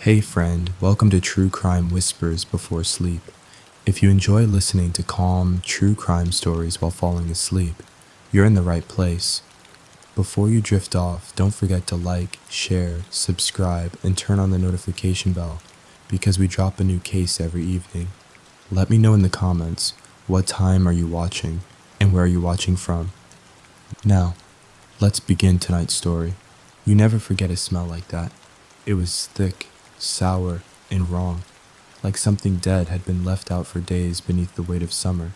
Hey friend, welcome to True Crime Whispers Before Sleep. If you enjoy listening to calm, true crime stories while falling asleep, you're in the right place. Before you drift off, don't forget to like, share, subscribe, and turn on the notification bell because we drop a new case every evening. Let me know in the comments, what time are you watching and where are you watching from? Now, let's begin tonight's story. You never forget a smell like that. It was thick, sour, and wrong, like something dead had been left out for days beneath the weight of summer.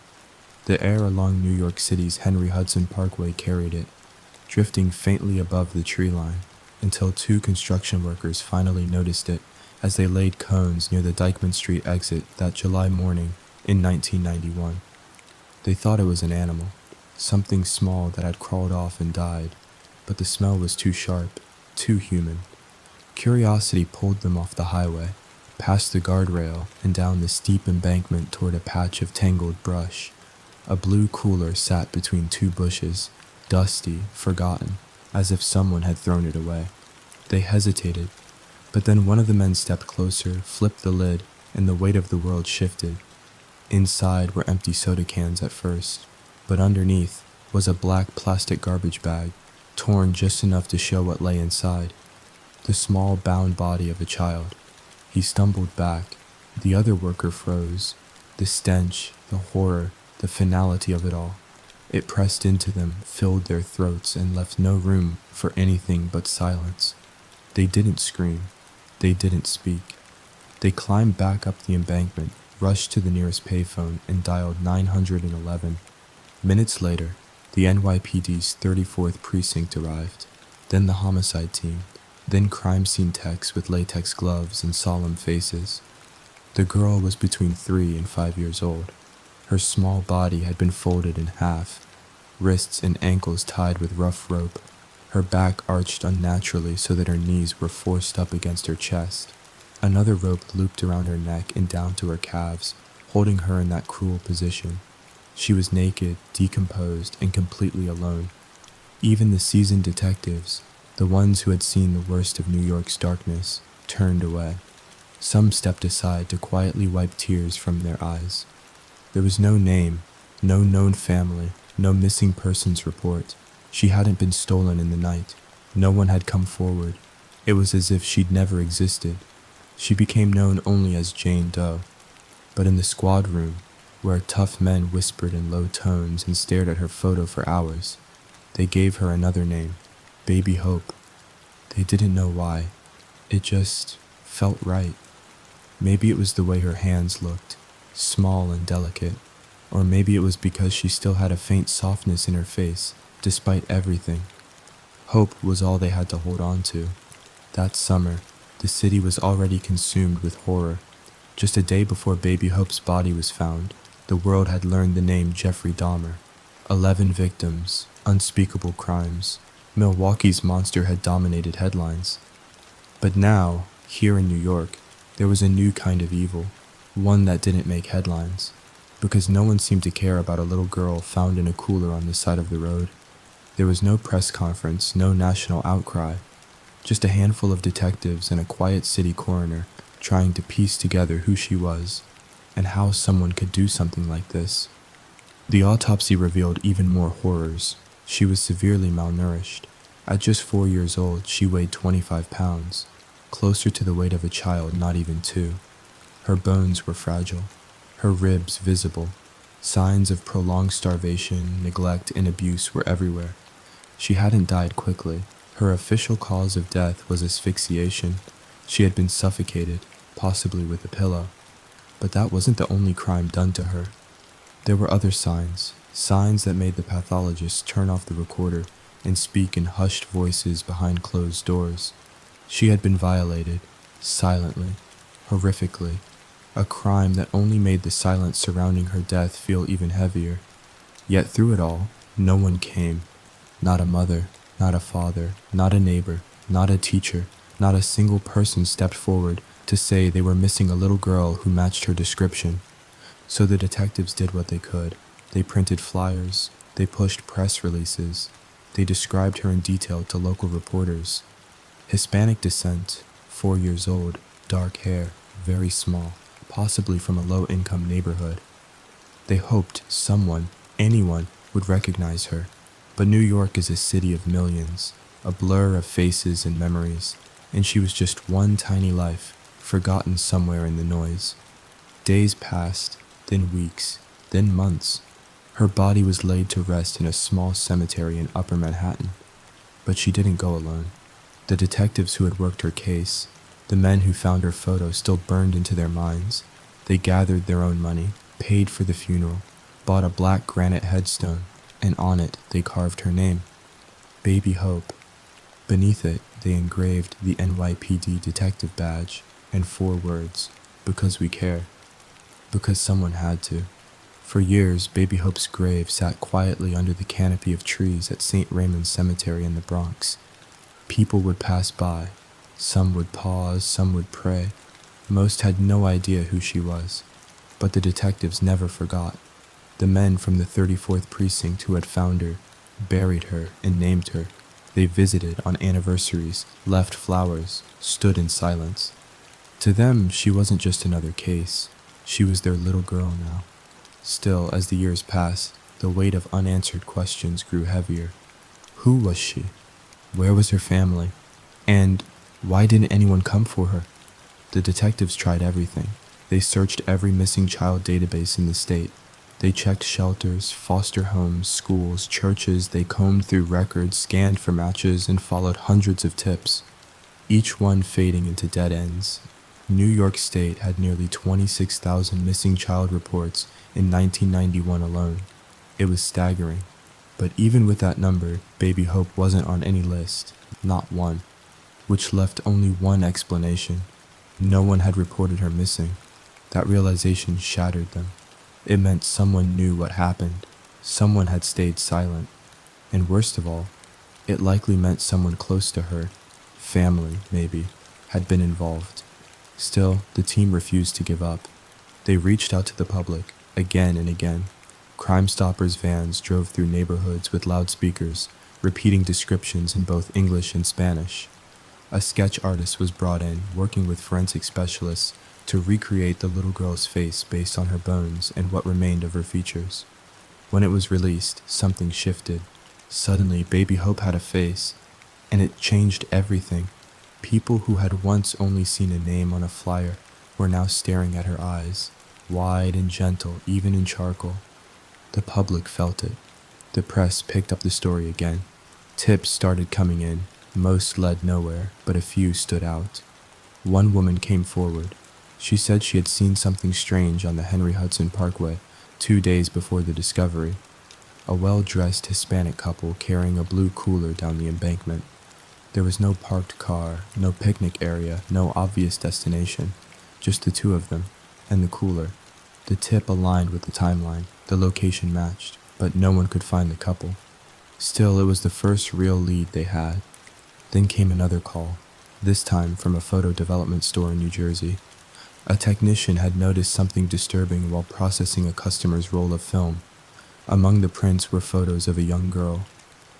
The air along New York City's Henry Hudson Parkway carried it, drifting faintly above the tree line, until two construction workers finally noticed it as they laid cones near the Dyckman Street exit that July morning in 1991. They thought it was an animal, something small that had crawled off and died, but the smell was too sharp, too human. Curiosity pulled them off the highway, past the guardrail and down the steep embankment toward a patch of tangled brush. A blue cooler sat between two bushes, dusty, forgotten, as if someone had thrown it away. They hesitated, but then one of the men stepped closer, flipped the lid, and the weight of the world shifted. Inside were empty soda cans at first, but underneath was a black plastic garbage bag, torn just enough to show what lay inside. The small, bound body of a child. He stumbled back. The other worker froze. The stench, the horror, the finality of it all. It pressed into them, filled their throats, and left no room for anything but silence. They didn't scream. They didn't speak. They climbed back up the embankment, rushed to the nearest payphone, and dialed 911. Minutes later, the NYPD's 34th precinct arrived, then the homicide team, then crime scene techs with latex gloves and solemn faces. The girl was between 3 and 5 years old. Her small body had been folded in half, wrists and ankles tied with rough rope, her back arched unnaturally so that her knees were forced up against her chest. Another rope looped around her neck and down to her calves, holding her in that cruel position. She was naked, decomposed, and completely alone. Even the seasoned detectives, the ones who had seen the worst of New York's darkness, turned away. Some stepped aside to quietly wipe tears from their eyes. There was no name, no known family, no missing persons report. She hadn't been stolen in the night. No one had come forward. It was as if she'd never existed. She became known only as Jane Doe. But in the squad room, where tough men whispered in low tones and stared at her photo for hours, they gave her another name. Baby Hope. They didn't know why. It just felt right. Maybe it was the way her hands looked, small and delicate, or maybe it was because she still had a faint softness in her face, despite everything. Hope was all they had to hold on to. That summer, the city was already consumed with horror. Just a day before Baby Hope's body was found, the world had learned the name Jeffrey Dahmer. 11 victims, unspeakable crimes. Milwaukee's monster had dominated headlines. But now, here in New York, there was a new kind of evil, one that didn't make headlines, because no one seemed to care about a little girl found in a cooler on the side of the road. There was no press conference, no national outcry, just a handful of detectives and a quiet city coroner trying to piece together who she was and how someone could do something like this. The autopsy revealed even more horrors. She was severely malnourished. At just 4 years old, she weighed 25 pounds, closer to the weight of a child not even 2. Her bones were fragile, her ribs visible. Signs of prolonged starvation, neglect, and abuse were everywhere. She hadn't died quickly. Her official cause of death was asphyxiation. She had been suffocated, possibly with a pillow. But that wasn't the only crime done to her. There were other signs that made the pathologist turn off the recorder and speak in hushed voices behind closed doors. She had been violated, silently, horrifically, a crime that only made the silence surrounding her death feel even heavier. Yet through it all, no one came. Not a mother, not a father, not a neighbor, not a teacher, not a single person stepped forward to say they were missing a little girl who matched her description. So the detectives did what they could. They printed flyers, they pushed press releases, they described her in detail to local reporters. Hispanic descent, 4 years old, dark hair, very small, possibly from a low-income neighborhood. They hoped someone, anyone, would recognize her. But New York is a city of millions, a blur of faces and memories, and she was just one tiny life, forgotten somewhere in the noise. Days passed, then weeks, then months. Her body was laid to rest in a small cemetery in Upper Manhattan. But she didn't go alone. The detectives who had worked her case, the men who found her photo still burned into their minds. They gathered their own money, paid for the funeral, bought a black granite headstone, and on it they carved her name, Baby Hope. Beneath it, they engraved the NYPD detective badge and 4 words, because we care. Because someone had to. For years, Baby Hope's grave sat quietly under the canopy of trees at St. Raymond's Cemetery in the Bronx. People would pass by. Some would pause, some would pray. Most had no idea who she was. But the detectives never forgot. The men from the 34th Precinct who had found her, buried her, and named her. They visited on anniversaries, left flowers, stood in silence. To them, she wasn't just another case. She was their little girl now. Still, as the years passed, the weight of unanswered questions grew heavier. Who was she? Where was her family? And why didn't anyone come for her? The detectives tried everything. They searched every missing child database in the state. They checked shelters, foster homes, schools, churches. They combed through records, scanned for matches, and followed hundreds of tips, each one fading into dead ends. New York State had nearly 26,000 missing child reports in 1991 alone. It was staggering. But even with that number, Baby Hope wasn't on any list, not one, which left only one explanation. No one had reported her missing. That realization shattered them. It meant someone knew what happened. Someone had stayed silent. And worst of all, it likely meant someone close to her, family maybe, had been involved. Still, the team refused to give up. They reached out to the public, again and again. Crime Stoppers vans drove through neighborhoods with loudspeakers, repeating descriptions in both English and Spanish. A sketch artist was brought in, working with forensic specialists, to recreate the little girl's face based on her bones and what remained of her features. When it was released, something shifted. Suddenly, Baby Hope had a face, and it changed everything. People who had once only seen a name on a flyer were now staring at her eyes, wide and gentle, even in charcoal. The public felt it. The press picked up the story again. Tips started coming in. Most led nowhere, but a few stood out. One woman came forward. She said she had seen something strange on the Henry Hudson Parkway 2 days before the discovery. A well-dressed Hispanic couple carrying a blue cooler down the embankment. There was no parked car, no picnic area, no obvious destination. Just the two of them, and the cooler. The tip aligned with the timeline, the location matched, but no one could find the couple. Still, it was the first real lead they had. Then came another call, this time from a photo development store in New Jersey. A technician had noticed something disturbing while processing a customer's roll of film. Among the prints were photos of a young girl,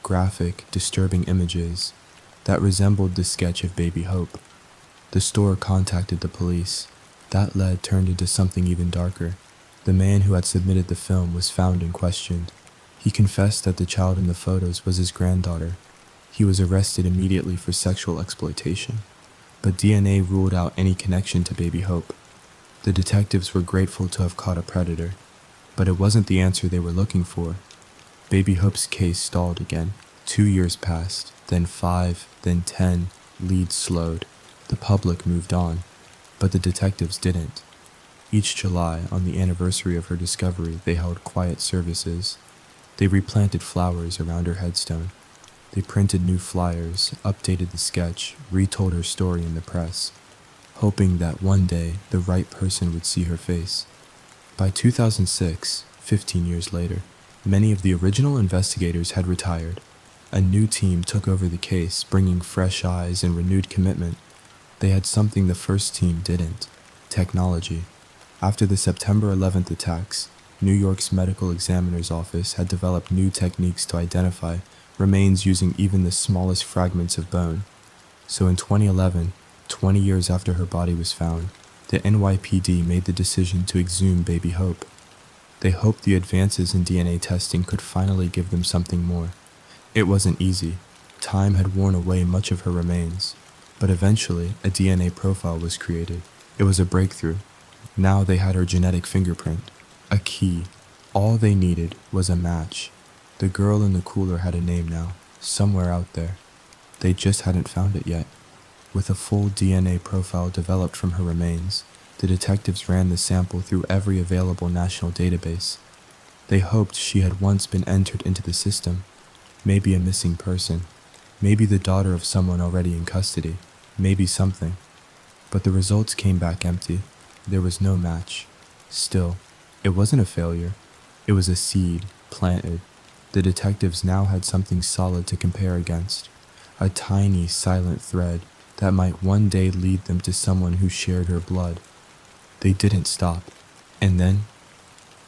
graphic, disturbing images that resembled the sketch of Baby Hope. The store contacted the police. That lead turned into something even darker. The man who had submitted the film was found and questioned. He confessed that the child in the photos was his granddaughter. He was arrested immediately for sexual exploitation, but DNA ruled out any connection to Baby Hope. The detectives were grateful to have caught a predator, but it wasn't the answer they were looking for. Baby Hope's case stalled again. 2 years passed, then 5, then 10. Leads slowed. The public moved on, but the detectives didn't. Each July, on the anniversary of her discovery, they held quiet services. They replanted flowers around her headstone. They printed new flyers, updated the sketch, retold her story in the press, hoping that one day the right person would see her face. By 2006, 15 years later, many of the original investigators had retired. A new team took over the case, bringing fresh eyes and renewed commitment. They had something the first team didn't: technology. After the September 11th attacks, New York's medical examiner's office had developed new techniques to identify remains using even the smallest fragments of bone. So in 2011, 20 years after her body was found, the NYPD made the decision to exhume baby Hope. They hoped the advances in DNA testing could finally give them something more. It wasn't easy. Time had worn away much of her remains, but eventually a DNA profile was created. It was a breakthrough. Now they had her genetic fingerprint, a key. All they needed was a match. The girl in the cooler had a name now, somewhere out there. They just hadn't found it yet. With a full DNA profile developed from her remains, the detectives ran the sample through every available national database. They hoped she had once been entered into the system, maybe a missing person, maybe the daughter of someone already in custody, maybe something. But the results came back empty. There was no match. Still, it wasn't a failure. It was a seed planted. The detectives now had something solid to compare against, a tiny, silent thread that might one day lead them to someone who shared her blood. They didn't stop. And then,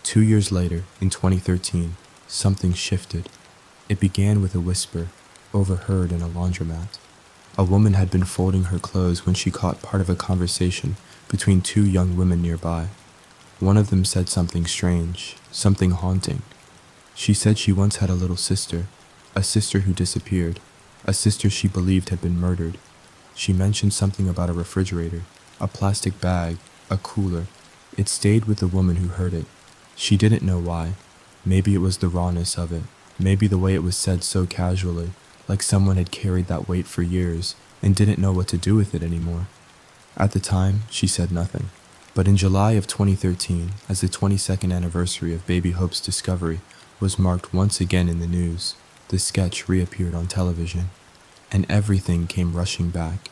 2 years later, in 2013, something shifted. It began with a whisper, overheard in a laundromat. A woman had been folding her clothes when she caught part of a conversation between two young women nearby. One of them said something strange, something haunting. She said she once had a little sister, a sister who disappeared, a sister she believed had been murdered. She mentioned something about a refrigerator, a plastic bag, a cooler. It stayed with the woman who heard it. She didn't know why. Maybe it was the rawness of it. Maybe the way it was said so casually, like someone had carried that weight for years and didn't know what to do with it anymore. At the time, she said nothing. But in July of 2013, as the 22nd anniversary of baby Hope's discovery was marked once again in the news, the sketch reappeared on television. And everything came rushing back.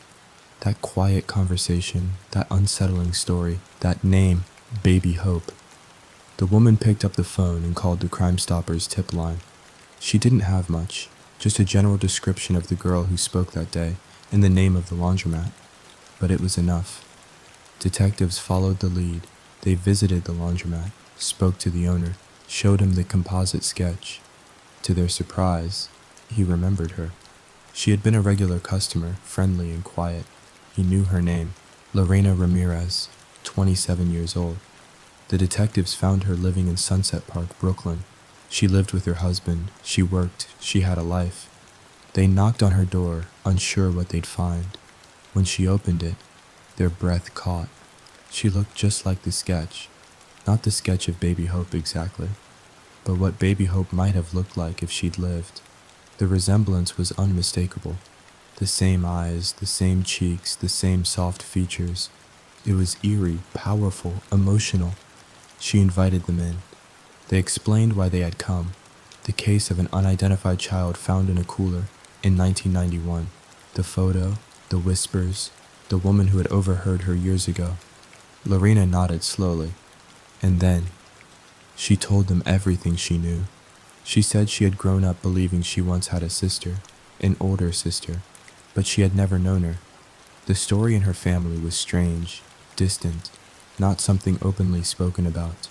That quiet conversation, that unsettling story, that name, Baby Hope. The woman picked up the phone and called the Crime Stoppers tip line. She didn't have much, just a general description of the girl who spoke that day and the name of the laundromat. But it was enough. Detectives followed the lead. They visited the laundromat, spoke to the owner, showed him the composite sketch. To their surprise, he remembered her. She had been a regular customer, friendly and quiet. He knew her name, Lorena Ramirez, 27 years old. The detectives found her living in Sunset Park, Brooklyn. She lived with her husband, she worked, she had a life. They knocked on her door, unsure what they'd find. When she opened it, their breath caught. She looked just like the sketch. Not the sketch of Baby Hope exactly, but what Baby Hope might have looked like if she'd lived. The resemblance was unmistakable. The same eyes, the same cheeks, the same soft features. It was eerie, powerful, emotional. She invited them in. They explained why they had come. The case of an unidentified child found in a cooler in 1991. The photo, the whispers, the woman who had overheard her years ago. Lorena nodded slowly. And then, she told them everything she knew. She said she had grown up believing she once had a sister, an older sister, but she had never known her. The story in her family was strange, distant, not something openly spoken about.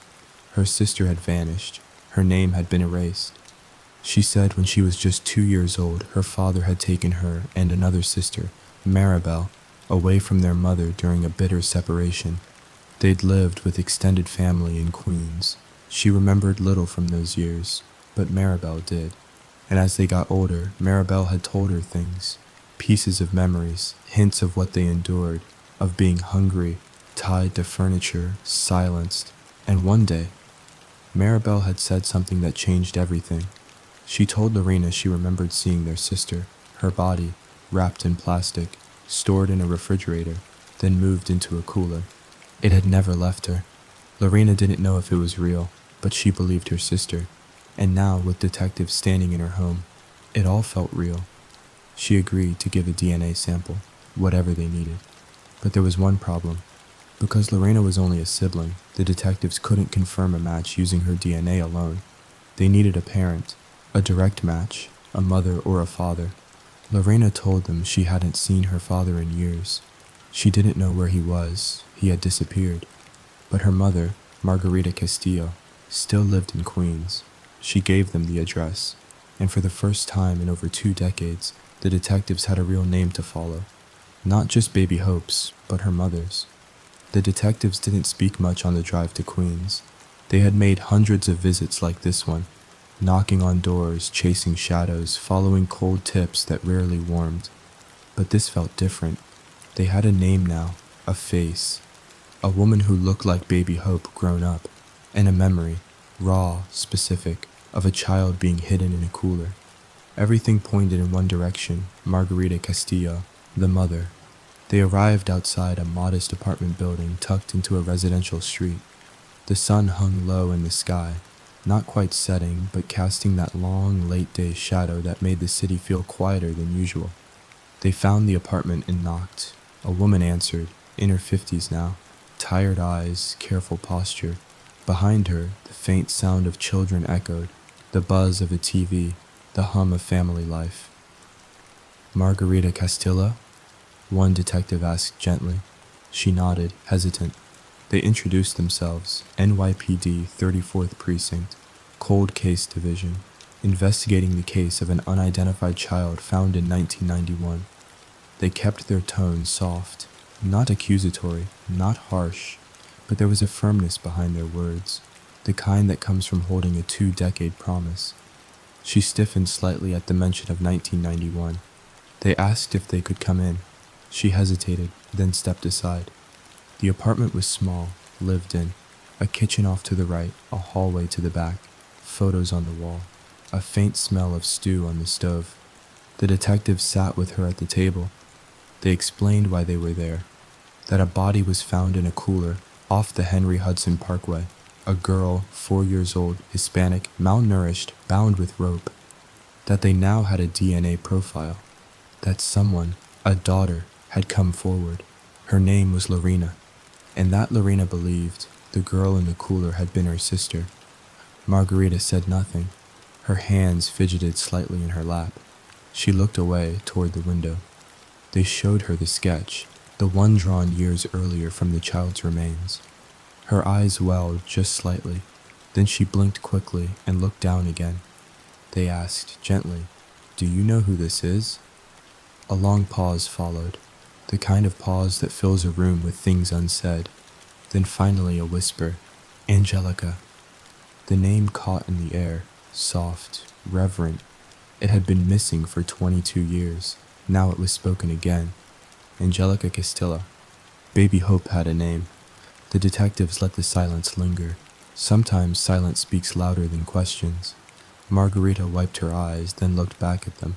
Her sister had vanished. Her name had been erased. She said when she was just 2 years old, her father had taken her and another sister, Maribel, away from their mother during a bitter separation. They'd lived with extended family in Queens. She remembered little from those years, but Maribel did. And as they got older, Maribel had told her things, pieces of memories, hints of what they endured, of being hungry, tied to furniture, silenced. And one day, Maribel had said something that changed everything. She told Lorena she remembered seeing their sister, her body, wrapped in plastic, stored in a refrigerator, then moved into a cooler. It had never left her. Lorena didn't know if it was real, but she believed her sister. And now, with detectives standing in her home, it all felt real. She agreed to give a DNA sample, whatever they needed. But there was one problem. Because Lorena was only a sibling, the detectives couldn't confirm a match using her DNA alone. They needed a parent, a direct match, a mother or a father. Lorena told them she hadn't seen her father in years. She didn't know where he was. He had disappeared. But her mother, Margarita Castillo, still lived in Queens. She gave them the address, and for the first time in over 2 decades, the detectives had a real name to follow. Not just baby Hope's, but her mother's. The detectives didn't speak much on the drive to Queens. They had made hundreds of visits like this one, knocking on doors, chasing shadows, following cold tips that rarely warmed. But this felt different. They had a name now, a face, a woman who looked like baby Hope grown up, and a memory, raw, specific, of a child being hidden in a cooler. Everything pointed in one direction: Margarita Castillo, the mother. They arrived outside a modest apartment building tucked into a residential street. The sun hung low in the sky, not quite setting, but casting that long, late-day shadow that made the city feel quieter than usual. They found the apartment and knocked. A woman answered, in her 50s now, tired eyes, careful posture. Behind her, the faint sound of children echoed, the buzz of a TV, the hum of family life. "Margarita Castillo?" one detective asked gently. She nodded, hesitant. They introduced themselves: NYPD 34th Precinct, Cold Case Division, investigating the case of an unidentified child found in 1991. They kept their tone soft, not accusatory, not harsh, but there was a firmness behind their words, the kind that comes from holding a 2-decade promise. She stiffened slightly at the mention of 1991. They asked if they could come in. She hesitated, then stepped aside. The apartment was small, lived in. A kitchen off to the right, a hallway to the back, photos on the wall, a faint smell of stew on the stove. The detectives sat with her at the table. They explained why they were there, that a body was found in a cooler off the Henry Hudson Parkway, a girl, 4 years old, Hispanic, malnourished, bound with rope, that they now had a DNA profile, that someone, a daughter, had come forward. Her name was Lorena, and that Lorena believed the girl in the cooler had been her sister. Margarita said nothing. Her hands fidgeted slightly in her lap. She looked away toward the window. They showed her the sketch, the one drawn years earlier from the child's remains. Her eyes welled just slightly. Then she blinked quickly and looked down again. They asked, gently, "Do you know who this is?" A long pause followed, the kind of pause that fills a room with things unsaid. Then finally a whisper, "Angelica." The name caught in the air, soft, reverent. It had been missing for 22 years. Now it was spoken again. Angelica Castillo. Baby Hope had a name. The detectives let the silence linger. Sometimes silence speaks louder than questions. Margarita wiped her eyes, then looked back at them.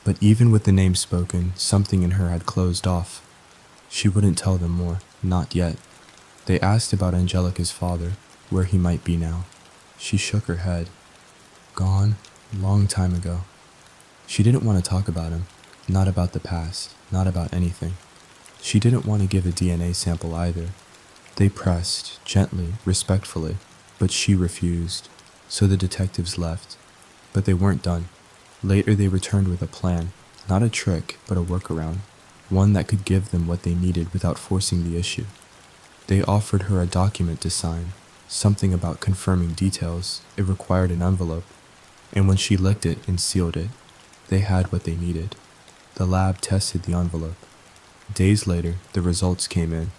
But even with the name spoken, something in her had closed off. She wouldn't tell them more, not yet. They asked about Angelica's father, where he might be now. She shook her head. Gone, long time ago. She didn't want to talk about him, not about the past, not about anything. She didn't want to give a DNA sample either. They pressed, gently, respectfully, but she refused, so the detectives left. But they weren't done. Later they returned with a plan, not a trick, but a workaround, one that could give them what they needed without forcing the issue. They offered her a document to sign, something about confirming details. It required an envelope, and when she licked it and sealed it, they had what they needed. The lab tested the envelope. Days later, the results came in.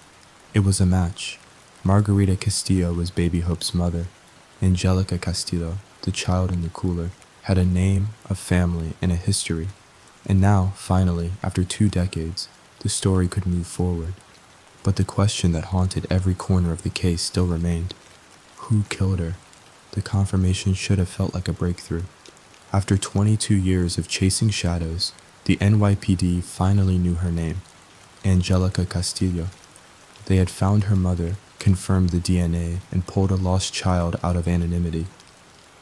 It was a match. Margarita Castillo was Baby Hope's mother. Angelica Castillo, the child in the cooler, had a name, a family, and a history. And now, finally, after 2 decades, the story could move forward. But the question that haunted every corner of the case still remained. Who killed her? The confirmation should have felt like a breakthrough. After 22 years of chasing shadows, the NYPD finally knew her name, Angelica Castillo. They had found her mother, confirmed the DNA, and pulled a lost child out of anonymity.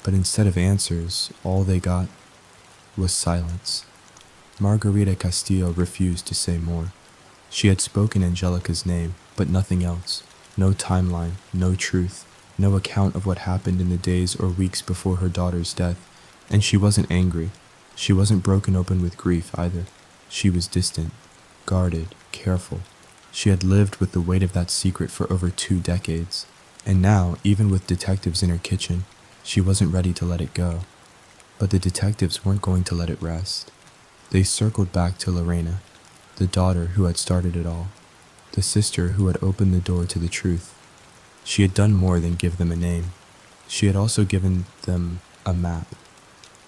But instead of answers, all they got was silence. Margarita Castillo refused to say more. She had spoken Angelica's name, but nothing else. No timeline, no truth, no account of what happened in the days or weeks before her daughter's death. And she wasn't angry. She wasn't broken open with grief either. She was distant, guarded, careful. She had lived with the weight of that secret for over 2 decades. And now, even with detectives in her kitchen, she wasn't ready to let it go. But the detectives weren't going to let it rest. They circled back to Lorena. the daughter who had started it all, the sister who had opened the door to the truth. She had done more than give them a name. She had also given them a map.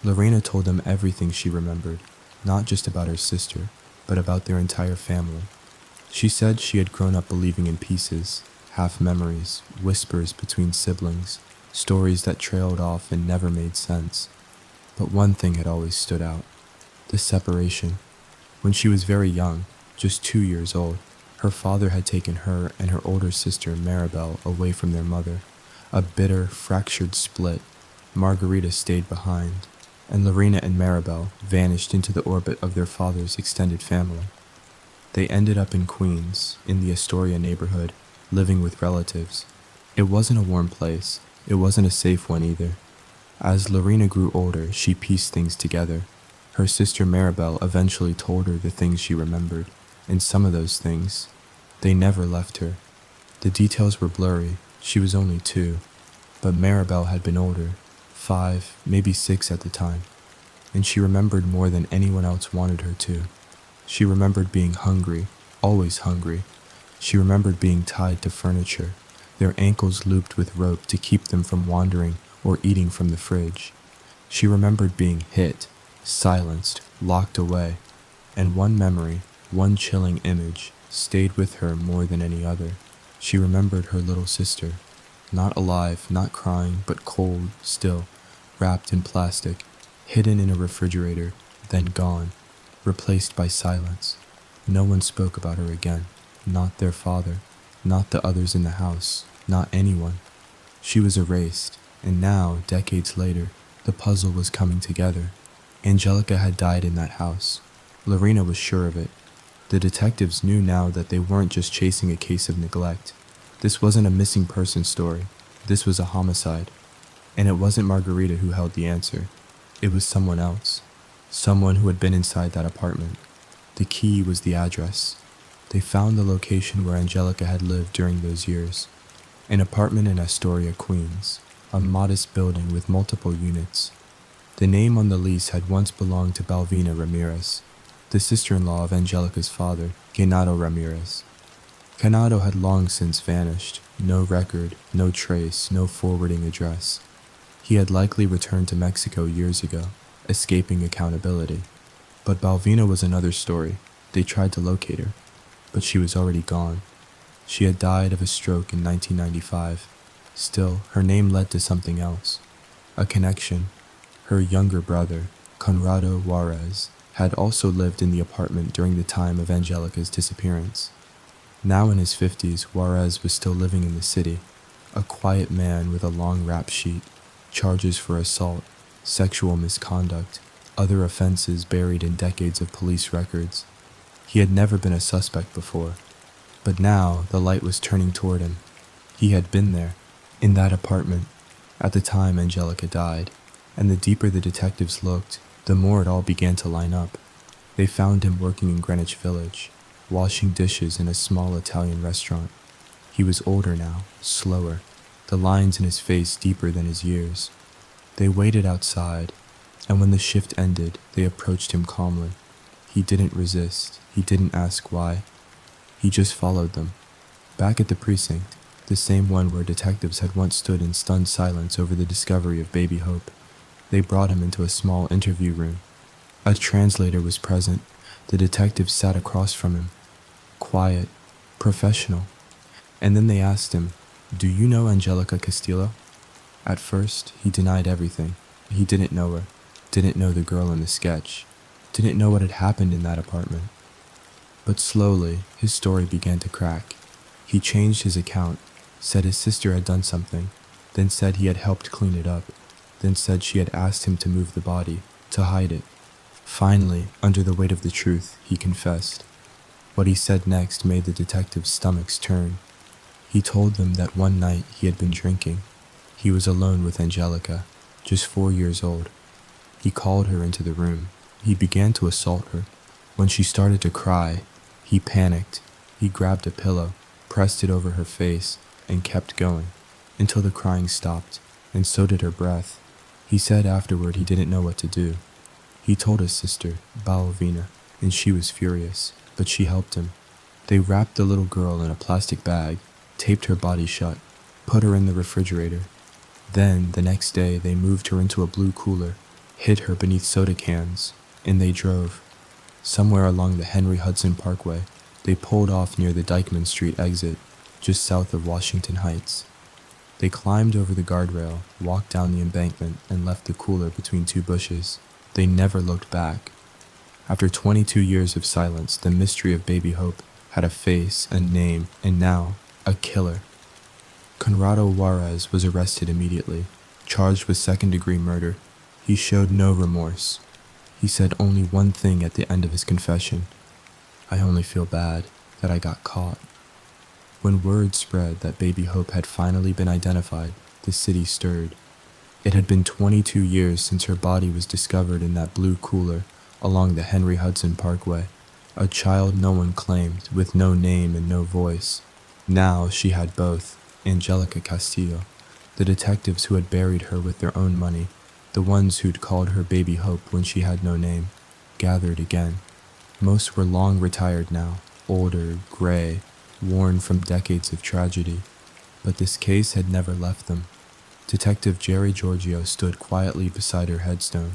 Lorena told them everything she remembered, not just about her sister, but about their entire family. She said she had grown up believing in pieces, half memories, whispers between siblings, stories that trailed off and never made sense. But one thing had always stood out: the separation. When she was very young, just 2 years old, her father had taken her and her older sister Maribel away from their mother. A bitter, fractured split. Margarita stayed behind, and Lorena and Maribel vanished into the orbit of their father's extended family. They ended up in Queens, in the Astoria neighborhood, living with relatives. It wasn't a warm place. It wasn't a safe one either. As Lorena grew older, she pieced things together. Her sister Maribel eventually told her the things she remembered, and some of those things, they never left her. The details were blurry. She was only 2, but Maribel had been older, 5, maybe 6 at the time, and she remembered more than anyone else wanted her to. She remembered being hungry, always hungry. She remembered being tied to furniture, their ankles looped with rope to keep them from wandering or eating from the fridge. She remembered being hit, silenced, locked away, and one memory, one chilling image, stayed with her more than any other. She remembered her little sister, not alive, not crying, but cold, still, wrapped in plastic, hidden in a refrigerator, then gone, replaced by silence. No one spoke about her again, not their father, not the others in the house, not anyone. She was erased, and now, decades later, the puzzle was coming together. Angelica had died in that house. Lorena was sure of it. The detectives knew now that they weren't just chasing a case of neglect. This wasn't a missing person story. This was a homicide. And it wasn't Margarita who held the answer. It was someone else. Someone who had been inside that apartment. The key was the address. They found the location where Angelica had lived during those years. An apartment in Astoria, Queens. A modest building with multiple units. The name on the lease had once belonged to Balvina Ramirez, the sister-in-law of Angelica's father, Ganado Ramirez. Ganado had long since vanished. No record, no trace, no forwarding address. He had likely returned to Mexico years ago, escaping accountability. But Balvina was another story. They tried to locate her, but she was already gone. She had died of a stroke in 1995. Still, her name led to something else. A connection. Her younger brother, Conrado Juarez, had also lived in the apartment during the time of Angelica's disappearance. Now in his 50s, Juarez was still living in the city, a quiet man with a long rap sheet, charges for assault, sexual misconduct, other offenses buried in decades of police records. He had never been a suspect before, but now the light was turning toward him. He had been there, in that apartment, at the time Angelica died, and the deeper the detectives looked, the more it all began to line up. They found him working in Greenwich Village, washing dishes in a small Italian restaurant. He was older now, slower, the lines in his face deeper than his years. They waited outside, and when the shift ended, they approached him calmly. He didn't resist. He didn't ask why. He just followed them. Back at the precinct, the same one where detectives had once stood in stunned silence over the discovery of baby Hope, they brought him into a small interview room. A translator was present. The detective sat across from him, quiet, professional. And then they asked him, "Do you know Angelica Castillo?" At first, he denied everything. He didn't know her, didn't know the girl in the sketch, didn't know what had happened in that apartment. But slowly, his story began to crack. He changed his account, said his sister had done something, then said he had helped clean it up, then said she had asked him to move the body, to hide it. Finally, under the weight of the truth, he confessed. What he said next made the detectives' stomachs turn. He told them that one night he had been drinking. He was alone with Angelica, just 4 years old. He called her into the room. He began to assault her. When she started to cry, he panicked. He grabbed a pillow, pressed it over her face, and kept going, until the crying stopped, and so did her breath. He said afterward he didn't know what to do. He told his sister, Balvina, and she was furious, but she helped him. They wrapped the little girl in a plastic bag, taped her body shut, put her in the refrigerator. Then, the next day, they moved her into a blue cooler, hid her beneath soda cans, and they drove. Somewhere along the Henry Hudson Parkway, they pulled off near the Dykeman Street exit, just south of Washington Heights. They climbed over the guardrail, walked down the embankment, and left the cooler between two bushes. They never looked back. After 22 years of silence, the mystery of Baby Hope had a face, a name, and now, a killer. Conrado Juarez was arrested immediately, charged with second-degree murder. He showed no remorse. He said only one thing at the end of his confession: "I only feel bad that I got caught." When word spread that Baby Hope had finally been identified, the city stirred. It had been 22 years since her body was discovered in that blue cooler along the Henry Hudson Parkway, a child no one claimed, with no name and no voice. Now she had both. Angelica Castillo, the detectives who had buried her with their own money, the ones who'd called her Baby Hope when she had no name, gathered again. Most were long retired now, older, gray, worn from decades of tragedy. But this case had never left them. Detective Jerry Giorgio stood quietly beside her headstone,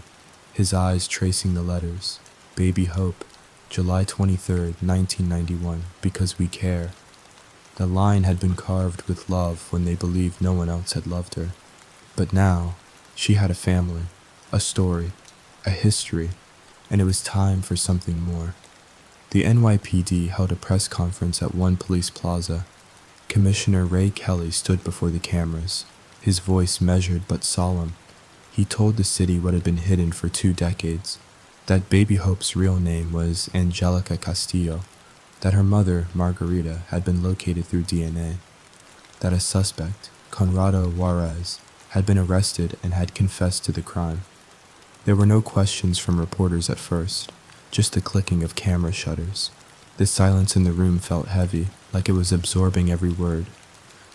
his eyes tracing the letters. Baby Hope, July 23rd, 1991, because we care. The line had been carved with love when they believed no one else had loved her. But now, she had a family, a story, a history, and it was time for something more. The NYPD held a press conference at One Police Plaza. Commissioner Ray Kelly stood before the cameras, his voice measured but solemn. He told the city what had been hidden for 2 decades, that Baby Hope's real name was Angelica Castillo, that her mother, Margarita, had been located through DNA, that a suspect, Conrado Juarez, had been arrested and had confessed to the crime. There were no questions from reporters at first, just the clicking of camera shutters. The silence in the room felt heavy, like it was absorbing every word.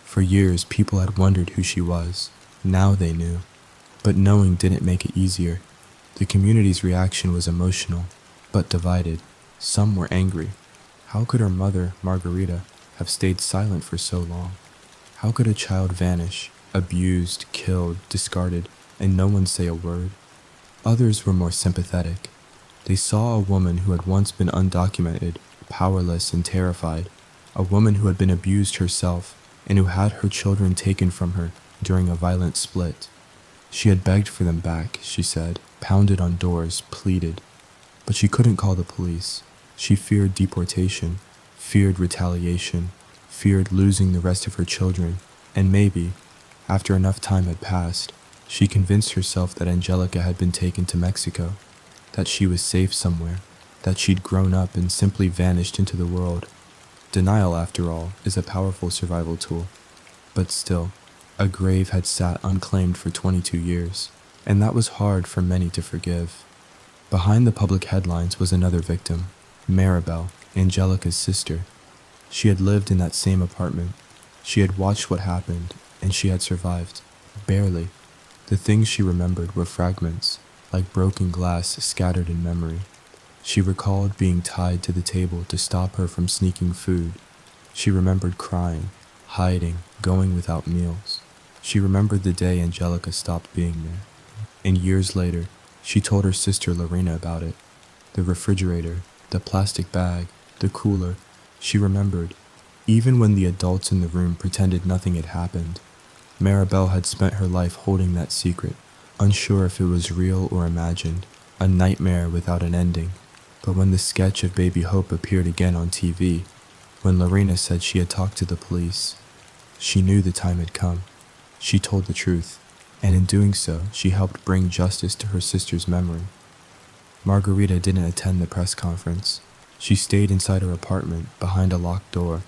For years, people had wondered who she was. Now they knew. But knowing didn't make it easier. The community's reaction was emotional, but divided. Some were angry. How could her mother, Margarita, have stayed silent for so long? How could a child vanish, abused, killed, discarded, and no one say a word? Others were more sympathetic. They saw a woman who had once been undocumented, powerless and terrified, a woman who had been abused herself and who had her children taken from her during a violent split. She had begged for them back, she said, pounded on doors, pleaded. But she couldn't call the police. She feared deportation, feared retaliation, feared losing the rest of her children, and maybe, after enough time had passed, she convinced herself that Angelica had been taken to Mexico, that she was safe somewhere, that she'd grown up and simply vanished into the world. Denial, after all, is a powerful survival tool. But still, a grave had sat unclaimed for 22 years, and that was hard for many to forgive. Behind the public headlines was another victim, Maribel, Angelica's sister. She had lived in that same apartment. She had watched what happened, and she had survived. Barely. The things she remembered were fragments, like broken glass scattered in memory. She recalled being tied to the table to stop her from sneaking food. She remembered crying, hiding, going without meals. She remembered the day Angelica stopped being there. And years later, she told her sister Lorena about it. The refrigerator, the plastic bag, the cooler. She remembered, even when the adults in the room pretended nothing had happened. Maribel had spent her life holding that secret, unsure if it was real or imagined, a nightmare without an ending. But when the sketch of Baby Hope appeared again on TV, when Lorena said she had talked to the police, she knew the time had come. She told the truth, and in doing so, she helped bring justice to her sister's memory. Margarita didn't attend the press conference. She stayed inside her apartment, behind a locked door.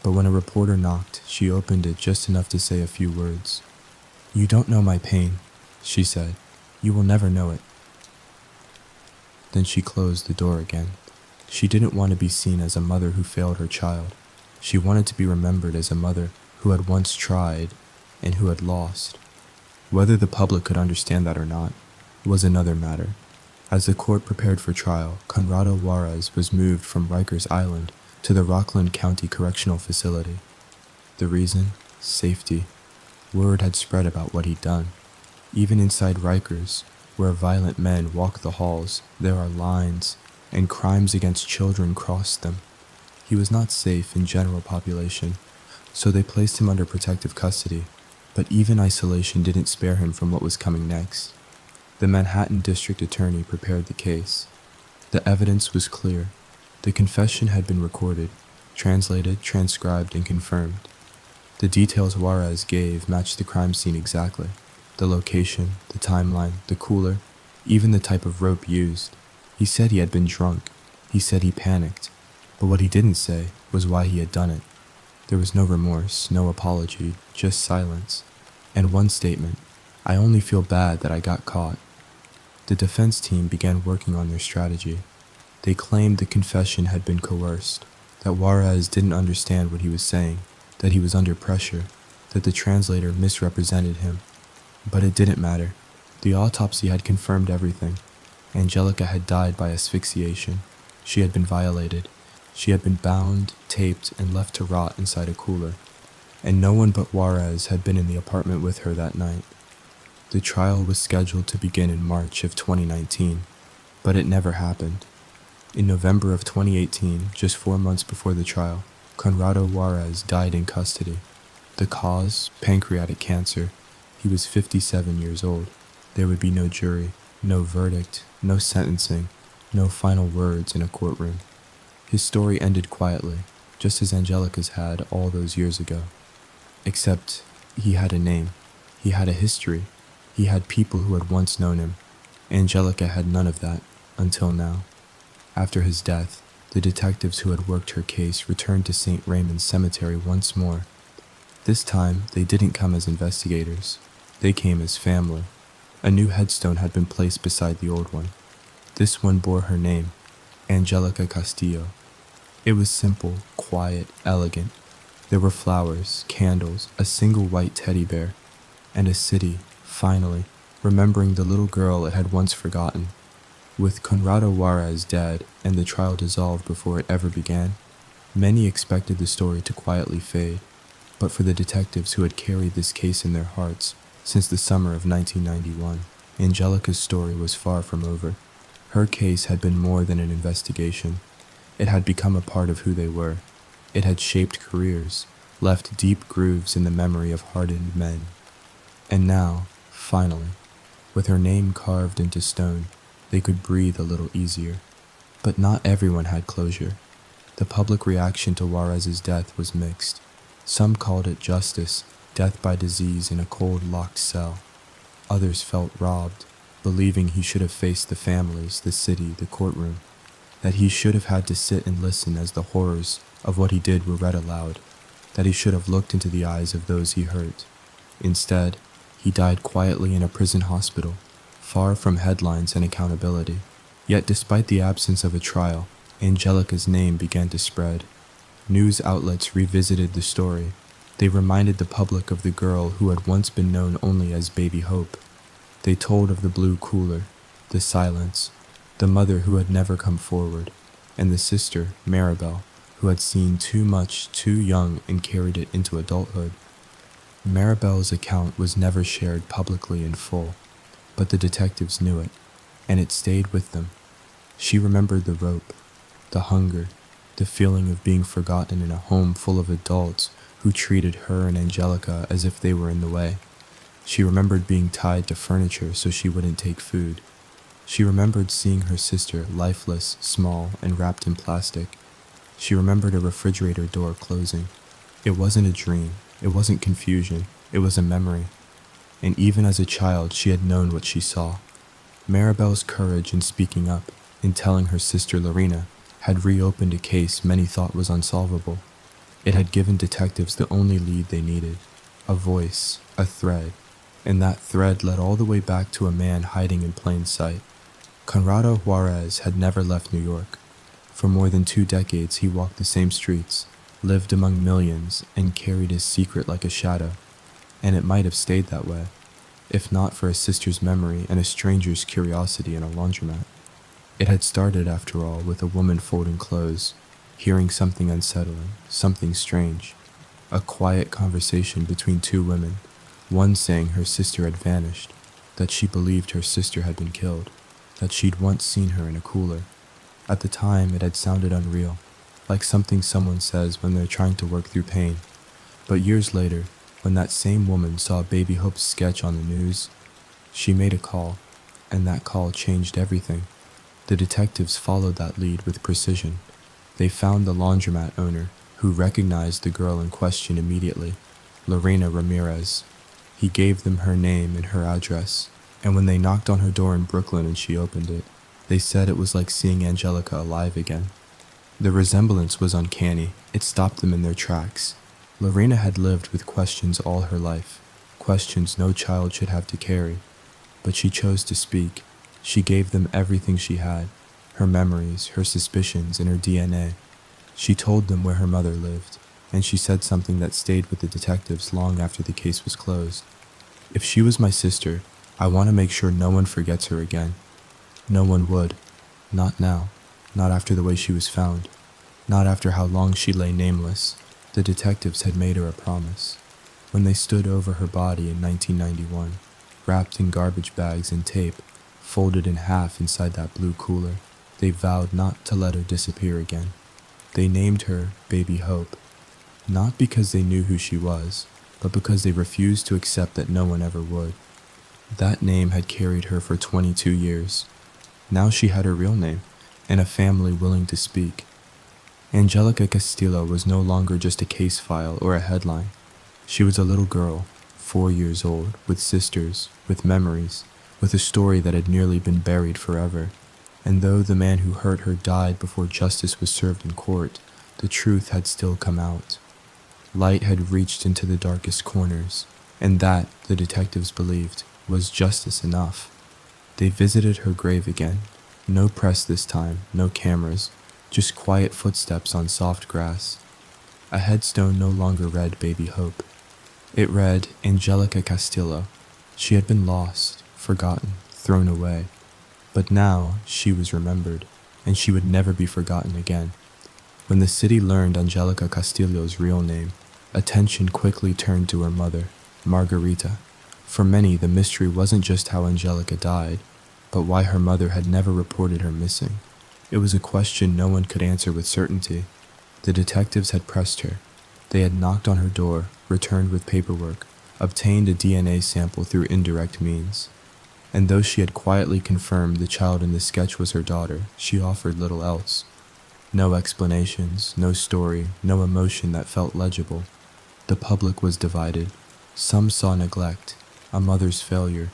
But when a reporter knocked, she opened it just enough to say a few words. "You don't know my pain," she said. "You will never know it." Then she closed the door again. She didn't want to be seen as a mother who failed her child. She wanted to be remembered as a mother who had once tried and who had lost. Whether the public could understand that or not was another matter. As the court prepared for trial, Conrado Juarez was moved from Rikers Island to the Rockland County Correctional Facility. The reason? Safety. Word had spread about what he'd done. Even inside Rikers, where violent men walk the halls, there are lines, and crimes against children cross them. He was not safe in general population, so they placed him under protective custody, but even isolation didn't spare him from what was coming next. The Manhattan District Attorney prepared the case. The evidence was clear. The confession had been recorded, translated, transcribed, and confirmed. The details Juarez gave matched the crime scene exactly. The location, the timeline, the cooler, even the type of rope used. He said he had been drunk. He said he panicked. But what he didn't say was why he had done it. There was no remorse, no apology, just silence. And one statement, "I only feel bad that I got caught." The defense team began working on their strategy. They claimed the confession had been coerced, that Juarez didn't understand what he was saying, that he was under pressure, that the translator misrepresented him. But it didn't matter. The autopsy had confirmed everything. Angelica had died by asphyxiation. She had been violated. She had been bound, taped, and left to rot inside a cooler. And no one but Juarez had been in the apartment with her that night. The trial was scheduled to begin in March of 2019, but it never happened. In November of 2018, just 4 months before the trial, Conrado Juarez died in custody. The cause? Pancreatic cancer. He was 57 years old. There would be no jury, no verdict, no sentencing, no final words in a courtroom. His story ended quietly, just as Angelica's had all those years ago. Except he had a name. He had a history. He had people who had once known him. Angelica had none of that, until now. After his death, the detectives who had worked her case returned to St. Raymond's Cemetery once more. This time, they didn't come as investigators. They came as family. A new headstone had been placed beside the old one. This one bore her name, Angelica Castillo. It was simple, quiet, elegant. There were flowers, candles, a single white teddy bear, and a city, finally, remembering the little girl it had once forgotten. With Conrado Juarez dead and the trial dissolved before it ever began, many expected the story to quietly fade. But for the detectives who had carried this case in their hearts since the summer of 1991, Angelica's story was far from over. Her case had been more than an investigation. It had become a part of who they were. It had shaped careers, left deep grooves in the memory of hardened men. And now, finally, with her name carved into stone, they could breathe a little easier. But not everyone had closure. The public reaction to Juarez's death was mixed. Some called it justice, death by disease in a cold, locked cell. Others felt robbed, believing he should have faced the families, the city, the courtroom, that he should have had to sit and listen as the horrors of what he did were read aloud, that he should have looked into the eyes of those he hurt. Instead, he died quietly in a prison hospital, far from headlines and accountability. Yet despite the absence of a trial, Angelica's name began to spread. News outlets revisited the story. They reminded the public of the girl who had once been known only as Baby Hope. They told of the blue cooler, the silence, the mother who had never come forward, and the sister, Maribel, who had seen too much too young and carried it into adulthood. Maribel's account was never shared publicly in full, but the detectives knew it, and it stayed with them. She remembered the rope, the hunger, the feeling of being forgotten in a home full of adults who treated her and Angelica as if they were in the way. She remembered being tied to furniture so she wouldn't take food. She remembered seeing her sister lifeless, small, and wrapped in plastic. She remembered a refrigerator door closing. It wasn't a dream. It wasn't confusion. It was a memory. And even as a child, she had known what she saw. Maribel's courage in speaking up, in telling her sister Lorena, had reopened a case many thought was unsolvable. It had given detectives the only lead they needed, a voice, a thread, and that thread led all the way back to a man hiding in plain sight. Conrado Juarez had never left New York. For more than 2 decades he walked the same streets, lived among millions, and carried his secret like a shadow. And it might have stayed that way, if not for a sister's memory and a stranger's curiosity in a laundromat. It had started, after all, with a woman folding clothes, hearing something unsettling, something strange. A quiet conversation between two women, one saying her sister had vanished, that she believed her sister had been killed, that she'd once seen her in a cooler. At the time, it had sounded unreal, like something someone says when they're trying to work through pain. But years later, when that same woman saw Baby Hope's sketch on the news, she made a call, and that call changed everything. The detectives followed that lead with precision. They found the laundromat owner, who recognized the girl in question immediately, Lorena Ramirez. He gave them her name and her address, and when they knocked on her door in Brooklyn and she opened it, they said it was like seeing Angelica alive again. The resemblance was uncanny. It stopped them in their tracks. Lorena had lived with questions all her life, questions no child should have to carry. But she chose to speak. She gave them everything she had, her memories, her suspicions, and her DNA. She told them where her mother lived, and she said something that stayed with the detectives long after the case was closed. If she was my sister, I want to make sure no one forgets her again. No one would. Not now. Not after the way she was found. Not after how long she lay nameless. The detectives had made her a promise. When they stood over her body in 1991, wrapped in garbage bags and tape, folded in half inside that blue cooler, they vowed not to let her disappear again. They named her Baby Hope, not because they knew who she was, but because they refused to accept that no one ever would. That name had carried her for 22 years. Now she had her real name, and a family willing to speak. Angelica Castillo was no longer just a case file or a headline. She was a little girl, 4 years old, with sisters, with memories, with a story that had nearly been buried forever. And though the man who hurt her died before justice was served in court, the truth had still come out. Light had reached into the darkest corners, and that, the detectives believed, was justice enough. They visited her grave again. No press this time, no cameras, just quiet footsteps on soft grass. A headstone no longer read Baby Hope. It read Angelica Castillo. She had been lost, forgotten, thrown away. But now she was remembered, and she would never be forgotten again. When the city learned Angelica Castillo's real name, attention quickly turned to her mother, Margarita. For many, the mystery wasn't just how Angelica died, but why her mother had never reported her missing. It was a question no one could answer with certainty. The detectives had pressed her. They had knocked on her door, returned with paperwork, obtained a DNA sample through indirect means. And though she had quietly confirmed the child in the sketch was her daughter, she offered little else. No explanations, no story, no emotion that felt legible. The public was divided. Some saw neglect, a mother's failure.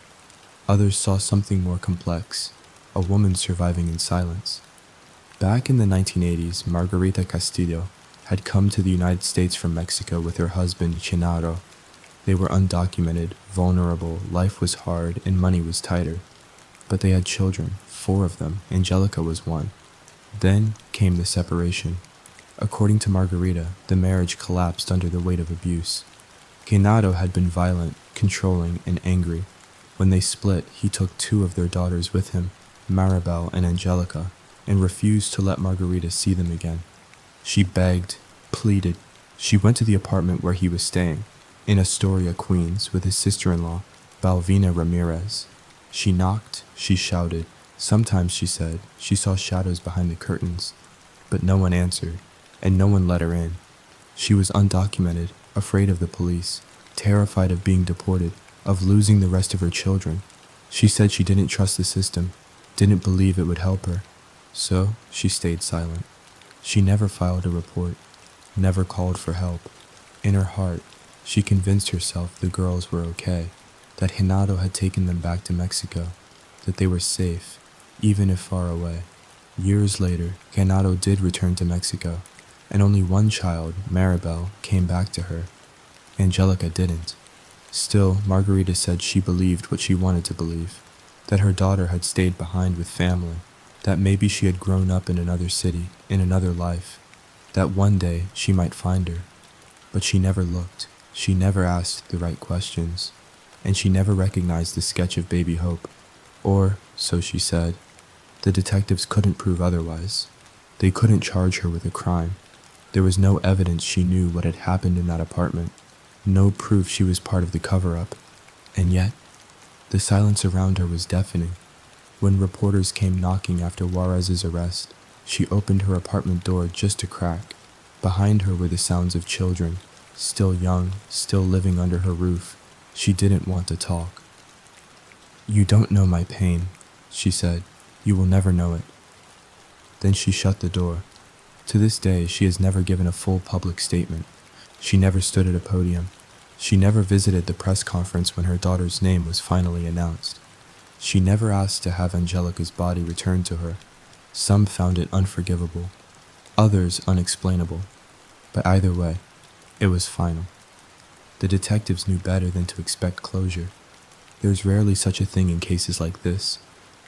Others saw something more complex, a woman surviving in silence. Back in the 1980s, Margarita Castillo had come to the United States from Mexico with her husband, Chenaro. They were undocumented, vulnerable, life was hard, and money was tighter. But they had children, 4 of them. Angelica was one. Then came the separation. According to Margarita, the marriage collapsed under the weight of abuse. Genaro had been violent, controlling, and angry. When they split, he took 2 of their daughters with him, Maribel and Angelica, and refused to let Margarita see them again. She begged, pleaded. She went to the apartment where he was staying, in Astoria, Queens, with his sister-in-law, Balvina Ramirez. She knocked, she shouted. Sometimes, she said, she saw shadows behind the curtains. But no one answered, and no one let her in. She was undocumented, afraid of the police, terrified of being deported, of losing the rest of her children. She said she didn't trust the system, didn't believe it would help her. So she stayed silent. She never filed a report, never called for help. In her heart, she convinced herself the girls were okay, that Genaro had taken them back to Mexico, that they were safe, even if far away. Years later, Genaro did return to Mexico, and only one child, Maribel, came back to her. Angelica didn't. Still, Margarita said she believed what she wanted to believe, that her daughter had stayed behind with family, that maybe she had grown up in another city, in another life, that one day she might find her. But she never looked. She never asked the right questions, and she never recognized the sketch of Baby Hope, or, so she said. The detectives couldn't prove otherwise. They couldn't charge her with a crime. There was no evidence she knew what had happened in that apartment, no proof she was part of the cover-up. And yet, the silence around her was deafening. When reporters came knocking after Juarez's arrest, she opened her apartment door just a crack. Behind her were the sounds of children, still young, still living under her roof. She didn't want to talk. "You don't know my pain," she said. "You will never know it." Then she shut the door. To this day, she has never given a full public statement. She never stood at a podium. She never visited the press conference when her daughter's name was finally announced. She never asked to have Angelica's body returned to her. Some found it unforgivable, others unexplainable. But either way, it was final. The detectives knew better than to expect closure. There's rarely such a thing in cases like this.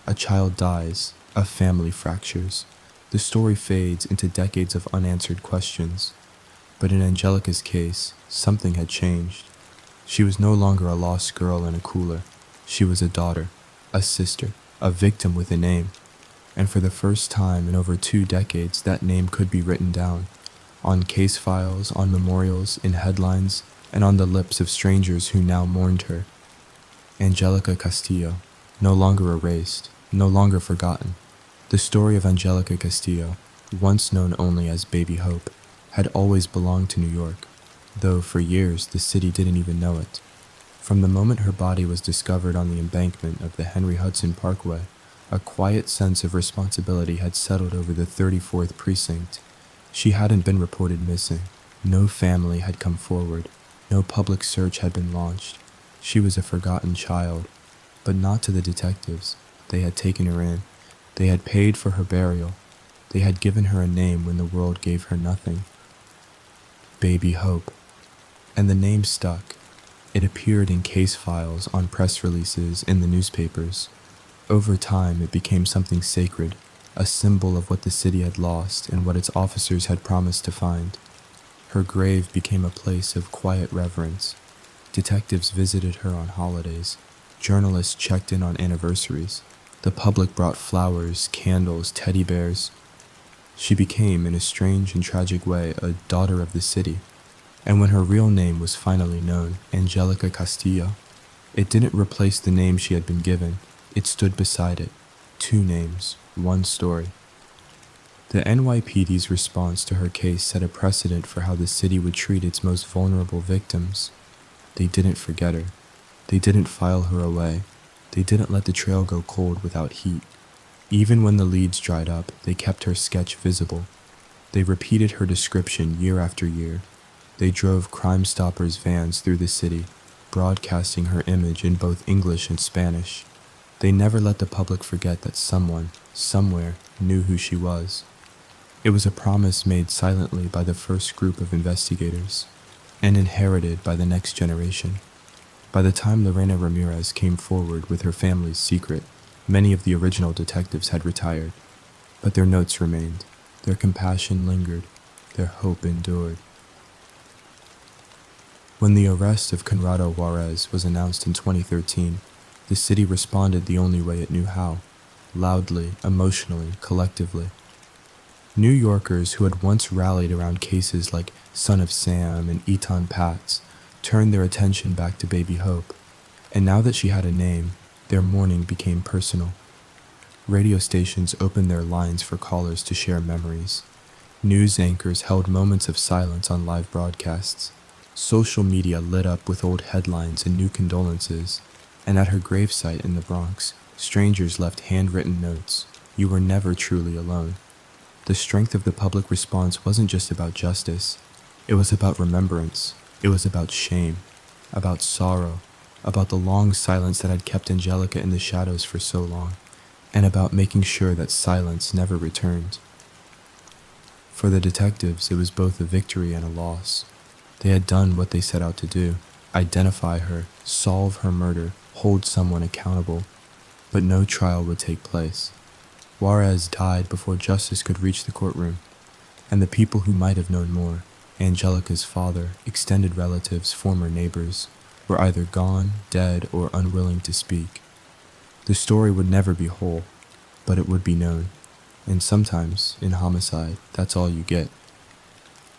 A child dies, a family fractures. The story fades into decades of unanswered questions. But in Angelica's case, something had changed. She was no longer a lost girl in a cooler. She was a daughter, a sister, a victim with a name. And for the first time in over 2 decades, that name could be written down. On case files, on memorials, in headlines, and on the lips of strangers who now mourned her. Angelica Castillo, no longer erased, no longer forgotten. The story of Angelica Castillo, once known only as Baby Hope, had always belonged to New York, though for years the city didn't even know it. From the moment her body was discovered on the embankment of the Henry Hudson Parkway, a quiet sense of responsibility had settled over the 34th precinct. She hadn't been reported missing. No family had come forward. No public search had been launched. She was a forgotten child, but not to the detectives. They had taken her in. They had paid for her burial. They had given her a name when the world gave her nothing. Baby Hope. And the name stuck. It appeared in case files, on press releases, in the newspapers. Over time, it became something sacred, a symbol of what the city had lost and what its officers had promised to find. Her grave became a place of quiet reverence. Detectives visited her on holidays. Journalists checked in on anniversaries. The public brought flowers, candles, teddy bears. She became, in a strange and tragic way, a daughter of the city. And when her real name was finally known, Angelica Castillo, it didn't replace the name she had been given. It stood beside it. 2 names, 1 story. The NYPD's response to her case set a precedent for how the city would treat its most vulnerable victims. They didn't forget her. They didn't file her away. They didn't let the trail go cold without heat. Even when the leads dried up, they kept her sketch visible. They repeated her description year after year. They drove Crime Stoppers vans through the city, broadcasting her image in both English and Spanish. They never let the public forget that someone, somewhere, knew who she was. It was a promise made silently by the first group of investigators, and inherited by the next generation. By the time Lorena Ramirez came forward with her family's secret, many of the original detectives had retired, but their notes remained, their compassion lingered, their hope endured. When the arrest of Conrado Juarez was announced in 2013, the city responded the only way it knew how, loudly, emotionally, collectively. New Yorkers who had once rallied around cases like Son of Sam and Eton Pats turned their attention back to Baby Hope, and now that she had a name, their mourning became personal. Radio stations opened their lines for callers to share memories. News anchors held moments of silence on live broadcasts. Social media lit up with old headlines and new condolences, and at her gravesite in the Bronx, strangers left handwritten notes. You were never truly alone. The strength of the public response wasn't just about justice. It was about remembrance. It was about shame, about sorrow, about the long silence that had kept Angelica in the shadows for so long, and about making sure that silence never returned. For the detectives, it was both a victory and a loss. They had done what they set out to do, identify her, solve her murder, hold someone accountable, but no trial would take place. Juarez died before justice could reach the courtroom, and the people who might have known more, Angelica's father, extended relatives, former neighbors, were either gone, dead, or unwilling to speak. The story would never be whole, but it would be known. And sometimes, in homicide, that's all you get.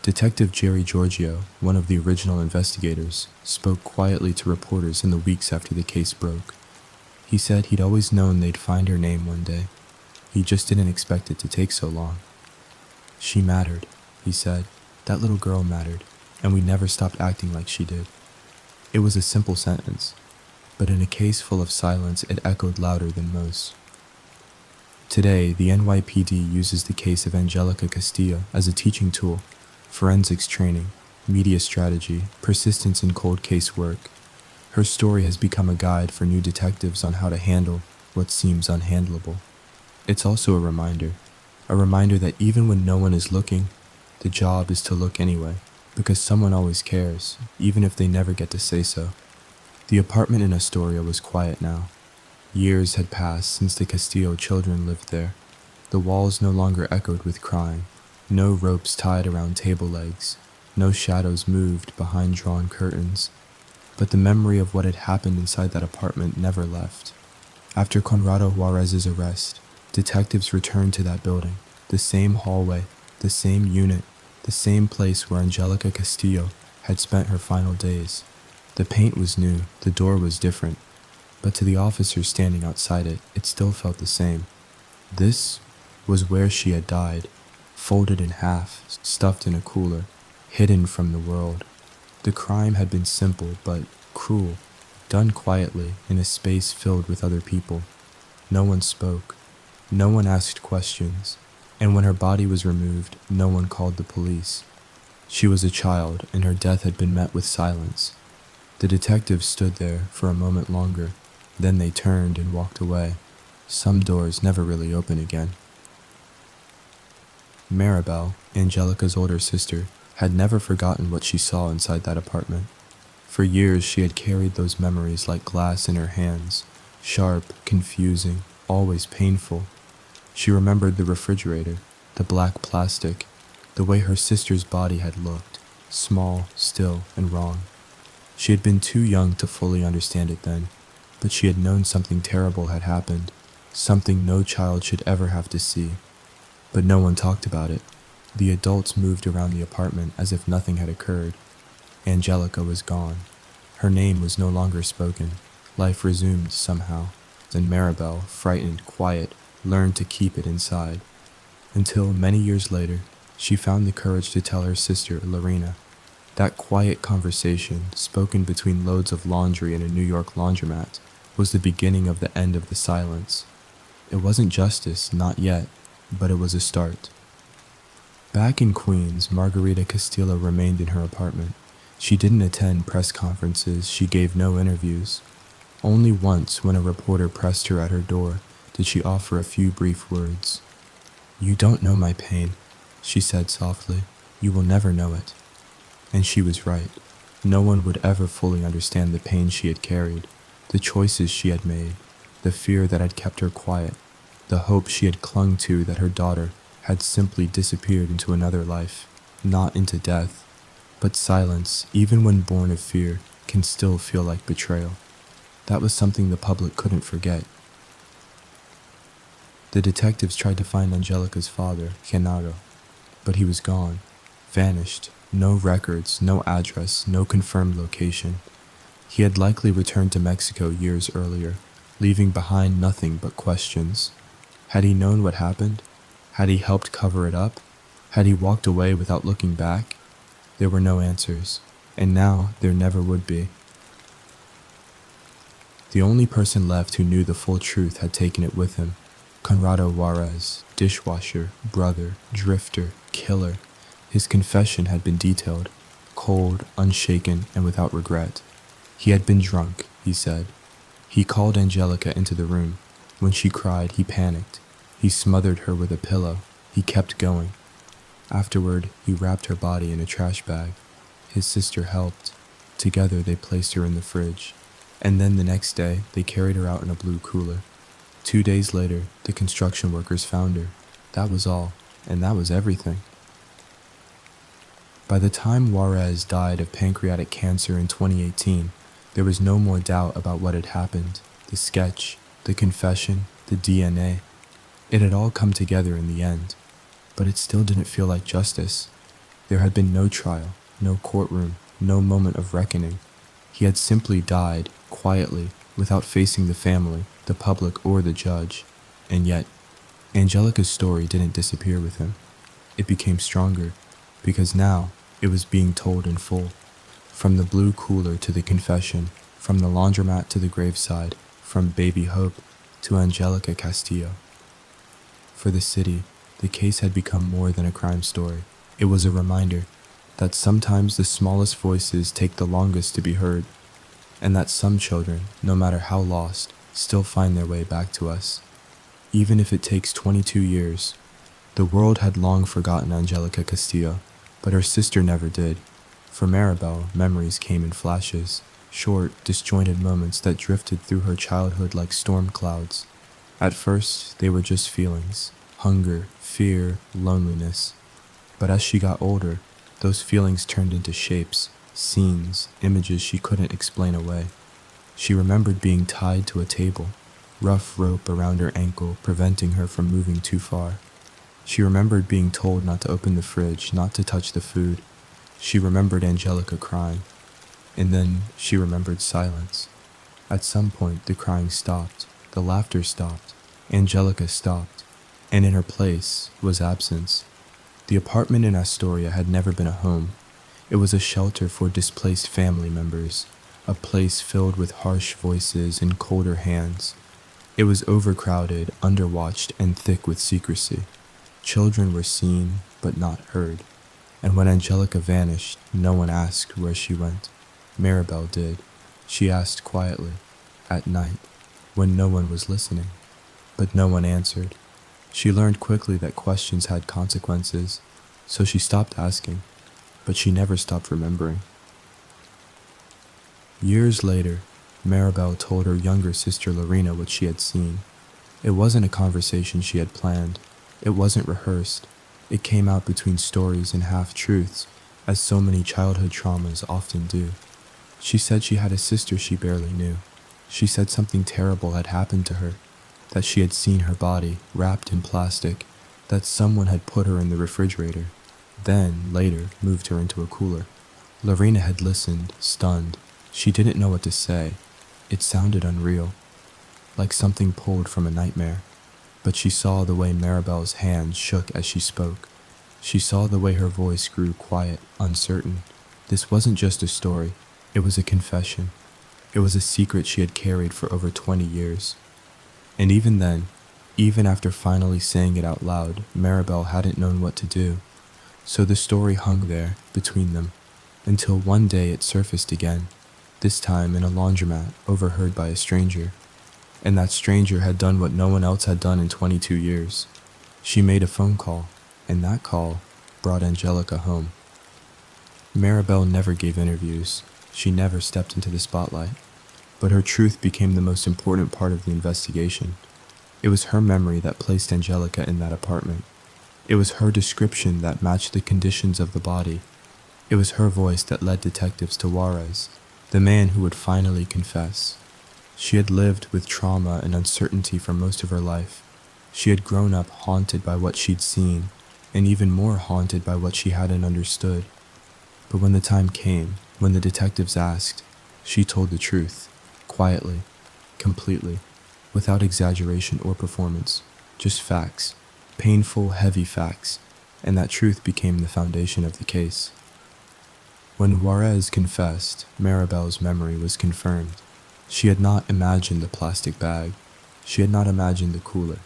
Detective Jerry Giorgio, one of the original investigators, spoke quietly to reporters in the weeks after the case broke. He said he'd always known they'd find her name one day. He just didn't expect it to take so long. She mattered, he said. That little girl mattered, and we never stopped acting like she did. It was a simple sentence, but in a case full of silence, it echoed louder than most. Today, the NYPD uses the case of Angelica Castillo as a teaching tool: forensics training, media strategy, persistence in cold case work. Her story has become a guide for new detectives on how to handle what seems unhandleable. It's also a reminder that even when no one is looking, the job is to look anyway, because someone always cares, even if they never get to say so. The apartment in Astoria was quiet now. Years had passed since the Castillo children lived there. The walls no longer echoed with crying. No ropes tied around table legs. No shadows moved behind drawn curtains. But the memory of what had happened inside that apartment never left. After Conrado Juarez's arrest, detectives returned to that building, the same hallway, the same unit, the same place where Angelica Castillo had spent her final days. The paint was new, the door was different, but to the officers standing outside it, it still felt the same. This was where she had died, folded in half, stuffed in a cooler, hidden from the world. The crime had been simple but cruel, done quietly in a space filled with other people. No one spoke. No one asked questions. And when her body was removed, no one called the police. She was a child, and her death had been met with silence. The detectives stood there for a moment longer. Then they turned and walked away. Some doors never really open again. Maribel, Angelica's older sister, had never forgotten what she saw inside that apartment. For years she had carried those memories like glass in her hands, sharp, confusing, always painful. She remembered the refrigerator, the black plastic, the way her sister's body had looked, small, still, and wrong. She had been too young to fully understand it then, but she had known something terrible had happened, something no child should ever have to see. But no one talked about it. The adults moved around the apartment as if nothing had occurred. Angelica was gone. Her name was no longer spoken. Life resumed somehow. Then Maribel, frightened, quiet, learned to keep it inside. Until, many years later, she found the courage to tell her sister, Lorena. That quiet conversation, spoken between loads of laundry in a New York laundromat, was the beginning of the end of the silence. It wasn't justice, not yet, but it was a start. Back in Queens, Margarita Castillo remained in her apartment. She didn't attend press conferences, she gave no interviews. Only once, when a reporter pressed her at her door, did she offer a few brief words. "You don't know my pain," she said softly. "You will never know it." And she was right. No one would ever fully understand the pain she had carried, the choices she had made, the fear that had kept her quiet, the hope she had clung to that her daughter had simply disappeared into another life, not into death. But silence, even when born of fear, can still feel like betrayal. That was something the public couldn't forget. The detectives tried to find Angelica's father, Genaro, but he was gone, vanished, no records, no address, no confirmed location. He had likely returned to Mexico years earlier, leaving behind nothing but questions. Had he known what happened? Had he helped cover it up? Had he walked away without looking back? There were no answers, and now there never would be. The only person left who knew the full truth had taken it with him. Conrado Juarez, dishwasher, brother, drifter, killer. His confession had been detailed, cold, unshaken, and without regret. He had been drunk, he said. He called Angelica into the room. When she cried, he panicked. He smothered her with a pillow. He kept going. Afterward, he wrapped her body in a trash bag. His sister helped. Together, they placed her in the fridge. And then the next day, they carried her out in a blue cooler. 2 days later, the construction workers found her. That was all, and that was everything. By the time Juarez died of pancreatic cancer in 2018, there was no more doubt about what had happened. The sketch, the confession, the DNA. It had all come together in the end, but it still didn't feel like justice. There had been no trial, no courtroom, no moment of reckoning. He had simply died, quietly, without facing the family, the public, or the judge. And yet, Angelica's story didn't disappear with him. It became stronger, because now it was being told in full. From the blue cooler to the confession, from the laundromat to the graveside, from Baby Hope to Angelica Castillo. For the city, the case had become more than a crime story. It was a reminder that sometimes the smallest voices take the longest to be heard, and that some children, no matter how lost, still find their way back to us. Even if it takes 22 years. The world had long forgotten Angelica Castillo, but her sister never did. For Maribel, memories came in flashes, short, disjointed moments that drifted through her childhood like storm clouds. At first, they were just feelings, hunger, fear, loneliness. But as she got older, those feelings turned into shapes, scenes, images she couldn't explain away. She remembered being tied to a table, rough rope around her ankle preventing her from moving too far. She remembered being told not to open the fridge, not to touch the food. She remembered Angelica crying. And then she remembered silence. At some point, the crying stopped, the laughter stopped, Angelica stopped, and in her place was absence. The apartment in Astoria had never been a home. It was a shelter for displaced family members, a place filled with harsh voices and colder hands. It was overcrowded, underwatched, and thick with secrecy. Children were seen, but not heard. And when Angelica vanished, no one asked where she went. Maribel did. She asked quietly, at night, when no one was listening. But no one answered. She learned quickly that questions had consequences, so she stopped asking, but she never stopped remembering. Years later, Maribel told her younger sister Lorena what she had seen. It wasn't a conversation she had planned. It wasn't rehearsed. It came out between stories and half-truths, as so many childhood traumas often do. She said she had a sister she barely knew. She said something terrible had happened to her, that she had seen her body wrapped in plastic, that someone had put her in the refrigerator, then, later, moved her into a cooler. Lorena had listened, stunned. She didn't know what to say. It sounded unreal, like something pulled from a nightmare. But she saw the way Maribel's hands shook as she spoke. She saw the way her voice grew quiet, uncertain. This wasn't just a story. It was a confession. It was a secret she had carried for over 20 years. And even then, even after finally saying it out loud, Maribel hadn't known what to do. So the story hung there, between them, until one day it surfaced again, this time in a laundromat, overheard by a stranger. And that stranger had done what no one else had done in 22 years. She made a phone call, and that call brought Angelica home. Maribel never gave interviews. She never stepped into the spotlight. But her truth became the most important part of the investigation. It was her memory that placed Angelica in that apartment. It was her description that matched the conditions of the body. It was her voice that led detectives to Juarez, the man who would finally confess. She had lived with trauma and uncertainty for most of her life. She had grown up haunted by what she'd seen, and even more haunted by what she hadn't understood. But when the time came, when the detectives asked, she told the truth, quietly, completely, without exaggeration or performance, just facts, painful, heavy facts, and that truth became the foundation of the case. When Juarez confessed, Maribel's memory was confirmed. She had not imagined the plastic bag. She had not imagined the cooler.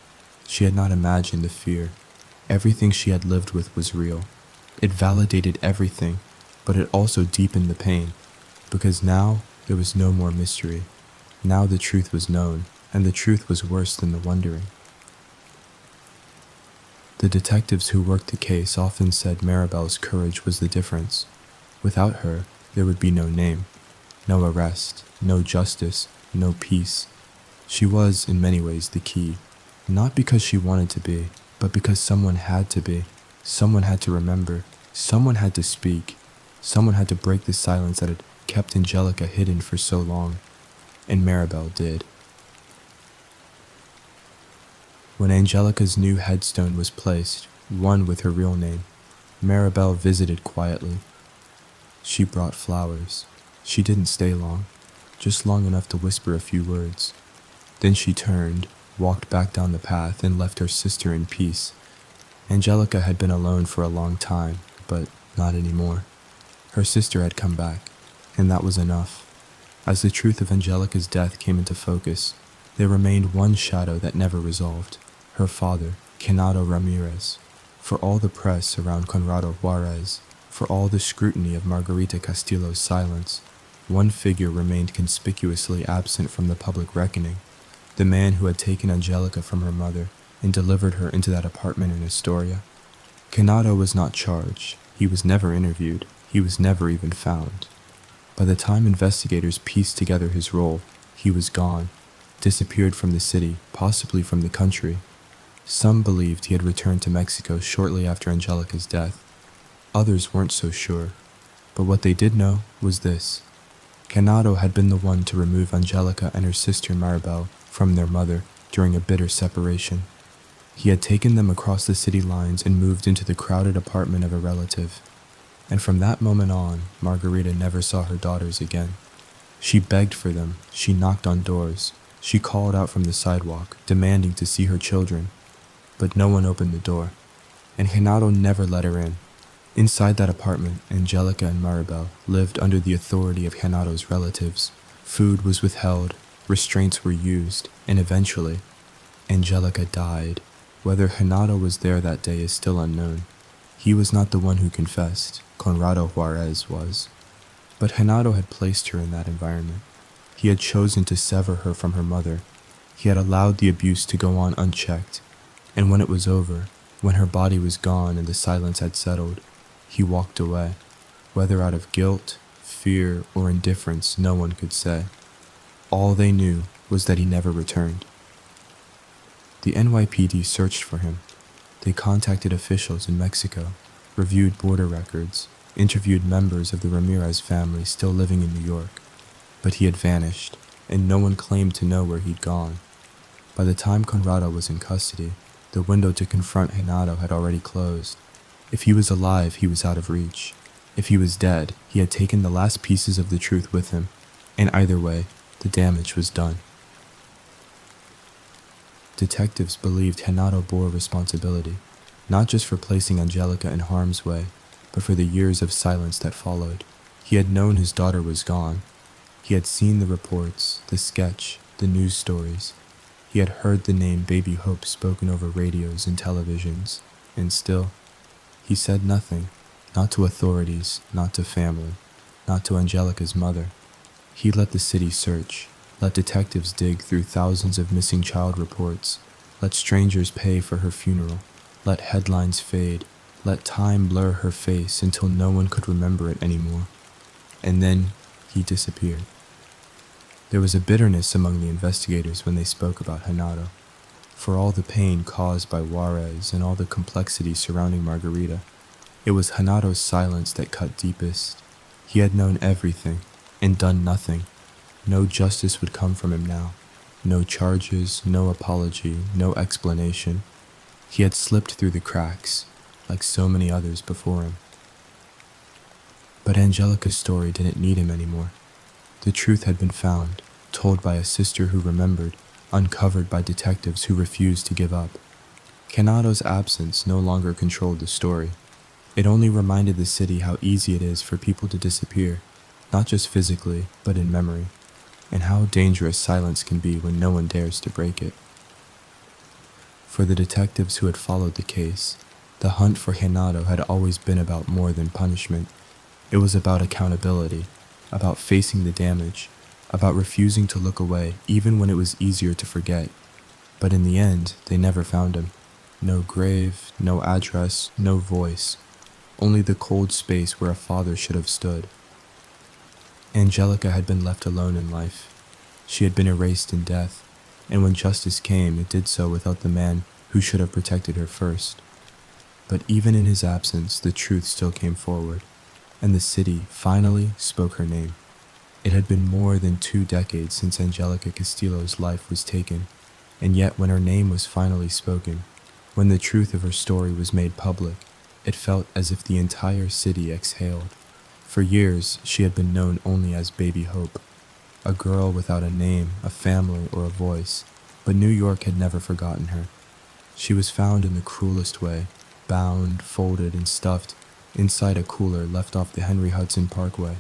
She had not imagined the fear. Everything she had lived with was real. It validated everything, but it also deepened the pain, because now there was no more mystery. Now the truth was known, and the truth was worse than the wondering. The detectives who worked the case often said Maribel's courage was the difference. Without her, there would be no name, no arrest, no justice, no peace. She was, in many ways, the key, not because she wanted to be, but because someone had to be. Someone had to remember. Someone had to speak. Someone had to break the silence that had kept Angelica hidden for so long. And Maribel did. When Angelica's new headstone was placed, one with her real name, Maribel visited quietly. She brought flowers. She didn't stay long, just long enough to whisper a few words. Then she turned, walked back down the path, and left her sister in peace. Angelica had been alone for a long time, but not anymore. Her sister had come back, and that was enough. As the truth of Angelica's death came into focus, there remained one shadow that never resolved: her father, Kenado Ramirez. For all the press around Conrado Juarez, for all the scrutiny of Margarita Castillo's silence, one figure remained conspicuously absent from the public reckoning: the man who had taken Angelica from her mother and delivered her into that apartment in Astoria. Kenado was not charged. He was never interviewed. He was never even found. By the time investigators pieced together his role, he was gone, disappeared from the city, possibly from the country. Some believed he had returned to Mexico shortly after Angelica's death. Others weren't so sure. But what they did know was this: Kenado had been the one to remove Angelica and her sister Maribel from their mother during a bitter separation. He had taken them across the city lines and moved into the crowded apartment of a relative. And from that moment on, Margarita never saw her daughters again. She begged for them, she knocked on doors, she called out from the sidewalk, demanding to see her children. But no one opened the door, and Kenado never let her in. Inside that apartment, Angelica and Maribel lived under the authority of Kenado's relatives. Food was withheld, restraints were used, and eventually, Angelica died. Whether Kenado was there that day is still unknown. He was not the one who confessed. Conrado Juarez was. But Kenado had placed her in that environment. He had chosen to sever her from her mother. He had allowed the abuse to go on unchecked. And when it was over, when her body was gone and the silence had settled, he walked away. Whether out of guilt, fear, or indifference, no one could say. All they knew was that he never returned. The NYPD searched for him. They contacted officials in Mexico, reviewed border records, interviewed members of the Ramirez family still living in New York. But he had vanished, and no one claimed to know where he'd gone. By the time Conrado was in custody, the window to confront Kenado had already closed. If he was alive, he was out of reach. If he was dead, he had taken the last pieces of the truth with him, and either way, the damage was done. Detectives believed Kenado bore responsibility, not just for placing Angelica in harm's way, but for the years of silence that followed. He had known his daughter was gone. He had seen the reports, the sketch, the news stories. He had heard the name Baby Hope spoken over radios and televisions, and still, he said nothing, not to authorities, not to family, not to Angelica's mother. He let the city search, let detectives dig through thousands of missing child reports, let strangers pay for her funeral, let headlines fade, let time blur her face until no one could remember it anymore. And then he disappeared. There was a bitterness among the investigators when they spoke about Kenado. For all the pain caused by Juarez and all the complexity surrounding Margarita, it was Kenado's silence that cut deepest. He had known everything and done nothing. No justice would come from him now. No charges, no apology, no explanation. He had slipped through the cracks, like so many others before him. But Angelica's story didn't need him anymore. The truth had been found, told by a sister who remembered, uncovered by detectives who refused to give up. Kenado's absence no longer controlled the story. It only reminded the city how easy it is for people to disappear, not just physically, but in memory, and how dangerous silence can be when no one dares to break it. For the detectives who had followed the case, the hunt for Kenado had always been about more than punishment. It was about accountability, about facing the damage, about refusing to look away even when it was easier to forget. But in the end, they never found him. No grave, no address, no voice, only the cold space where a father should have stood. Angelica had been left alone in life. She had been erased in death, and when justice came, it did so without the man who should have protected her first. But even in his absence, the truth still came forward, and the city finally spoke her name. It had been more than 2 decades since Angelica Castillo's life was taken, And yet when her name was finally spoken, when the truth of her story was made public, it felt as if the entire city exhaled. For years, she had been known only as Baby Hope, a girl without a name, a family, or a voice, but New York had never forgotten her. She was found in the cruelest way, bound, folded, and stuffed inside a cooler left off the Henry Hudson Parkway.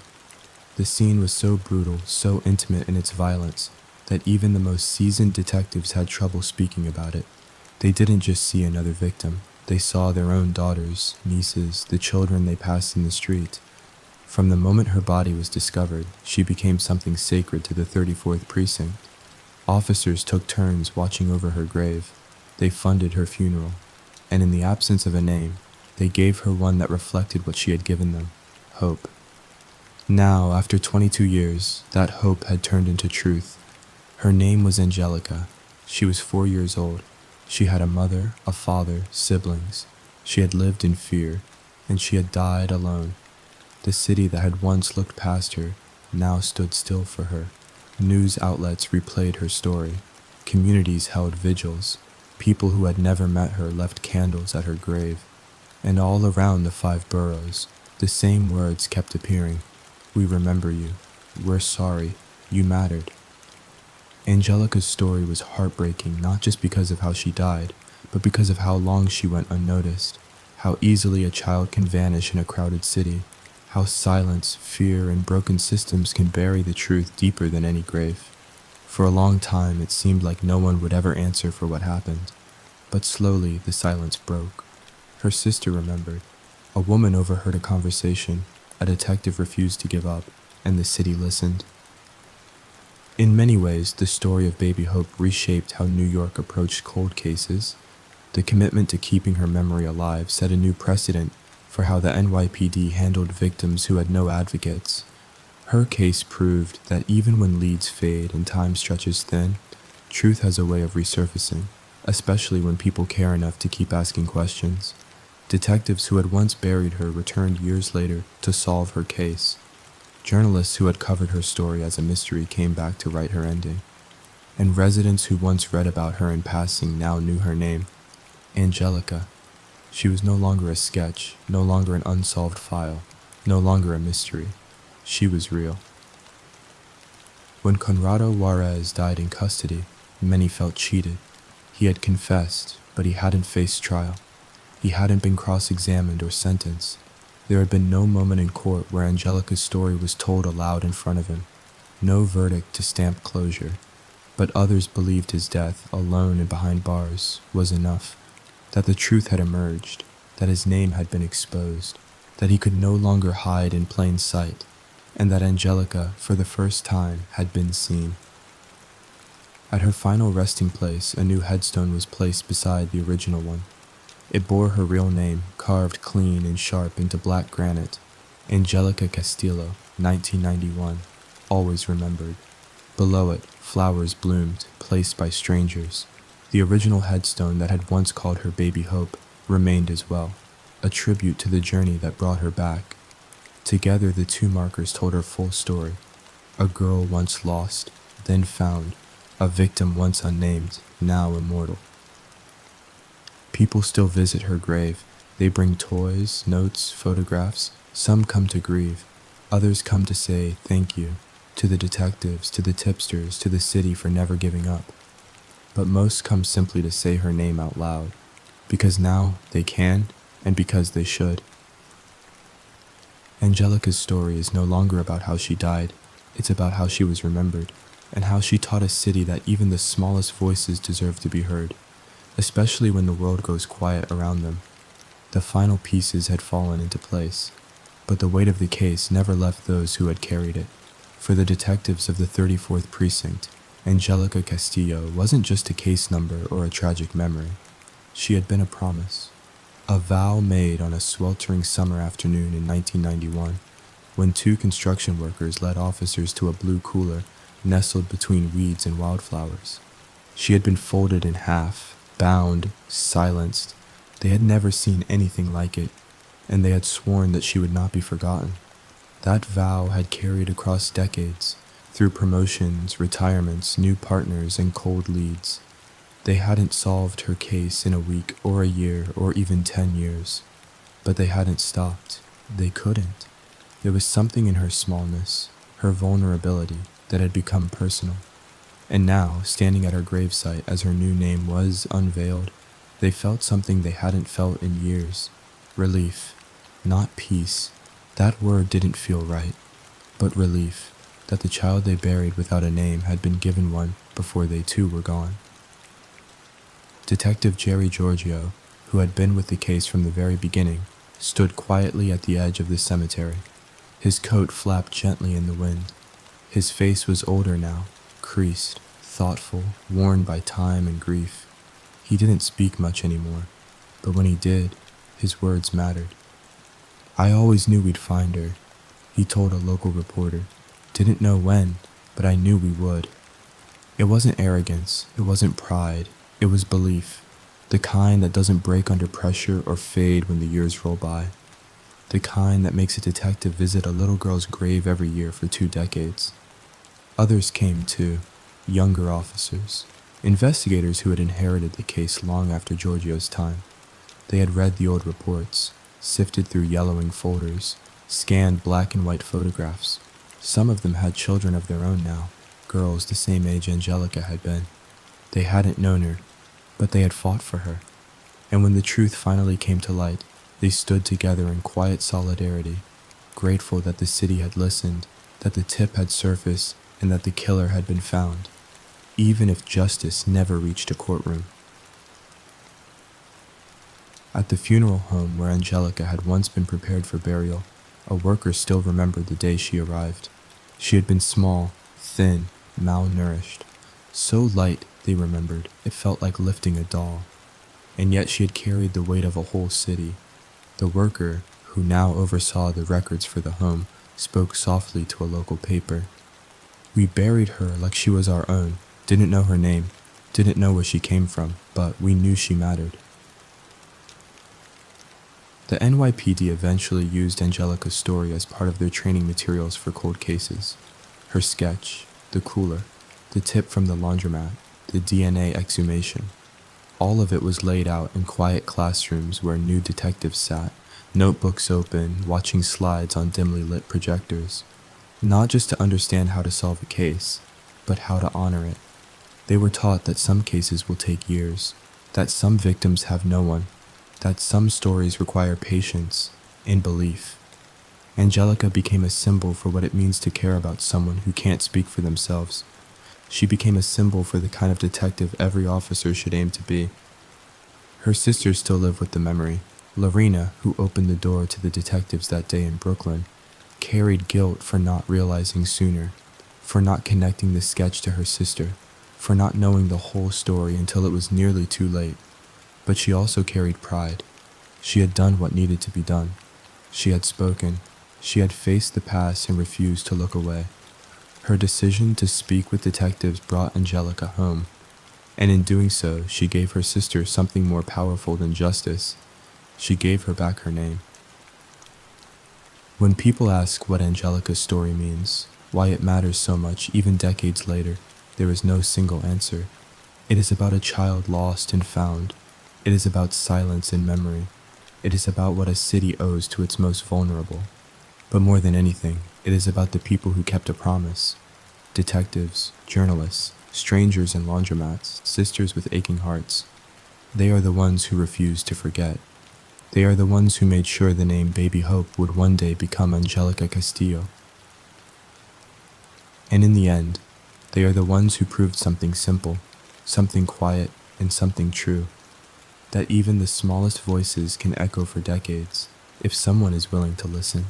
The scene was so brutal, so intimate in its violence, that even the most seasoned detectives had trouble speaking about it. They didn't just see another victim, they saw their own daughters, nieces, the children they passed in the street. From the moment her body was discovered, she became something sacred to the 34th Precinct. Officers took turns watching over her grave. They funded her funeral, and in the absence of a name, they gave her one that reflected what she had given them: hope. Now, after 22 years, that hope had turned into truth. Her name was Angelica. She was 4 years old. She had a mother, a father, siblings. She had lived in fear, and she had died alone. The city that had once looked past her now stood still for her. News outlets replayed her story. Communities held vigils. People who had never met her left candles at her grave. And all around the 5 boroughs, the same words kept appearing. We remember you. We're sorry. You mattered. Angelica's story was heartbreaking, not just because of how she died, but because of how long she went unnoticed, how easily a child can vanish in a crowded city, how silence, fear, and broken systems can bury the truth deeper than any grave. For a long time, it seemed like no one would ever answer for what happened, but slowly the silence broke. Her sister remembered. A woman overheard a conversation, a detective refused to give up, and the city listened. In many ways, the story of Baby Hope reshaped how New York approached cold cases. The commitment to keeping her memory alive set a new precedent for how the NYPD handled victims who had no advocates. Her case proved that even when leads fade and time stretches thin, truth has a way of resurfacing, especially when people care enough to keep asking questions. Detectives who had once buried her returned years later to solve her case. Journalists who had covered her story as a mystery came back to write her ending. And residents who once read about her in passing now knew her name: Angelica. She was no longer a sketch, no longer an unsolved file, no longer a mystery. She was real. When Conrado Juarez died in custody, many felt cheated. He had confessed, but he hadn't faced trial. He hadn't been cross-examined or sentenced. There had been no moment in court where Angelica's story was told aloud in front of him. No verdict to stamp closure. But others believed his death, alone and behind bars, was enough. That the truth had emerged, that his name had been exposed, that he could no longer hide in plain sight, and that Angelica, for the first time, had been seen. At her final resting place, a new headstone was placed beside the original one. It bore her real name, carved clean and sharp into black granite: Angelica Castillo, 1991, always remembered. Below it, flowers bloomed, placed by strangers. The original headstone that had once called her Baby Hope remained as well, a tribute to the journey that brought her back. Together, the two markers told her full story: a girl once lost, then found, a victim once unnamed, now immortal. People still visit her grave. They bring toys, notes, photographs. Some come to grieve. Others come to say thank you, to the detectives, to the tipsters, to the city for never giving up. But most come simply to say her name out loud, because now they can, and because they should. Angelica's story is no longer about how she died. It's about how she was remembered, and how she taught a city that even the smallest voices deserve to be heard, especially when the world goes quiet around them. The final pieces had fallen into place, but the weight of the case never left those who had carried it. For the detectives of the 34th Precinct, Angelica Castillo wasn't just a case number or a tragic memory. She had been a promise, a vow made on a sweltering summer afternoon in 1991, when 2 construction workers led officers to a blue cooler nestled between weeds and wildflowers. She had been folded in half, bound, silenced. They had never seen anything like it, and they had sworn that she would not be forgotten. That vow had carried across decades, through promotions, retirements, new partners, and cold leads. They hadn't solved her case in a week or a year or even 10 years, but they hadn't stopped. They couldn't. There was something in her smallness, her vulnerability, that had become personal. And now, standing at her gravesite as her new name was unveiled, they felt something they hadn't felt in years. Relief, not peace. That word didn't feel right, but relief, that the child they buried without a name had been given one before they too were gone. Detective Jerry Giorgio, who had been with the case from the very beginning, stood quietly at the edge of the cemetery. His coat flapped gently in the wind. His face was older now, creased, thoughtful, worn by time and grief. He didn't speak much anymore, but when he did, his words mattered. "I always knew we'd find her," he told a local reporter. "Didn't know when, but I knew we would." It wasn't arrogance, it wasn't pride, it was belief, the kind that doesn't break under pressure or fade when the years roll by, the kind that makes a detective visit a little girl's grave every year for 2 decades. Others came too, younger officers, investigators who had inherited the case long after Giorgio's time. They had read the old reports, sifted through yellowing folders, scanned black and white photographs. Some of them had children of their own now, girls the same age Angelica had been. They hadn't known her, but they had fought for her. And when the truth finally came to light, they stood together in quiet solidarity, grateful that the city had listened, that the tip had surfaced, and that the killer had been found, even if justice never reached a courtroom. At the funeral home where Angelica had once been prepared for burial, a worker still remembered the day she arrived. She had been small, thin, malnourished. So light, they remembered, it felt like lifting a doll. And yet she had carried the weight of a whole city. The worker, who now oversaw the records for the home, spoke softly to a local paper. "We buried her like she was our own, didn't know her name, didn't know where she came from, but we knew she mattered." The NYPD eventually used Angelica's story as part of their training materials for cold cases. Her sketch, the cooler, the tip from the laundromat, the DNA exhumation. All of it was laid out in quiet classrooms where new detectives sat, notebooks open, watching slides on dimly lit projectors. Not just to understand how to solve a case, but how to honor it. They were taught that some cases will take years, that some victims have no one, that some stories require patience and belief. Angelica became a symbol for what it means to care about someone who can't speak for themselves. She became a symbol for the kind of detective every officer should aim to be. Her sisters still live with the memory. Lorena, who opened the door to the detectives that day in Brooklyn, carried guilt for not realizing sooner, for not connecting the sketch to her sister, for not knowing the whole story until it was nearly too late. But she also carried pride. She had done what needed to be done. She had spoken. She had faced the past and refused to look away. Her decision to speak with detectives brought Angelica home, and in doing so, she gave her sister something more powerful than justice. She gave her back her name. When people ask what Angelica's story means, why it matters so much even decades later, there is no single answer. It is about a child lost and found. It is about silence and memory. It is about what a city owes to its most vulnerable. But more than anything, it is about the people who kept a promise. Detectives, journalists, strangers in laundromats, sisters with aching hearts. They are the ones who refused to forget. They are the ones who made sure the name Baby Hope would one day become Angelica Castillo. And in the end, they are the ones who proved something simple, something quiet, and something true. That even the smallest voices can echo for decades, if someone is willing to listen.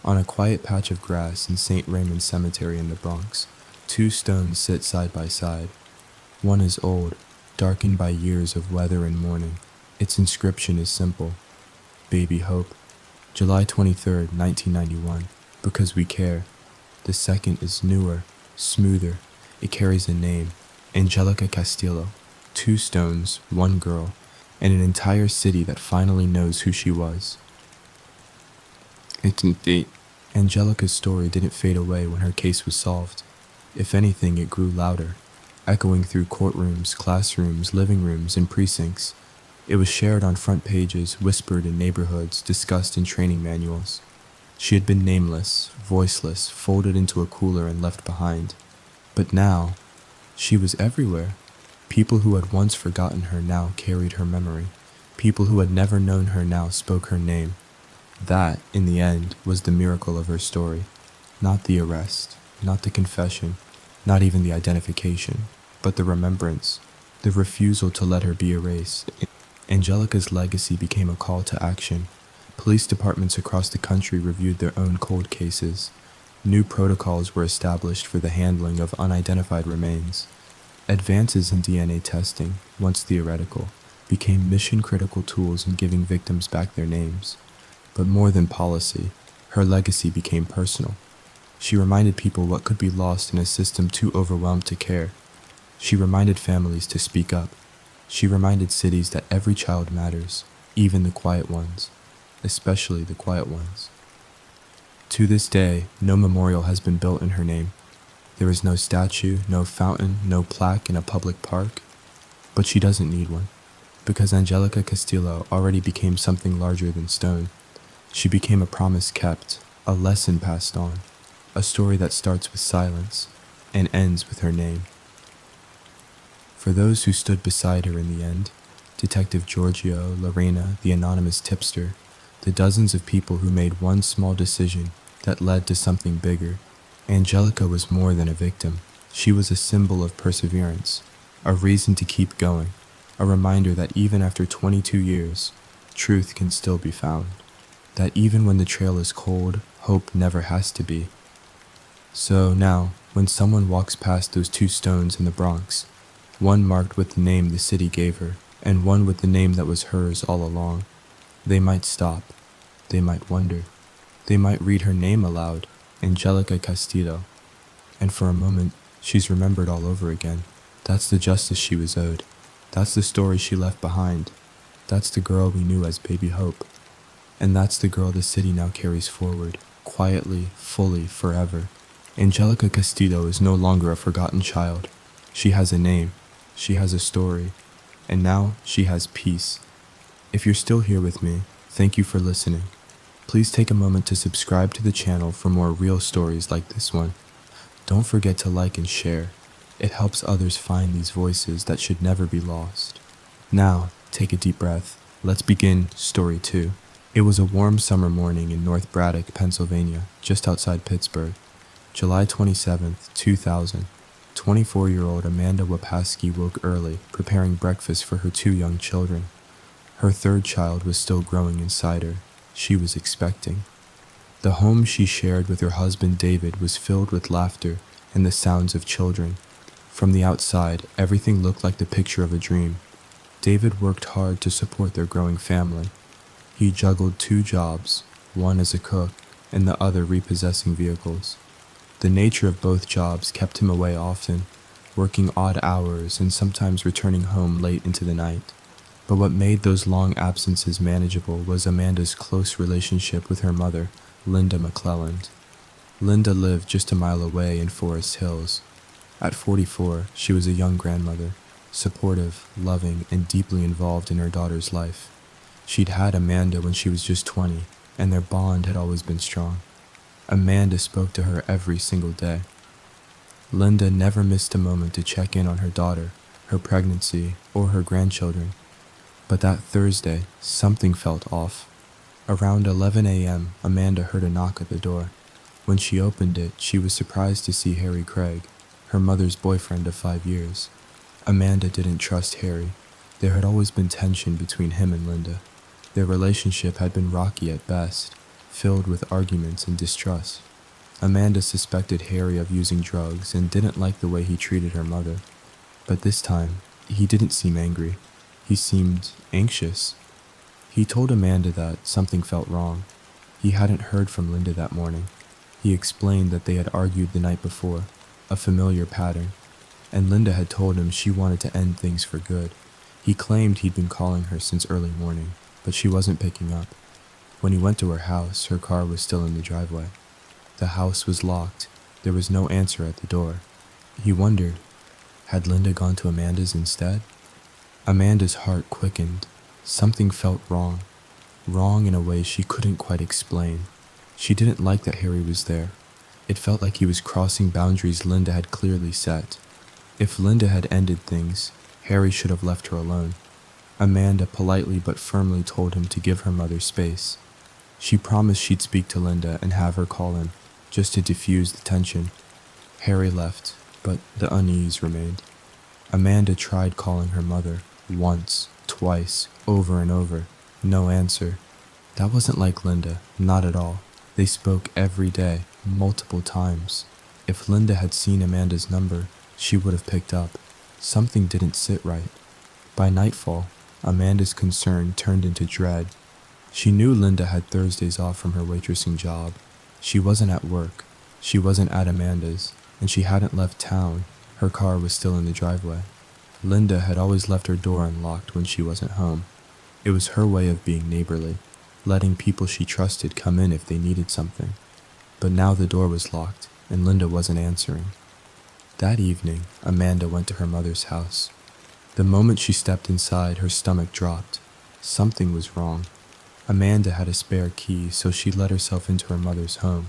On a quiet patch of grass in St. Raymond Cemetery in the Bronx, 2 stones sit side by side. One is old, darkened by years of weather and mourning. Its inscription is simple. Baby Hope, July 23, 1991, because we care. The second is newer, smoother. It carries a name, Angelica Castillo. 2 stones, 1 girl, and an entire city that finally knows who she was. Angelica's story didn't fade away when her case was solved. If anything, it grew louder. echoing through courtrooms, classrooms, living rooms, and precincts. It was shared on front pages, whispered in neighborhoods, discussed in training manuals. She had been nameless, voiceless, folded into a cooler and left behind. But now, she was everywhere. People who had once forgotten her now carried her memory. People who had never known her now spoke her name. That, in the end, was the miracle of her story. Not the arrest, not the confession, not even the identification, but the remembrance, the refusal to let her be erased. Angelica's legacy became a call to action. Police departments across the country reviewed their own cold cases. New protocols were established for the handling of unidentified remains. Advances in DNA testing, once theoretical, became mission-critical tools in giving victims back their names. But more than policy, her legacy became personal. She reminded people what could be lost in a system too overwhelmed to care. She reminded families to speak up. She reminded cities that every child matters, even the quiet ones, especially the quiet ones. To this day, no memorial has been built in her name. There is no statue, no fountain, no plaque in a public park. But she doesn't need one, because Angelica Castillo already became something larger than stone. She became a promise kept, a lesson passed on, a story that starts with silence and ends with her name. For those who stood beside her in the end, Detective Giorgio, Lorena, the anonymous tipster, the dozens of people who made one small decision that led to something bigger, Angelica was more than a victim. She was a symbol of perseverance, a reason to keep going, a reminder that even after 22 years, truth can still be found. That even when the trail is cold, hope never has to be. So now, when someone walks past those two stones in the Bronx, one marked with the name the city gave her, and one with the name that was hers all along, they might stop, they might wonder, they might read her name aloud, Angelica Castillo, and for a moment, she's remembered all over again. That's the justice she was owed. That's the story she left behind. That's the girl we knew as Baby Hope. And that's the girl the city now carries forward, quietly, fully, forever. Angelica Castillo is no longer a forgotten child. She has a name, she has a story, and now she has peace. If you're still here with me, thank you for listening. Please take a moment to subscribe to the channel for more real stories like this one. Don't forget to like and share. It helps others find these voices that should never be lost. Now, take a deep breath. Let's begin Story 2. It was a warm summer morning in North Braddock, Pennsylvania, just outside Pittsburgh. July 27, 2000. 24-year-old Amanda Wapaski woke early, preparing breakfast for her two young children. Her third child was still growing inside her. She was expecting. The home she shared with her husband David was filled with laughter and the sounds of children. From the outside, everything looked like the picture of a dream. David worked hard to support their growing family. He juggled two jobs, one as a cook and the other repossessing vehicles. The nature of both jobs kept him away often, working odd hours and sometimes returning home late into the night. But what made those long absences manageable was Amanda's close relationship with her mother, Linda McClelland. Linda lived just a mile away in Forest Hills. At 44, she was a young grandmother, supportive, loving, and deeply involved in her daughter's life. She'd had Amanda when she was just 20, and their bond had always been strong. Amanda spoke to her every single day. Linda never missed a moment to check in on her daughter, her pregnancy, or her grandchildren. But that Thursday, something felt off. Around 11 a.m., Amanda heard a knock at the door. When she opened it, she was surprised to see Harry Craig, her mother's boyfriend of 5 years. Amanda didn't trust Harry. There had always been tension between him and Linda. Their relationship had been rocky at best, filled with arguments and distrust. Amanda suspected Harry of using drugs and didn't like the way he treated her mother. But this time, he didn't seem angry. He seemed anxious. He told Amanda that something felt wrong. He hadn't heard from Linda that morning. He explained that they had argued the night before, a familiar pattern, and Linda had told him she wanted to end things for good. He claimed he'd been calling her since early morning, but she wasn't picking up. When he went to her house, her car was still in the driveway. The house was locked. There was no answer at the door. He wondered, Had Linda gone to Amanda's instead? Amanda's heart quickened. Something felt wrong. Wrong in a way she couldn't quite explain. She didn't like that Harry was there. It felt like he was crossing boundaries Linda had clearly set. If Linda had ended things, Harry should have left her alone. Amanda politely but firmly told him to give her mother space. She promised she'd speak to Linda and have her call him, just to diffuse the tension. Harry left, but the unease remained. Amanda tried calling her mother, once, twice, over and over. No answer. That wasn't like Linda, not at all. They spoke every day, multiple times. If Linda had seen Amanda's number, she would have picked up. Something didn't sit right. By nightfall, Amanda's concern turned into dread. She knew Linda had Thursdays off from her waitressing job. She wasn't at work. She wasn't at Amanda's, and she hadn't left town. Her car was still in the driveway. Linda had always left her door unlocked when she wasn't home. It was her way of being neighborly, letting people she trusted come in if they needed something. But now the door was locked, and Linda wasn't answering. That evening, Amanda went to her mother's house. The moment she stepped inside, her stomach dropped. Something was wrong. Amanda had a spare key, so she let herself into her mother's home.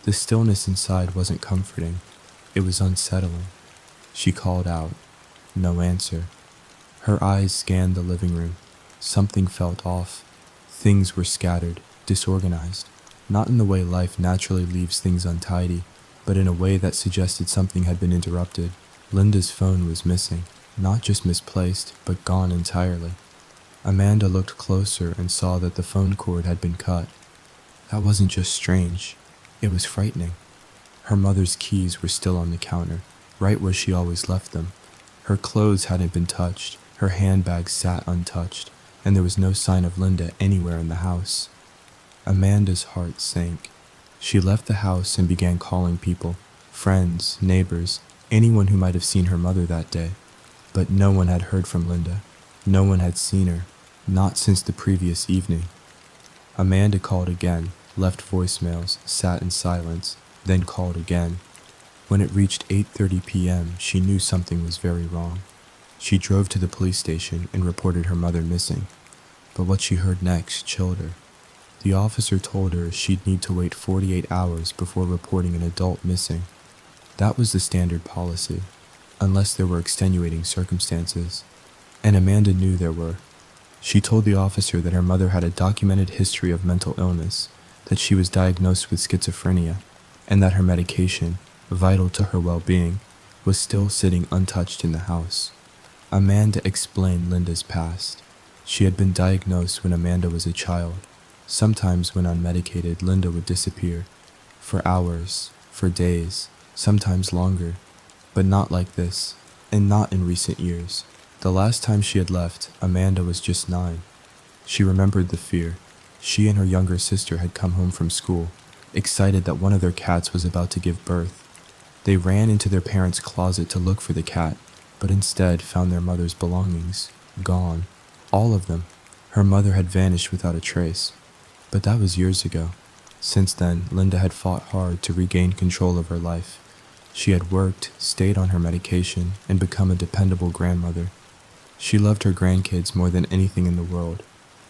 The stillness inside wasn't comforting. It was unsettling. She called out. No answer. Her eyes scanned the living room. Something felt off. Things were scattered, disorganized. Not in the way life naturally leaves things untidy, but in a way that suggested something had been interrupted. Linda's phone was missing. Not just misplaced, but gone entirely. Amanda looked closer and saw that the phone cord had been cut. That wasn't just strange, it was frightening. Her mother's keys were still on the counter, right where she always left them. Her clothes hadn't been touched, her handbag sat untouched, and there was no sign of Linda anywhere in the house. Amanda's heart sank. She left the house and began calling people, friends, neighbors, anyone who might have seen her mother that day. But no one had heard from Linda. No one had seen her, not since the previous evening. Amanda called again, left voicemails, sat in silence, then called again. When it reached 8:30 p.m., she knew something was very wrong. She drove to the police station and reported her mother missing. But what she heard next chilled her. The officer told her she'd need to wait 48 hours before reporting an adult missing. That was the standard policy, unless there were extenuating circumstances. And Amanda knew there were. She told the officer that her mother had a documented history of mental illness, that she was diagnosed with schizophrenia, and that her medication, vital to her well-being, was still sitting untouched in the house. Amanda explained Linda's past. She had been diagnosed when Amanda was a child. Sometimes when unmedicated, Linda would disappear. For hours, for days, sometimes longer. But not like this, and not in recent years. The last time she had left, Amanda was just 9. She remembered the fear. She and her younger sister had come home from school, excited that one of their cats was about to give birth. They ran into their parents' closet to look for the cat, but instead found their mother's belongings, gone. All of them. Her mother had vanished without a trace. But that was years ago. Since then, Linda had fought hard to regain control of her life. She had worked, stayed on her medication, and become a dependable grandmother. She loved her grandkids more than anything in the world.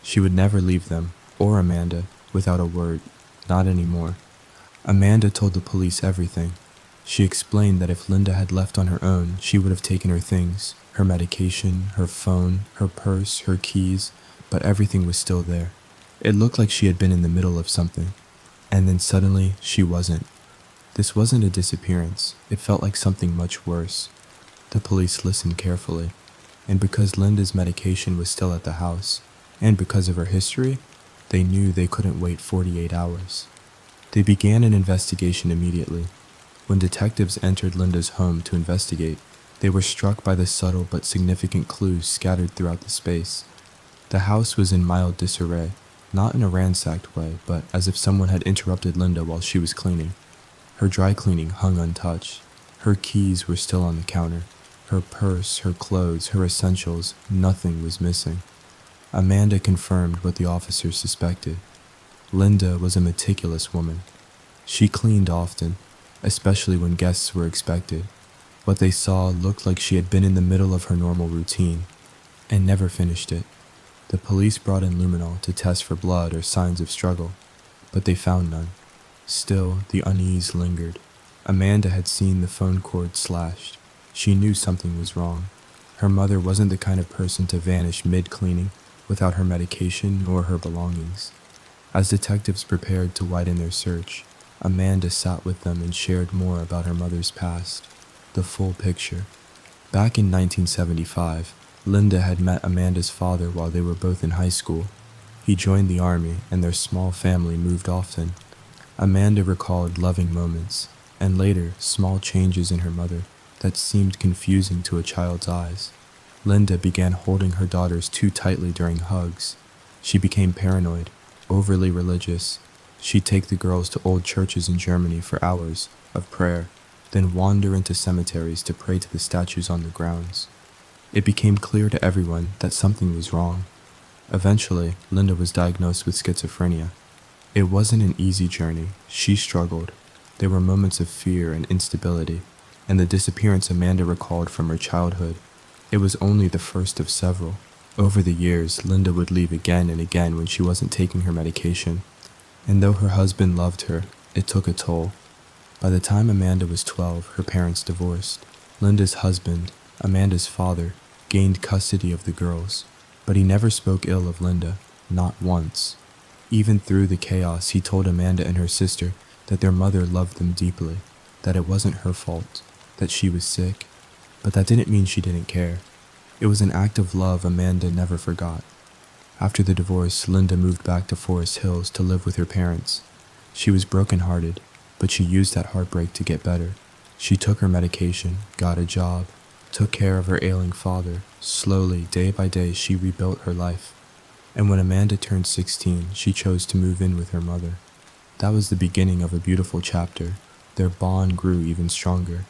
She would never leave them, or Amanda, without a word. Not anymore. Amanda told the police everything. She explained that if Linda had left on her own, she would have taken her things, her medication, her phone, her purse, her keys, but everything was still there. It looked like she had been in the middle of something. And then suddenly, she wasn't. This wasn't a disappearance. It felt like something much worse. The police listened carefully. And because Linda's medication was still at the house, and because of her history, they knew they couldn't wait 48 hours. They began an investigation immediately. When detectives entered Linda's home to investigate, they were struck by the subtle but significant clues scattered throughout the space. The house was in mild disarray, not in a ransacked way, but as if someone had interrupted Linda while she was cleaning. Her dry cleaning hung untouched. Her keys were still on the counter. Her purse, her clothes, her essentials, nothing was missing. Amanda confirmed what the officers suspected. Linda was a meticulous woman. She cleaned often, especially when guests were expected. What they saw looked like she had been in the middle of her normal routine and never finished it. The police brought in luminol to test for blood or signs of struggle, but they found none. Still, the unease lingered. Amanda had seen the phone cord slashed. She knew something was wrong. Her mother wasn't the kind of person to vanish mid-cleaning without her medication or her belongings. As detectives prepared to widen their search, Amanda sat with them and shared more about her mother's past. The full picture. Back in 1975, Linda had met Amanda's father while they were both in high school. He joined the army and their small family moved often. Amanda recalled loving moments, and later small changes in her mother that seemed confusing to a child's eyes. Linda began holding her daughters too tightly during hugs. She became paranoid, overly religious. She'd take the girls to old churches in Germany for hours of prayer, then wander into cemeteries to pray to the statues on the grounds. It became clear to everyone that something was wrong. Eventually, Linda was diagnosed with schizophrenia. It wasn't an easy journey. She struggled. There were moments of fear and instability, and the disappearance Amanda recalled from her childhood. It was only the first of several. Over the years, Linda would leave again and again when she wasn't taking her medication. And though her husband loved her, it took a toll. By the time Amanda was 12, her parents divorced. Linda's husband, Amanda's father, gained custody of the girls, but he never spoke ill of Linda, not once. Even through the chaos, he told Amanda and her sister that their mother loved them deeply, that it wasn't her fault, that she was sick, but that didn't mean she didn't care. It was an act of love Amanda never forgot. After the divorce, Linda moved back to Forest Hills to live with her parents. She was brokenhearted, but she used that heartbreak to get better. She took her medication, got a job, took care of her ailing father. Slowly, day by day, she rebuilt her life. And when Amanda turned 16, she chose to move in with her mother. That was the beginning of a beautiful chapter. Their bond grew even stronger.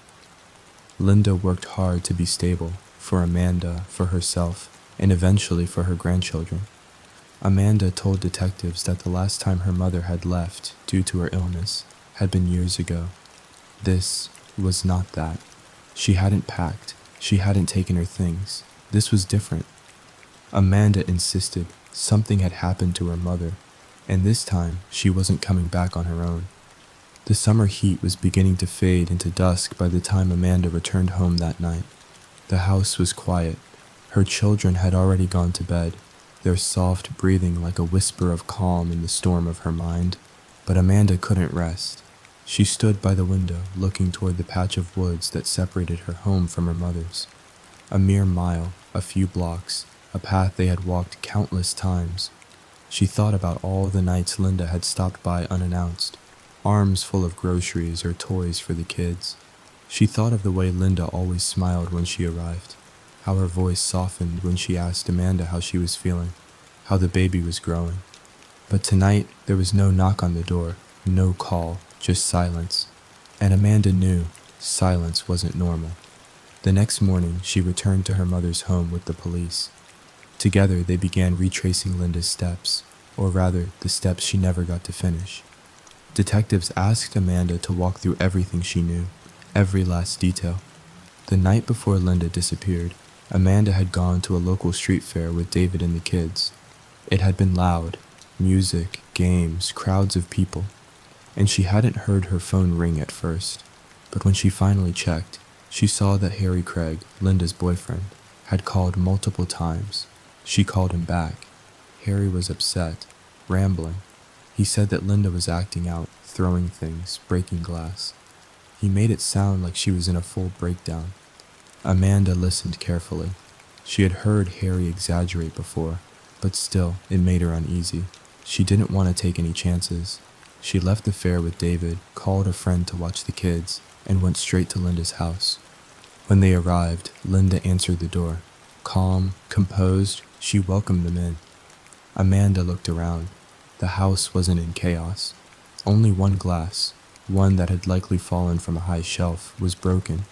Linda worked hard to be stable, for Amanda, for herself, and eventually for her grandchildren. Amanda told detectives that the last time her mother had left due to her illness had been years ago. This was not that. She hadn't packed. She hadn't taken her things. This was different. Amanda insisted something had happened to her mother, and this time she wasn't coming back on her own. The summer heat was beginning to fade into dusk by the time Amanda returned home that night. The house was quiet. Her children had already gone to bed, their soft breathing like a whisper of calm in the storm of her mind. But Amanda couldn't rest. She stood by the window, looking toward the patch of woods that separated her home from her mother's. A mere mile, a few blocks, a path they had walked countless times. She thought about all the nights Linda had stopped by unannounced, arms full of groceries or toys for the kids. She thought of the way Linda always smiled when she arrived, how her voice softened when she asked Amanda how she was feeling, how the baby was growing. But tonight, there was no knock on the door, no call, just silence. And Amanda knew silence wasn't normal. The next morning, she returned to her mother's home with the police. Together, they began retracing Linda's steps, or rather, the steps she never got to finish. Detectives asked Amanda to walk through everything she knew, every last detail. The night before Linda disappeared, Amanda had gone to a local street fair with David and the kids. It had been loud, music, games, crowds of people, and she hadn't heard her phone ring at first. But when she finally checked, she saw that Harry Craig, Linda's boyfriend, had called multiple times. She called him back. Harry was upset, rambling. He said that Linda was acting out, throwing things, breaking glass. He made it sound like she was in a full breakdown. Amanda listened carefully. She had heard Harry exaggerate before, but still, it made her uneasy. She didn't want to take any chances. She left the fair with David, called a friend to watch the kids, and went straight to Linda's house. When they arrived, Linda answered the door. Calm, composed, she welcomed them in. Amanda looked around. The house wasn't in chaos. Only one glass, one that had likely fallen from a high shelf, was broken.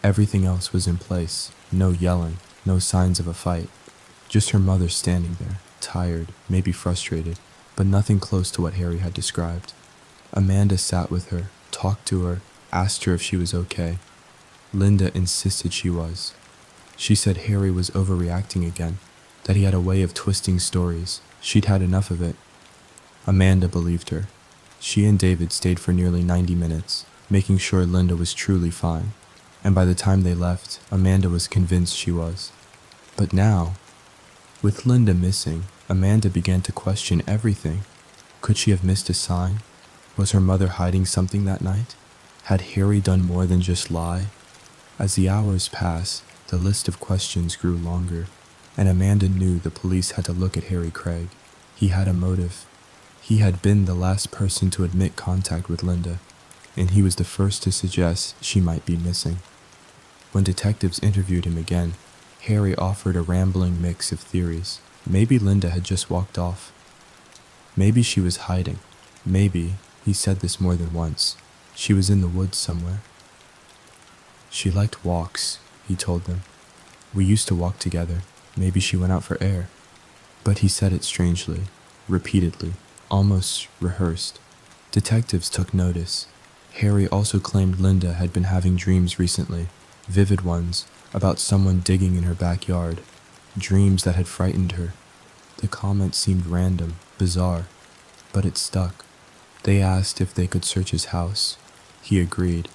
Everything else was in place. No yelling, no signs of a fight. Just her mother standing there, tired, maybe frustrated, but nothing close to what Harry had described. Amanda sat with her, talked to her, asked her if she was okay. Linda insisted she was. She said Harry was overreacting again, that he had a way of twisting stories. She'd had enough of it. Amanda believed her. She and David stayed for nearly 90 minutes, making sure Linda was truly fine, and by the time they left, Amanda was convinced she was. But now, with Linda missing, Amanda began to question everything. Could she have missed a sign? Was her mother hiding something that night? Had Harry done more than just lie? As the hours passed, the list of questions grew longer, and Amanda knew the police had to look at Harry Craig. He had a motive. He had been the last person to admit contact with Linda, and he was the first to suggest she might be missing. When detectives interviewed him again, Harry offered a rambling mix of theories. Maybe Linda had just walked off. Maybe she was hiding. Maybe, he said this more than once, she was in the woods somewhere. She liked walks, he told them. We used to walk together. Maybe she went out for air. But he said it strangely, repeatedly, almost rehearsed. Detectives took notice. Harry also claimed Linda had been having dreams recently, vivid ones, about someone digging in her backyard, dreams that had frightened her. The comment seemed random, bizarre, but it stuck. They asked if they could search his house. He agreed.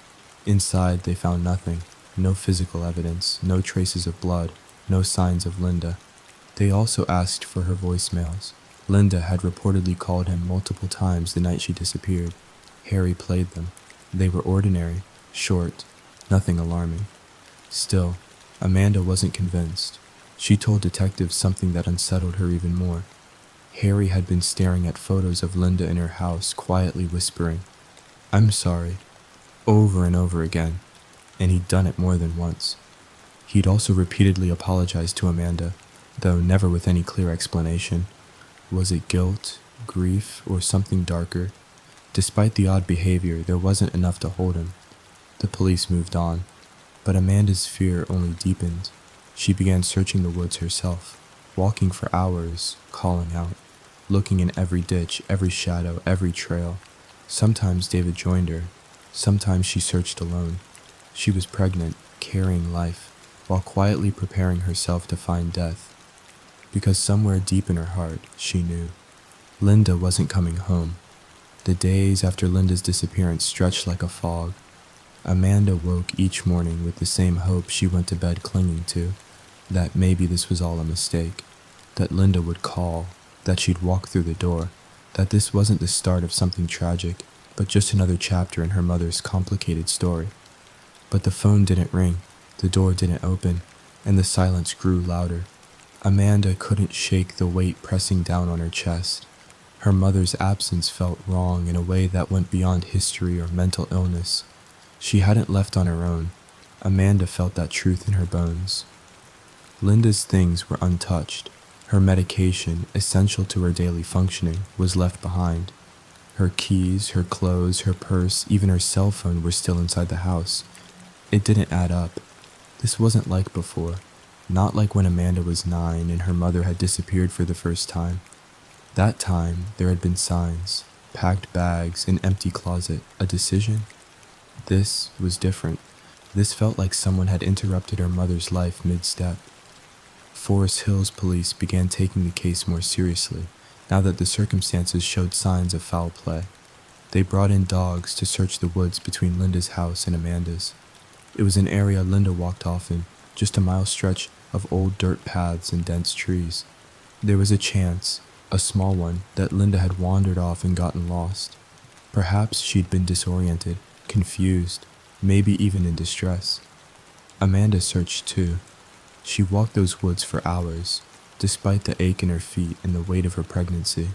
Inside, they found nothing. No physical evidence, no traces of blood, no signs of Linda. They also asked for her voicemails. Linda had reportedly called him multiple times the night she disappeared. Harry played them. They were ordinary, short, nothing alarming. Still, Amanda wasn't convinced. She told detectives something that unsettled her even more. Harry had been staring at photos of Linda in her house, quietly whispering, "I'm sorry," over and over again, and he'd done it more than once. He'd also repeatedly apologized to Amanda, though never with any clear explanation. Was it guilt, grief, or something darker? Despite the odd behavior, there wasn't enough to hold him. The police moved on, but Amanda's fear only deepened. She began searching the woods herself, walking for hours, calling out, looking in every ditch, every shadow, every trail. Sometimes David joined her. Sometimes she searched alone. She was pregnant, carrying life, while quietly preparing herself to find death. Because somewhere deep in her heart, she knew. Linda wasn't coming home. The days after Linda's disappearance stretched like a fog. Amanda woke each morning with the same hope she went to bed clinging to, that maybe this was all a mistake, that Linda would call, that she'd walk through the door, that this wasn't the start of something tragic, but just another chapter in her mother's complicated story. But the phone didn't ring, the door didn't open, and the silence grew louder. Amanda couldn't shake the weight pressing down on her chest. Her mother's absence felt wrong in a way that went beyond history or mental illness. She hadn't left on her own. Amanda felt that truth in her bones. Linda's things were untouched. Her medication, essential to her daily functioning, was left behind. Her keys, her clothes, her purse, even her cell phone were still inside the house. It didn't add up. This wasn't like before. Not like when Amanda was 9 and her mother had disappeared for the first time. That time, there had been signs, packed bags, an empty closet, a decision. This was different. This felt like someone had interrupted her mother's life mid-step. Forest Hills police began taking the case more seriously, now that the circumstances showed signs of foul play. They brought in dogs to search the woods between Linda's house and Amanda's. It was an area Linda walked often, just a mile stretch of old dirt paths and dense trees. There was a chance, a small one, that Linda had wandered off and gotten lost. Perhaps she'd been disoriented, confused, maybe even in distress. Amanda searched too. She walked those woods for hours, despite the ache in her feet and the weight of her pregnancy.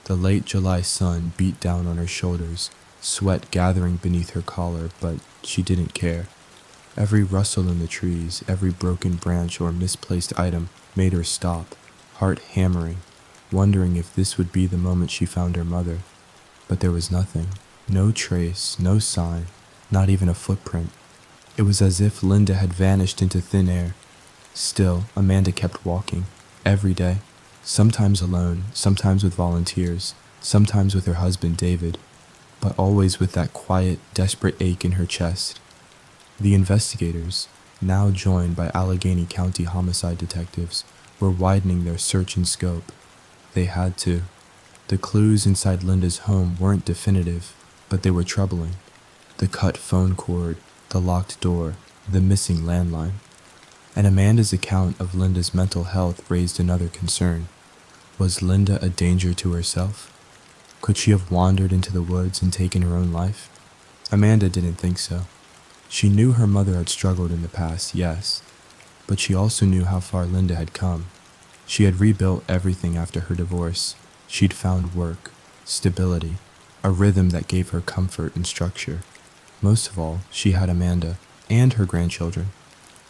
The late July sun beat down on her shoulders, sweat gathering beneath her collar, but she didn't care. Every rustle in the trees, every broken branch or misplaced item made her stop, heart hammering, wondering if this would be the moment she found her mother. But there was nothing, no trace, no sign, not even a footprint. It was as if Linda had vanished into thin air. Still, Amanda kept walking, every day, sometimes alone, sometimes with volunteers, sometimes with her husband David, but always with that quiet, desperate ache in her chest. The investigators, now joined by Allegheny County homicide detectives, were widening their search and scope. They had to. The clues inside Linda's home weren't definitive, but they were troubling. The cut phone cord, the locked door, the missing landline. And Amanda's account of Linda's mental health raised another concern. Was Linda a danger to herself? Could she have wandered into the woods and taken her own life? Amanda didn't think so. She knew her mother had struggled in the past, yes, but she also knew how far Linda had come. She had rebuilt everything after her divorce. She'd found work, stability, a rhythm that gave her comfort and structure. Most of all, she had Amanda and her grandchildren.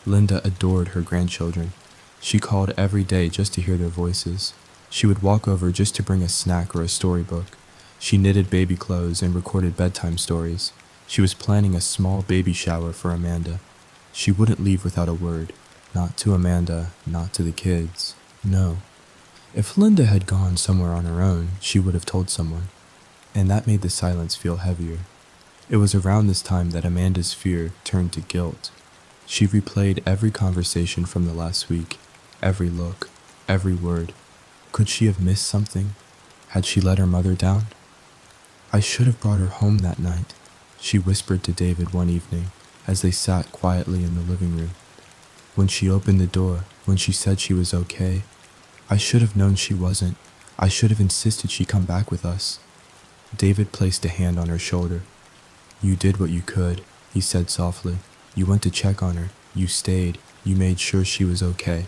Linda adored her grandchildren. She called every day just to hear their voices. She would walk over just to bring a snack or a storybook. She knitted baby clothes and recorded bedtime stories. She was planning a small baby shower for Amanda. She wouldn't leave without a word. Not to Amanda, not to the kids. No. If Linda had gone somewhere on her own, she would have told someone. And that made the silence feel heavier. It was around this time that Amanda's fear turned to guilt. She replayed every conversation from the last week, every look, every word. Could she have missed something? Had she let her mother down? I should have brought her home that night, she whispered to David one evening as they sat quietly in the living room. When she opened the door, when she said she was okay, I should have known she wasn't. I should have insisted she come back with us. David placed a hand on her shoulder. You did what you could, he said softly. You went to check on her. You stayed. You made sure she was okay.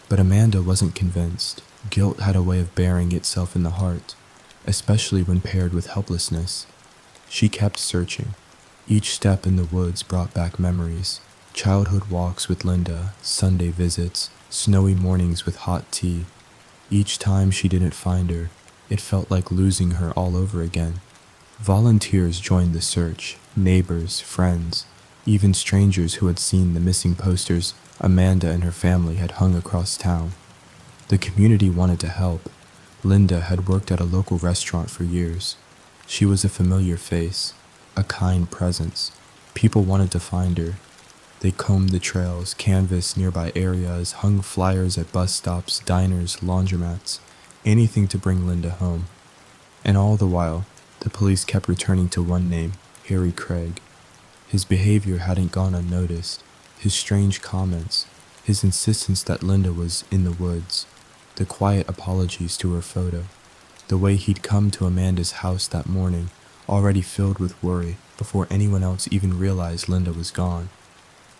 But Amanda wasn't convinced. Guilt had a way of burying itself in the heart, especially when paired with helplessness. She kept searching. Each step in the woods brought back memories. Childhood walks with Linda, Sunday visits, snowy mornings with hot tea. Each time she didn't find her, it felt like losing her all over again. Volunteers joined the search, neighbors, friends, even strangers who had seen the missing posters Amanda and her family had hung across town. The community wanted to help. Linda had worked at a local restaurant for years. She was a familiar face, a kind presence. People wanted to find her. They combed the trails, canvassed nearby areas, hung flyers at bus stops, diners, laundromats, anything to bring Linda home. And all the while, the police kept returning to one name, Harry Craig. His behavior hadn't gone unnoticed. His strange comments, his insistence that Linda was in the woods, the quiet apologies to her photo, the way he'd come to Amanda's house that morning, already filled with worry before anyone else even realized Linda was gone.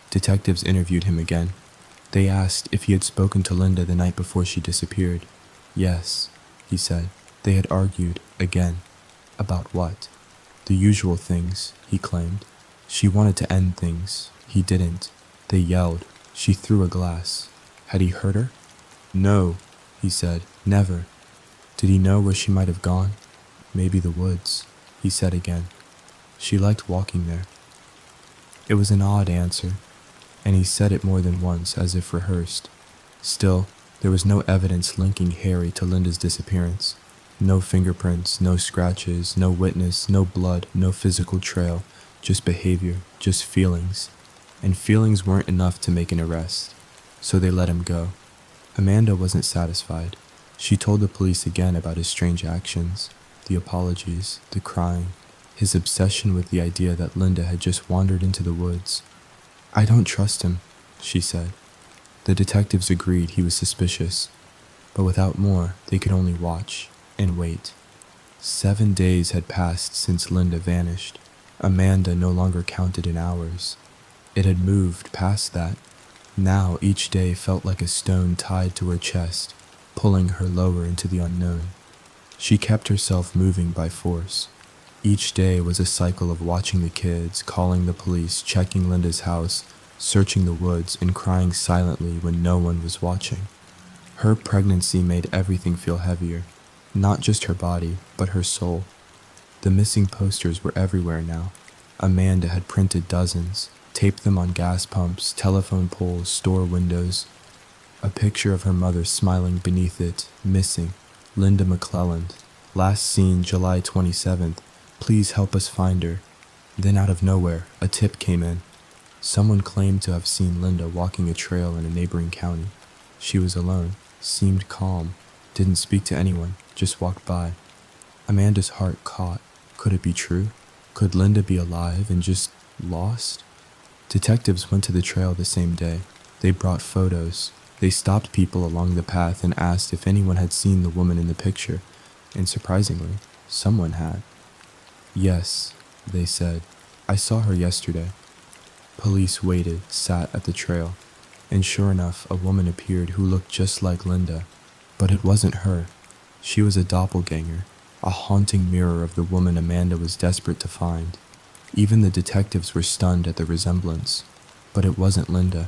Detectives interviewed him again. They asked if he had spoken to Linda the night before she disappeared. Yes, he said. They had argued, again. About what? The usual things, he claimed. She wanted to end things. He didn't. They yelled. She threw a glass. Had he hurt her? No, he said. Never. Did he know where she might have gone? Maybe the woods, he said again. She liked walking there. It was an odd answer, and he said it more than once as if rehearsed. Still, there was no evidence linking Harry to Linda's disappearance. No fingerprints, no scratches, no witness, no blood, no physical trail, just behavior, just feelings. And feelings weren't enough to make an arrest, so they let him go. Amanda wasn't satisfied. She told the police again about his strange actions, the apologies, the crying, his obsession with the idea that Linda had just wandered into the woods. I don't trust him, she said. The detectives agreed he was suspicious, but without more, they could only watch and wait. 7 days had passed since Linda vanished. Amanda no longer counted in hours. It had moved past that. Now each day felt like a stone tied to her chest, pulling her lower into the unknown. She kept herself moving by force. Each day was a cycle of watching the kids, calling the police, checking Linda's house, searching the woods, and crying silently when no one was watching. Her pregnancy made everything feel heavier, not just her body, but her soul. The missing posters were everywhere now. Amanda had printed dozens, taped them on gas pumps, telephone poles, store windows. A picture of her mother smiling beneath it, missing, Linda McClelland. Last seen July 27th. Please help us find her. Then out of nowhere, a tip came in. Someone claimed to have seen Linda walking a trail in a neighboring county. She was alone, seemed calm, didn't speak to anyone, just walked by. Amanda's heart caught. Could it be true? Could Linda be alive and just lost? Detectives went to the trail the same day. They brought photos. They stopped people along the path and asked if anyone had seen the woman in the picture, and surprisingly, someone had. Yes, they said. I saw her yesterday. Police waited, sat at the trail, and sure enough, a woman appeared who looked just like Linda. But it wasn't her. She was a doppelganger, a haunting mirror of the woman Amanda was desperate to find. Even the detectives were stunned at the resemblance. But it wasn't Linda.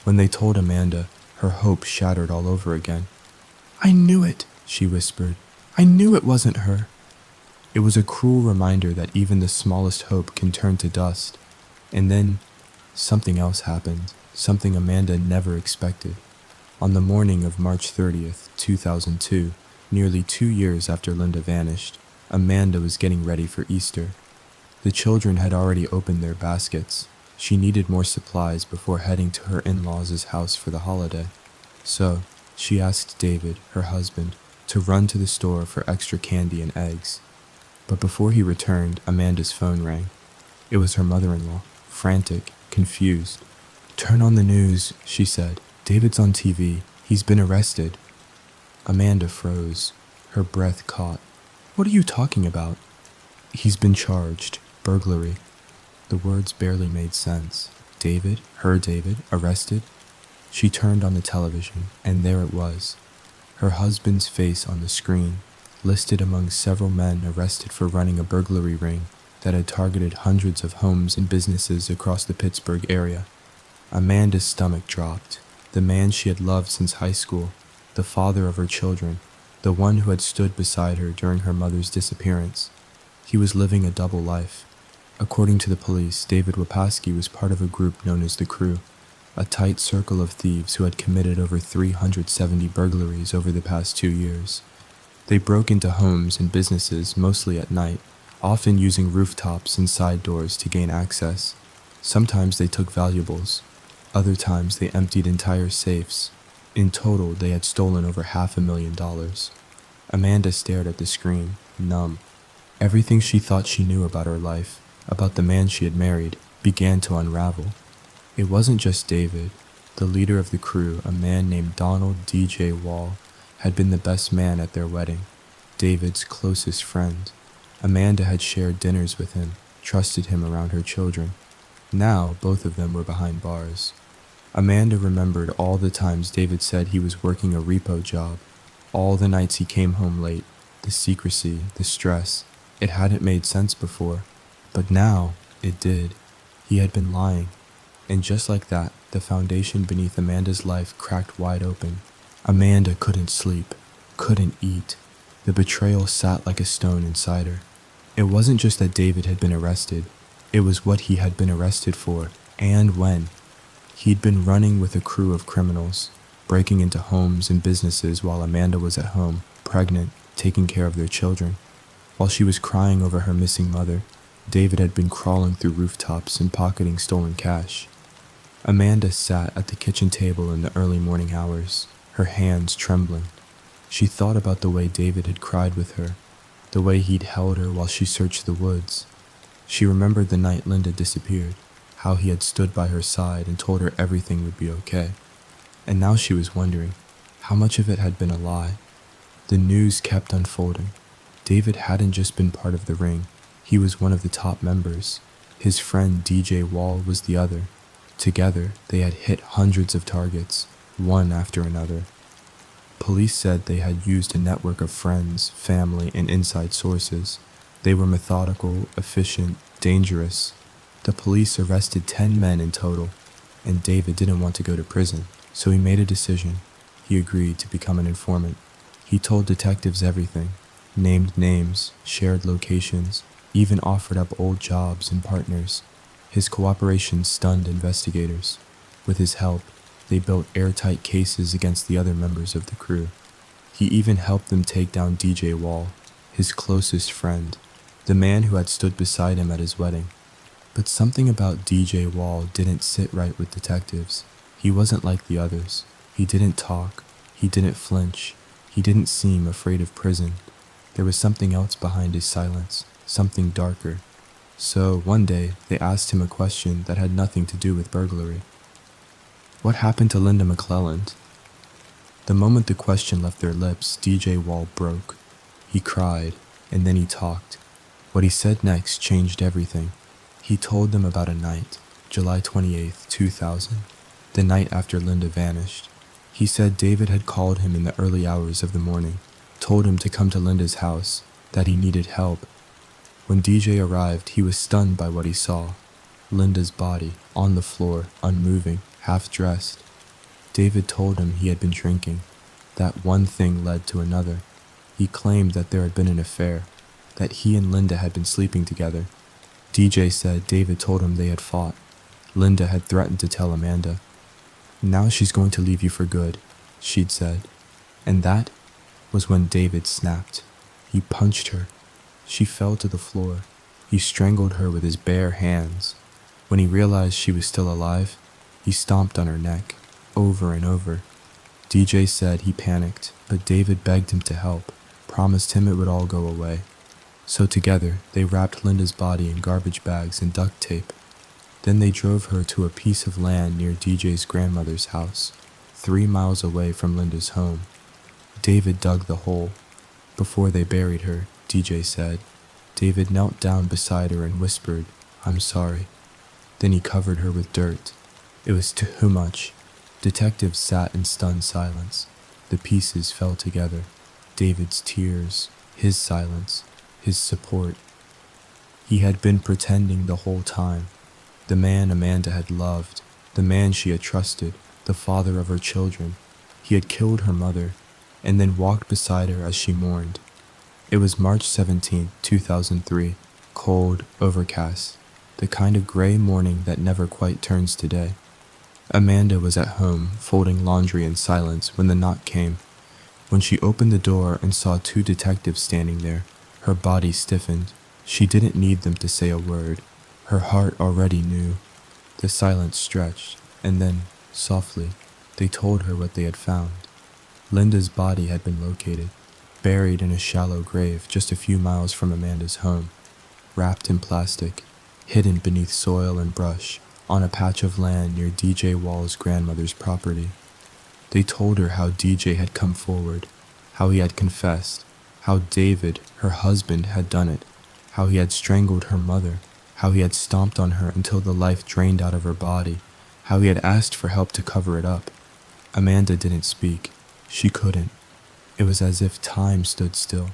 When they told Amanda, her hope shattered all over again. "I knew it," she whispered. "I knew it wasn't her." It was a cruel reminder that even the smallest hope can turn to dust. And then, something else happened, something Amanda never expected. On the morning of March 30th, 2002, nearly 2 years after Linda vanished, Amanda was getting ready for Easter. The children had already opened their baskets. She needed more supplies before heading to her in-laws' house for the holiday. So, she asked David, her husband, to run to the store for extra candy and eggs. But before he returned, Amanda's phone rang. It was her mother-in-law, frantic, confused. "Turn on the news," she said. "David's on TV. He's been arrested." Amanda froze. Her breath caught. "What are you talking about?" "He's been charged. Burglary." The words barely made sense. David, her David, arrested? She turned on the television, and there it was. Her husband's face on the screen, listed among several men arrested for running a burglary ring that had targeted hundreds of homes and businesses across the Pittsburgh area. Amanda's stomach dropped. The man she had loved since high school, the father of her children, the one who had stood beside her during her mother's disappearance. He was living a double life. According to the police, David Wapaski was part of a group known as the Crew, a tight circle of thieves who had committed over 370 burglaries over the past 2 years. They broke into homes and businesses mostly at night, often using rooftops and side doors to gain access. Sometimes they took valuables. Other times they emptied entire safes. In total, they had stolen over $500,000. Amanda stared at the screen, numb. Everything she thought she knew about her life, about the man she had married, began to unravel. It wasn't just David. The leader of the Crew, a man named Donald D.J. Wall, had been the best man at their wedding, David's closest friend. Amanda had shared dinners with him, trusted him around her children. Now, both of them were behind bars. Amanda remembered all the times David said he was working a repo job, all the nights he came home late, the secrecy, the stress. It hadn't made sense before, but now it did. He had been lying. And just like that, the foundation beneath Amanda's life cracked wide open. Amanda couldn't sleep, couldn't eat. The betrayal sat like a stone inside her. It wasn't just that David had been arrested. It was what he had been arrested for, and when. He'd been running with a crew of criminals, breaking into homes and businesses while Amanda was at home, pregnant, taking care of their children. While she was crying over her missing mother, David had been crawling through rooftops and pocketing stolen cash. Amanda sat at the kitchen table in the early morning hours, her hands trembling. She thought about the way David had cried with her, the way he'd held her while she searched the woods. She remembered the night Linda disappeared, how he had stood by her side and told her everything would be okay. And now she was wondering, how much of it had been a lie? The news kept unfolding. David hadn't just been part of the ring, he was one of the top members. His friend DJ Wall was the other. Together, they had hit hundreds of targets, one after another. Police said they had used a network of friends, family, and inside sources. They were methodical, efficient, dangerous. The police arrested 10 men in total, and David didn't want to go to prison, so he made a decision. He agreed to become an informant. He told detectives everything, named names, shared locations, even offered up old jobs and partners. His cooperation stunned investigators. With his help, they built airtight cases against the other members of the crew. He even helped them take down DJ Wall, his closest friend, the man who had stood beside him at his wedding. But something about DJ Wall didn't sit right with detectives. He wasn't like the others. He didn't talk. He didn't flinch. He didn't seem afraid of prison. There was something else behind his silence, something darker. So, one day, they asked him a question that had nothing to do with burglary. What happened to Linda McClelland? The moment the question left their lips, DJ Wall broke. He cried, and then he talked. What he said next changed everything. He told them about a night, July 28th, 2000, the night after Linda vanished. He said David had called him in the early hours of the morning, told him to come to Linda's house, that he needed help. When DJ arrived, he was stunned by what he saw. Linda's body, on the floor, unmoving, half-dressed. David told him he had been drinking. That one thing led to another. He claimed that there had been an affair, that he and Linda had been sleeping together. DJ said David told him they had fought. Linda had threatened to tell Amanda. Now she's going to leave you for good, she'd said. And that was when David snapped. He punched her. She fell to the floor. He strangled her with his bare hands. When he realized she was still alive, he stomped on her neck, over and over. DJ said he panicked, but David begged him to help, promised him it would all go away. So together, they wrapped Linda's body in garbage bags and duct tape. Then they drove her to a piece of land near DJ's grandmother's house, 3 miles away from Linda's home. David dug the hole. Before they buried her, DJ said, David knelt down beside her and whispered, "I'm sorry." Then he covered her with dirt. It was too much. Detectives sat in stunned silence. The pieces fell together. David's tears, his silence, his support. He had been pretending the whole time. The man Amanda had loved, the man she had trusted, the father of her children. He had killed her mother, and then walked beside her as she mourned. It was March 17, 2003, cold, overcast, the kind of gray morning that never quite turns to day. Amanda was at home, folding laundry in silence when the knock came. When she opened the door and saw 2 detectives standing there, her body stiffened. She didn't need them to say a word. Her heart already knew. The silence stretched, and then, softly, they told her what they had found. Linda's body had been located, buried in a shallow grave just a few miles from Amanda's home, wrapped in plastic, hidden beneath soil and brush, on a patch of land near DJ Wall's grandmother's property. They told her how DJ had come forward, how he had confessed, how David, her husband, had done it, how he had strangled her mother, how he had stomped on her until the life drained out of her body, how he had asked for help to cover it up. Amanda didn't speak. She couldn't. It was as if time stood still.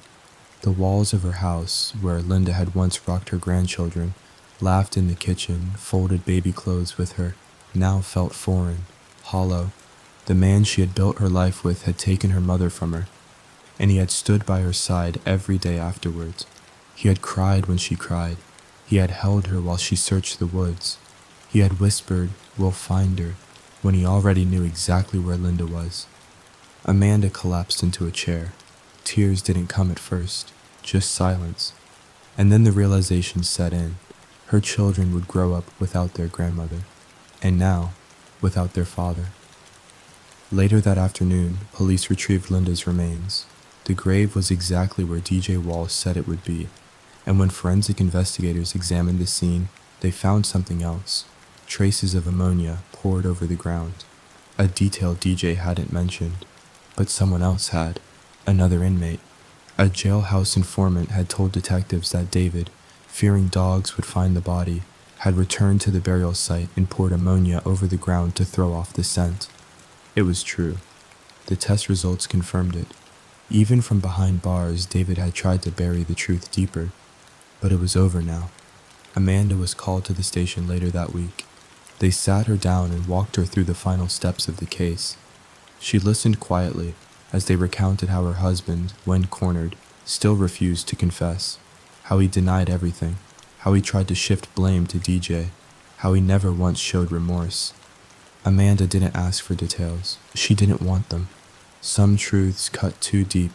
The walls of her house, where Linda had once rocked her grandchildren, laughed in the kitchen, folded baby clothes with her, now felt foreign, hollow. The man she had built her life with had taken her mother from her, and he had stood by her side every day afterwards. He had cried when she cried. He had held her while she searched the woods. He had whispered, "We'll find her," when he already knew exactly where Linda was. Amanda collapsed into a chair. Tears didn't come at first, just silence. And then the realization set in. Her children would grow up without their grandmother, and now, without their father. Later that afternoon, police retrieved Linda's remains. The grave was exactly where DJ Wall said it would be, and when forensic investigators examined the scene, they found something else. Traces of ammonia poured over the ground. A detail DJ hadn't mentioned, but someone else had, another inmate. A jailhouse informant had told detectives that David, fearing dogs would find the body, had returned to the burial site and poured ammonia over the ground to throw off the scent. It was true. The test results confirmed it. Even from behind bars, David had tried to bury the truth deeper, but it was over now. Amanda was called to the station later that week. They sat her down and walked her through the final steps of the case. She listened quietly as they recounted how her husband, when cornered, still refused to confess, how he denied everything, how he tried to shift blame to DJ, how he never once showed remorse. Amanda didn't ask for details. She didn't want them. Some truths cut too deep.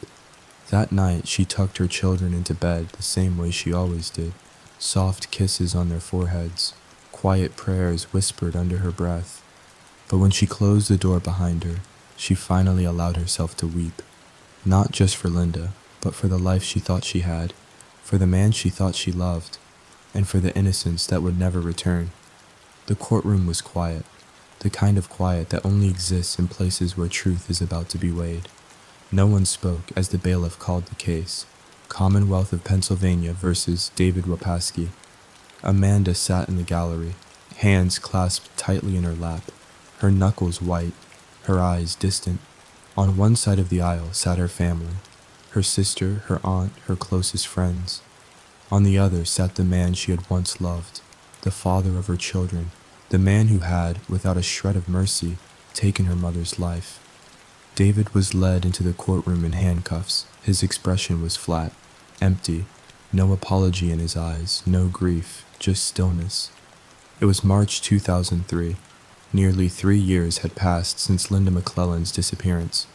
That night, she tucked her children into bed the same way she always did, soft kisses on their foreheads, quiet prayers whispered under her breath. But when she closed the door behind her, she finally allowed herself to weep. Not just for Linda, but for the life she thought she had, for the man she thought she loved, and for the innocence that would never return. The courtroom was quiet, the kind of quiet that only exists in places where truth is about to be weighed. No one spoke as the bailiff called the case, Commonwealth of Pennsylvania versus David Wapaski. Amanda sat in the gallery, hands clasped tightly in her lap, her knuckles white, her eyes distant. On one side of the aisle sat her family, her sister, her aunt, her closest friends. On the other sat the man she had once loved, the father of her children, the man who had, without a shred of mercy, taken her mother's life. David was led into the courtroom in handcuffs. His expression was flat, empty, no apology in his eyes, no grief, just stillness. It was March 2003. Nearly 3 years had passed since Linda McClellan's disappearance.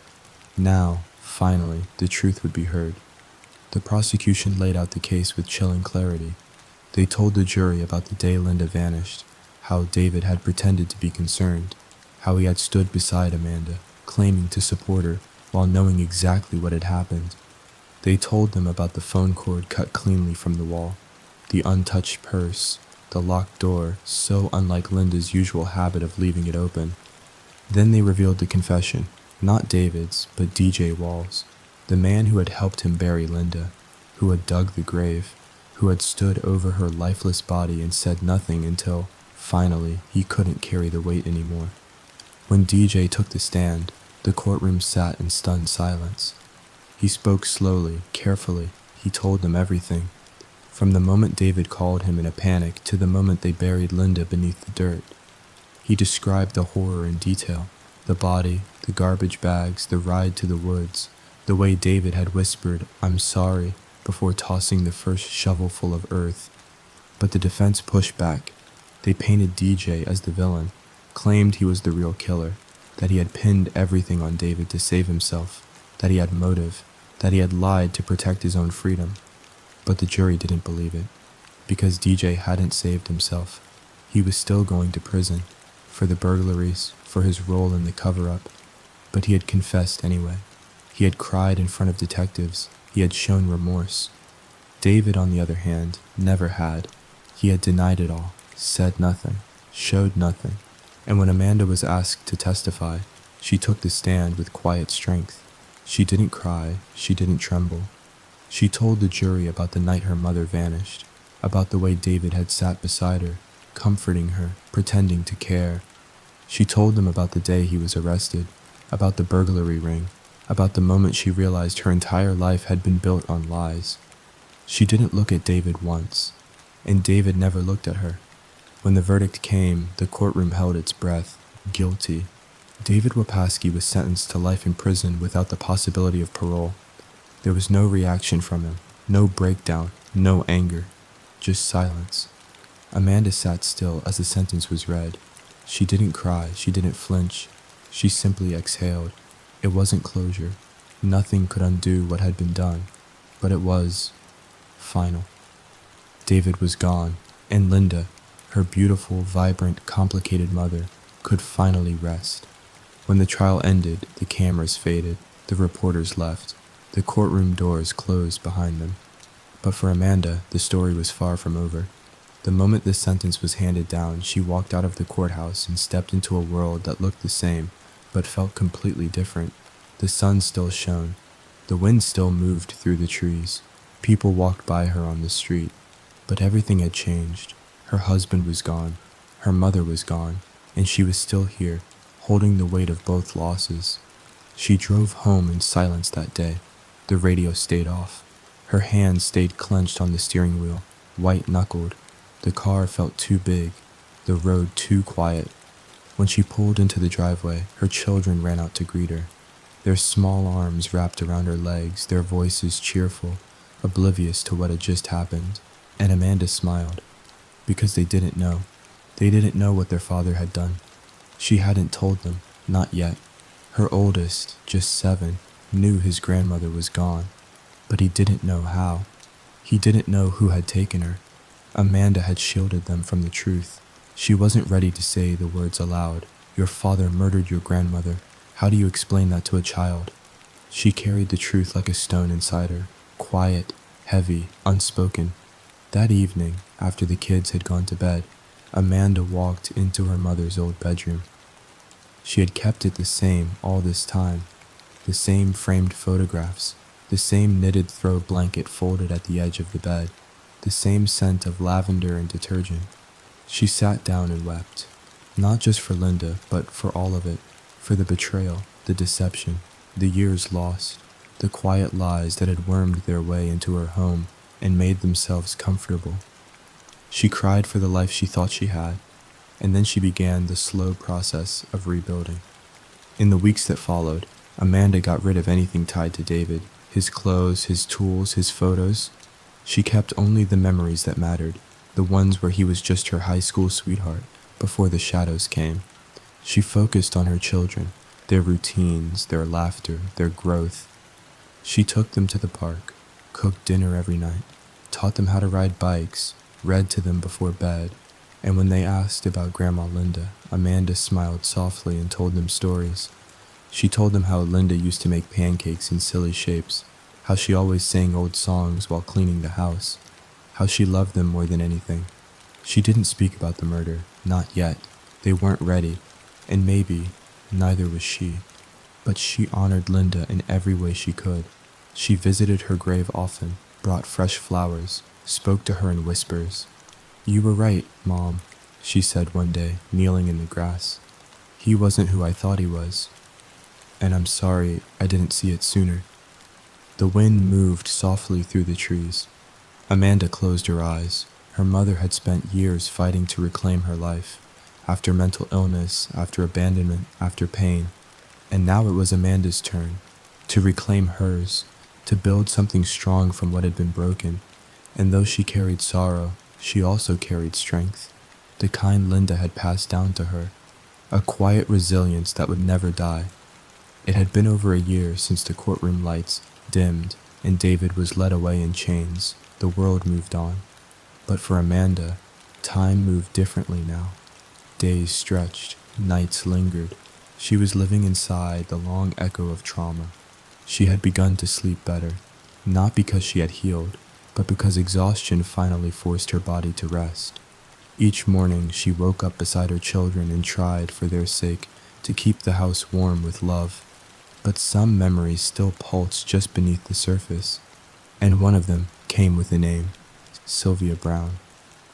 Now, finally, the truth would be heard. The prosecution laid out the case with chilling clarity. They told the jury about the day Linda vanished, how David had pretended to be concerned, how he had stood beside Amanda, claiming to support her while knowing exactly what had happened. They told them about the phone cord cut cleanly from the wall, the untouched purse, the locked door, so unlike Linda's usual habit of leaving it open. Then they revealed the confession, not David's, but DJ Wall's, the man who had helped him bury Linda, who had dug the grave, who had stood over her lifeless body and said nothing until, finally, he couldn't carry the weight anymore. When DJ took the stand, the courtroom sat in stunned silence. He spoke slowly, carefully. He told them everything. From the moment David called him in a panic to the moment they buried Linda beneath the dirt. He described the horror in detail, the body, the garbage bags, the ride to the woods, the way David had whispered, "I'm sorry," before tossing the first shovelful of earth. But the defense pushed back. They painted DJ as the villain, claimed he was the real killer, that he had pinned everything on David to save himself, that he had motive, that he had lied to protect his own freedom. But the jury didn't believe it, because DJ hadn't saved himself. He was still going to prison, for the burglaries, for his role in the cover-up, but he had confessed anyway. He had cried in front of detectives. He had shown remorse. David, on the other hand, never had. He had denied it all, said nothing, showed nothing. And when Amanda was asked to testify, she took the stand with quiet strength. She didn't cry, she didn't tremble. She told the jury about the night her mother vanished, about the way David had sat beside her, comforting her, pretending to care. She told them about the day he was arrested, about the burglary ring, about the moment she realized her entire life had been built on lies. She didn't look at David once, and David never looked at her. When the verdict came, the courtroom held its breath, guilty. David Wapaski was sentenced to life in prison without the possibility of parole. There was no reaction from him, no breakdown, no anger, just silence. Amanda sat still as the sentence was read. She didn't cry, she didn't flinch. She simply exhaled. It wasn't closure. Nothing could undo what had been done, but it was final. David was gone, and Linda, her beautiful, vibrant, complicated mother, could finally rest. When the trial ended, the cameras faded, the reporters left, the courtroom doors closed behind them. But for Amanda, the story was far from over. The moment the sentence was handed down, she walked out of the courthouse and stepped into a world that looked the same, but felt completely different. The sun still shone. The wind still moved through the trees. People walked by her on the street. But everything had changed. Her husband was gone. Her mother was gone. And she was still here, holding the weight of both losses. She drove home in silence that day. The radio stayed off. Her hands stayed clenched on the steering wheel, white-knuckled. The car felt too big, the road too quiet. When she pulled into the driveway, her children ran out to greet her. Their small arms wrapped around her legs, their voices cheerful, oblivious to what had just happened. And Amanda smiled, because they didn't know. They didn't know what their father had done. She hadn't told them, not yet. Her oldest, just 7, knew his grandmother was gone, but he didn't know how. He didn't know who had taken her. Amanda had shielded them from the truth. She wasn't ready to say the words aloud. Your father murdered your grandmother. How do you explain that to a child? She carried the truth like a stone inside her, quiet, heavy, unspoken. That evening, after the kids had gone to bed, Amanda walked into her mother's old bedroom. She had kept it the same all this time, the same framed photographs, the same knitted throw blanket folded at the edge of the bed, the same scent of lavender and detergent. She sat down and wept, not just for Linda, but for all of it, for the betrayal, the deception, the years lost, the quiet lies that had wormed their way into her home and made themselves comfortable. She cried for the life she thought she had, and then she began the slow process of rebuilding. In the weeks that followed, Amanda got rid of anything tied to David, his clothes, his tools, his photos. She kept only the memories that mattered, the ones where he was just her high school sweetheart before the shadows came. She focused on her children, their routines, their laughter, their growth. She took them to the park, cooked dinner every night, taught them how to ride bikes, read to them before bed, and when they asked about Grandma Linda, Amanda smiled softly and told them stories. She told them how Linda used to make pancakes in silly shapes, how she always sang old songs while cleaning the house, how she loved them more than anything. She didn't speak about the murder, not yet. They weren't ready, and maybe neither was she. But she honored Linda in every way she could. She visited her grave often, brought fresh flowers, spoke to her in whispers. "You were right, Mom," she said one day, kneeling in the grass. "He wasn't who I thought he was, and I'm sorry I didn't see it sooner." The wind moved softly through the trees. Amanda closed her eyes. Her mother had spent years fighting to reclaim her life, after mental illness, after abandonment, after pain. And now it was Amanda's turn, to reclaim hers, to build something strong from what had been broken. And though she carried sorrow, she also carried strength, the kind Linda had passed down to her, a quiet resilience that would never die. It had been over a year since the courtroom lights dimmed and David was led away in chains. The world moved on. But for Amanda, time moved differently now. Days stretched, nights lingered. She was living inside the long echo of trauma. She had begun to sleep better, not because she had healed, but because exhaustion finally forced her body to rest. Each morning she woke up beside her children and tried, for their sake, to keep the house warm with love. But some memories still pulsed just beneath the surface, and one of them came with a name, Sylvia Brown.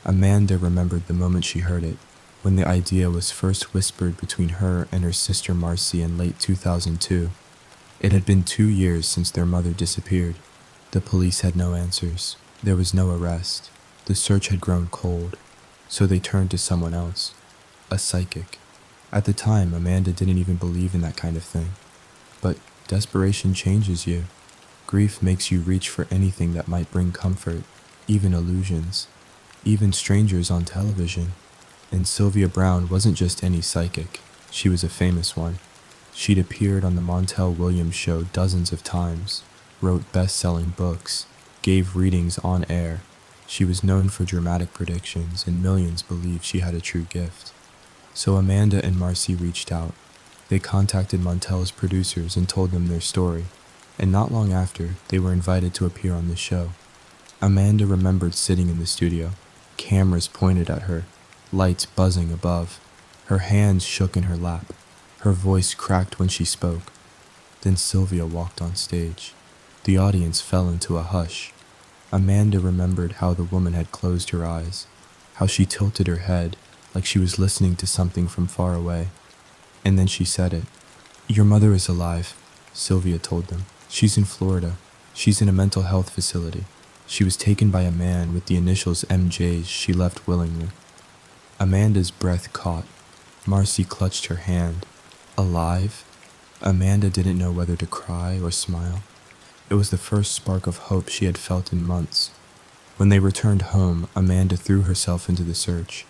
Amanda remembered the moment she heard it, when the idea was first whispered between her and her sister Marcy in late 2002. It had been 2 years since their mother disappeared. The police had no answers. There was no arrest. The search had grown cold, so they turned to someone else, a psychic. At the time, Amanda didn't even believe in that kind of thing. But desperation changes you. Grief makes you reach for anything that might bring comfort, even illusions, even strangers on television. And Sylvia Brown wasn't just any psychic. She was a famous one. She'd appeared on the Montel Williams show dozens of times, wrote best-selling books, gave readings on air. She was known for dramatic predictions, and millions believed she had a true gift. So Amanda and Marcy reached out. They contacted Montel's producers and told them their story, and not long after, they were invited to appear on the show. Amanda remembered sitting in the studio, cameras pointed at her, lights buzzing above. Her hands shook in her lap. Her voice cracked when she spoke. Then Sylvia walked on stage. The audience fell into a hush. Amanda remembered how the woman had closed her eyes, how she tilted her head like she was listening to something from far away. And then she said it. "Your mother is alive," Sylvia told them. "She's in Florida. She's in a mental health facility. She was taken by a man with the initials MJ's she left willingly." Amanda's breath caught. Marcy clutched her hand. Alive? Amanda didn't know whether to cry or smile. It was the first spark of hope she had felt in months. When they returned home, Amanda threw herself into the search.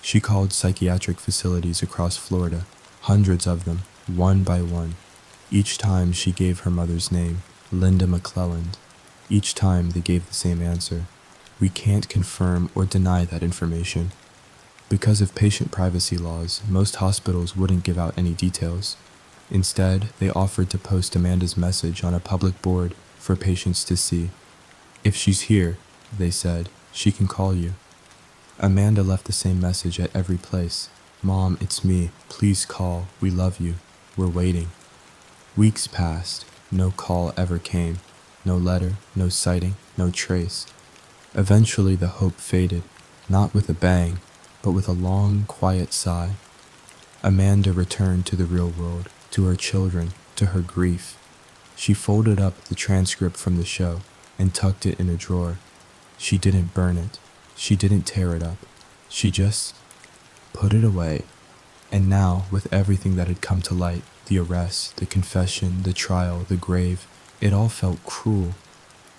She called psychiatric facilities across Florida, hundreds of them, one by one. Each time she gave her mother's name, Linda McClelland. Each time they gave the same answer. We can't confirm or deny that information. Because of patient privacy laws, most hospitals wouldn't give out any details. Instead, they offered to post Amanda's message on a public board for patients to see. If she's here, they said, she can call you. Amanda left the same message at every place. Mom, it's me. Please call. We love you. We're waiting. Weeks passed. No call ever came. No letter, no sighting, no trace. Eventually the hope faded, not with a bang, but with a long, quiet sigh. Amanda returned to the real world, to her children, to her grief. She folded up the transcript from the show and tucked it in a drawer. She didn't burn it. She didn't tear it up. She just put it away. And now, with everything that had come to light, the arrest, the confession, the trial, the grave, it all felt cruel.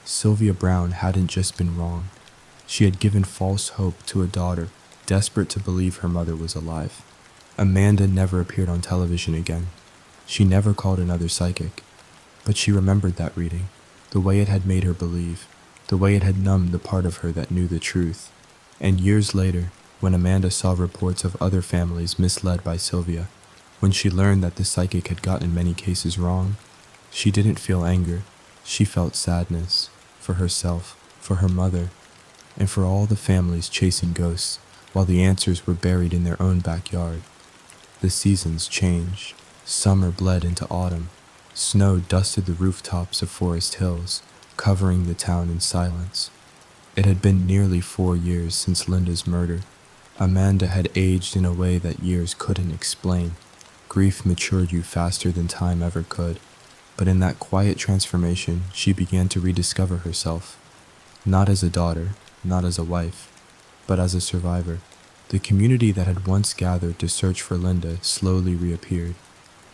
Sylvia Brown hadn't just been wrong. She had given false hope to a daughter, desperate to believe her mother was alive. Amanda never appeared on television again. She never called another psychic. But she remembered that reading, the way it had made her believe, the way it had numbed the part of her that knew the truth. And years later, when Amanda saw reports of other families misled by Sylvia, when she learned that the psychic had gotten many cases wrong, she didn't feel anger. She felt sadness for herself, for her mother, and for all the families chasing ghosts while the answers were buried in their own backyard. The seasons changed. Summer bled into autumn. Snow dusted the rooftops of Forest Hills, covering the town in silence. It had been nearly 4 years since Linda's murder. Amanda had aged in a way that years couldn't explain. Grief matured you faster than time ever could. But in that quiet transformation, she began to rediscover herself. Not as a daughter, not as a wife, but as a survivor. The community that had once gathered to search for Linda slowly reappeared.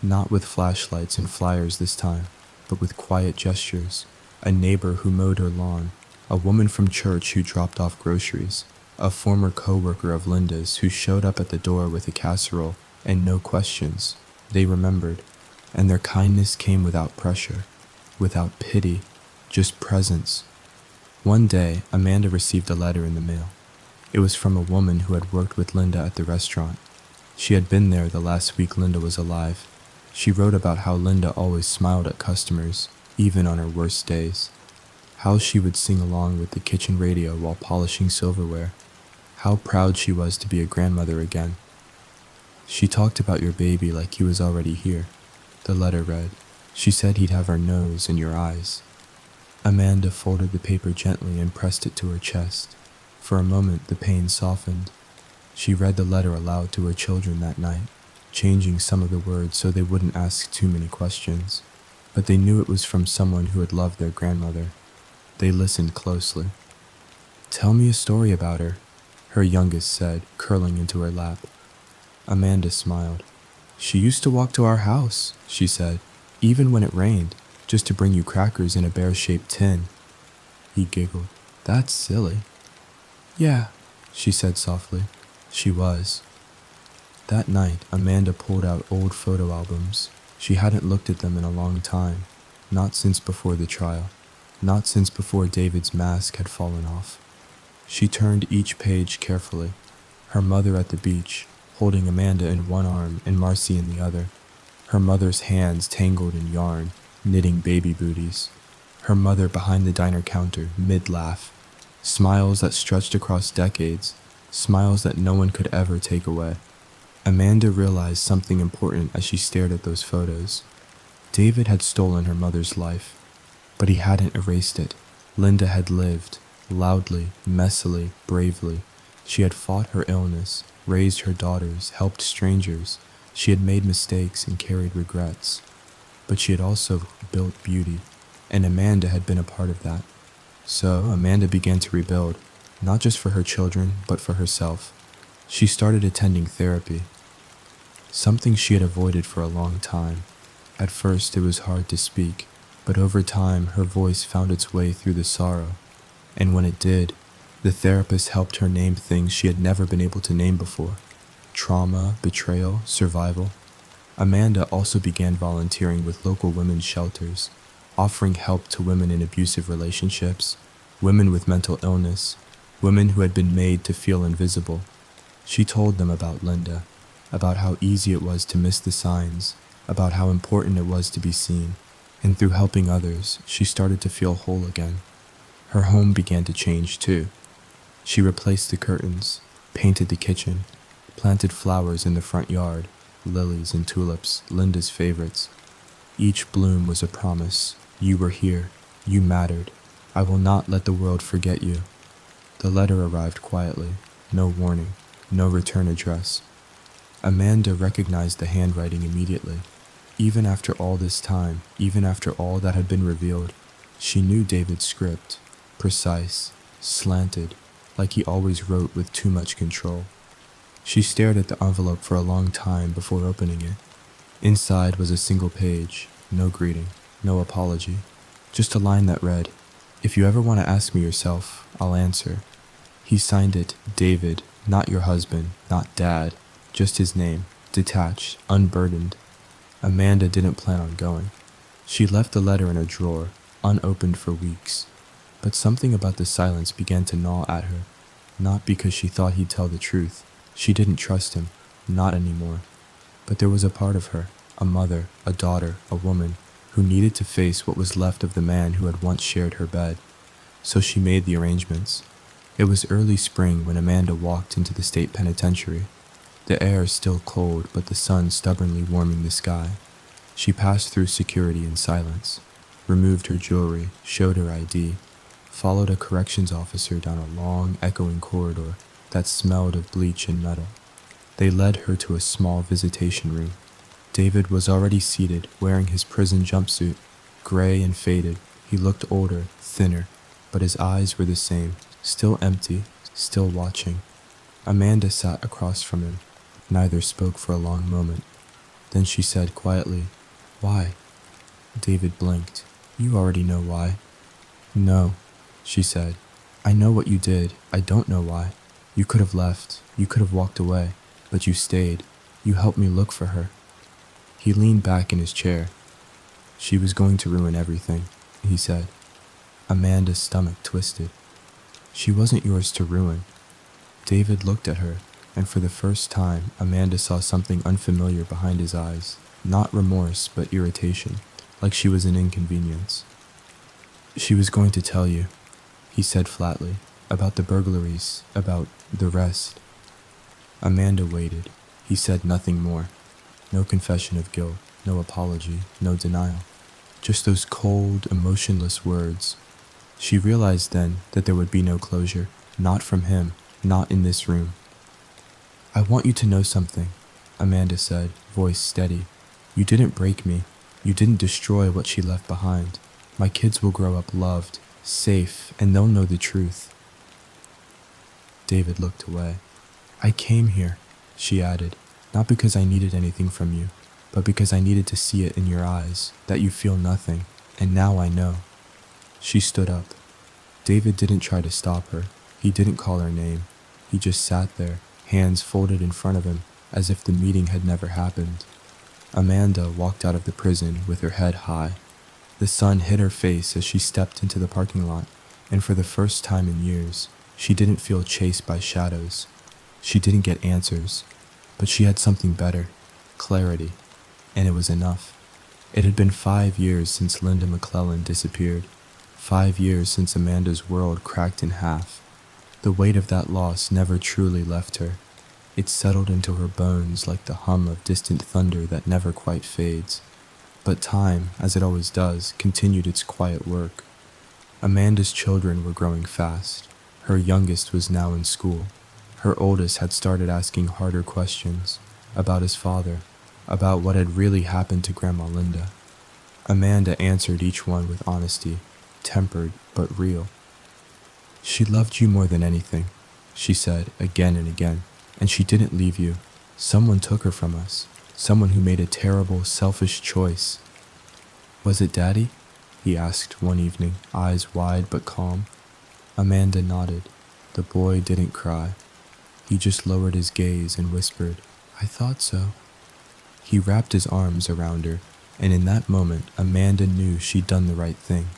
Not with flashlights and flyers this time, but with quiet gestures. A neighbor who mowed her lawn, a woman from church who dropped off groceries, a former co-worker of Linda's who showed up at the door with a casserole and no questions. They remembered, and their kindness came without pressure, without pity, just presence. One day, Amanda received a letter in the mail. It was from a woman who had worked with Linda at the restaurant. She had been there the last week Linda was alive. She wrote about how Linda always smiled at customers, even on her worst days. How she would sing along with the kitchen radio while polishing silverware. How proud she was to be a grandmother again. She talked about your baby like he was already here. The letter read, she said he'd have our nose and your eyes. Amanda folded the paper gently and pressed it to her chest. For a moment, the pain softened. She read the letter aloud to her children that night, changing some of the words so they wouldn't ask too many questions. But they knew it was from someone who had loved their grandmother. They listened closely. Tell me a story about her youngest said, curling into her lap. Amanda smiled. She used to walk to our house, she said, even when it rained, just to bring you crackers in a bear-shaped tin. He giggled. That's silly. Yeah, she said softly. She was. That night, Amanda pulled out old photo albums. She hadn't looked at them in a long time, not since before the trial, not since before David's mask had fallen off. She turned each page carefully, her mother at the beach, holding Amanda in one arm and Marcy in the other, her mother's hands tangled in yarn, knitting baby booties, her mother behind the diner counter, mid-laugh, smiles that stretched across decades, smiles that no one could ever take away. Amanda realized something important as she stared at those photos. David had stolen her mother's life, but he hadn't erased it. Linda had lived, loudly, messily, bravely. She had fought her illness, raised her daughters, helped strangers. She had made mistakes and carried regrets. But she had also built beauty, and Amanda had been a part of that. So Amanda began to rebuild, not just for her children, but for herself. She started attending therapy, something she had avoided for a long time. At first it was hard to speak, but over time her voice found its way through the sorrow. And when it did, the therapist helped her name things she had never been able to name before. Trauma, betrayal, survival. Amanda also began volunteering with local women's shelters, offering help to women in abusive relationships, women with mental illness, women who had been made to feel invisible. She told them about Linda, about how easy it was to miss the signs, about how important it was to be seen, and through helping others, she started to feel whole again. Her home began to change too. She replaced the curtains, painted the kitchen, planted flowers in the front yard, lilies and tulips, Linda's favorites. Each bloom was a promise. You were here. You mattered. I will not let the world forget you. The letter arrived quietly, no warning, no return address. Amanda recognized the handwriting immediately. Even after all this time, even after all that had been revealed, she knew David's script, precise, slanted, like he always wrote with too much control. She stared at the envelope for a long time before opening it. Inside was a single page, no greeting, no apology, just a line that read, "If you ever want to ask me yourself, I'll answer." He signed it David, not your husband, not Dad, just his name, detached, unburdened. Amanda didn't plan on going. She left the letter in a drawer, unopened for weeks. But something about the silence began to gnaw at her, not because she thought he'd tell the truth. She didn't trust him, not anymore. But there was a part of her, a mother, a daughter, a woman, who needed to face what was left of the man who had once shared her bed. So she made the arrangements. It was early spring when Amanda walked into the state penitentiary. The air still cold, but the sun stubbornly warming the sky. She passed through security in silence, removed her jewelry, showed her ID, followed a corrections officer down a long, echoing corridor that smelled of bleach and metal. They led her to a small visitation room. David was already seated, wearing his prison jumpsuit, gray and faded. He looked older, thinner, but his eyes were the same, still empty, still watching. Amanda sat across from him. Neither spoke for a long moment. Then she said quietly, "Why?" David blinked. "You already know why." "No," she said. "I know what you did. I don't know why. You could have left. You could have walked away. But you stayed. You helped me look for her." He leaned back in his chair. "She was going to ruin everything," he said. Amanda's stomach twisted. "She wasn't yours to ruin." David looked at her, and for the first time, Amanda saw something unfamiliar behind his eyes. Not remorse, but irritation, like she was an inconvenience. "She was going to tell you," he said flatly, "about the burglaries, about the rest." Amanda waited. He said nothing more. No confession of guilt, no apology, no denial. Just those cold, emotionless words. She realized then that there would be no closure, not from him, not in this room. "I want you to know something," Amanda said, voice steady. "You didn't break me. You didn't destroy what she left behind. My kids will grow up loved, safe, and they'll know the truth." David looked away. "I came here," she added, "not because I needed anything from you, but because I needed to see it in your eyes, that you feel nothing, and now I know." She stood up. David didn't try to stop her. He didn't call her name. He just sat there, hands folded in front of him, as if the meeting had never happened. Amanda walked out of the prison with her head high. The sun hit her face as she stepped into the parking lot, and for the first time in years, she didn't feel chased by shadows. She didn't get answers, but she had something better, clarity, and it was enough. It had been 5 years since Linda McClellan disappeared, 5 years since Amanda's world cracked in half. The weight of that loss never truly left her. It settled into her bones like the hum of distant thunder that never quite fades. But time, as it always does, continued its quiet work. Amanda's children were growing fast. Her youngest was now in school. Her oldest had started asking harder questions about his father, about what had really happened to Grandma Linda. Amanda answered each one with honesty, tempered but real. "She loved you more than anything," she said again and again, "and she didn't leave you. Someone took her from us, someone who made a terrible, selfish choice." "Was it Daddy?" he asked one evening, eyes wide but calm. Amanda nodded. The boy didn't cry. He just lowered his gaze and whispered, "I thought so." He wrapped his arms around her, and in that moment, Amanda knew she'd done the right thing.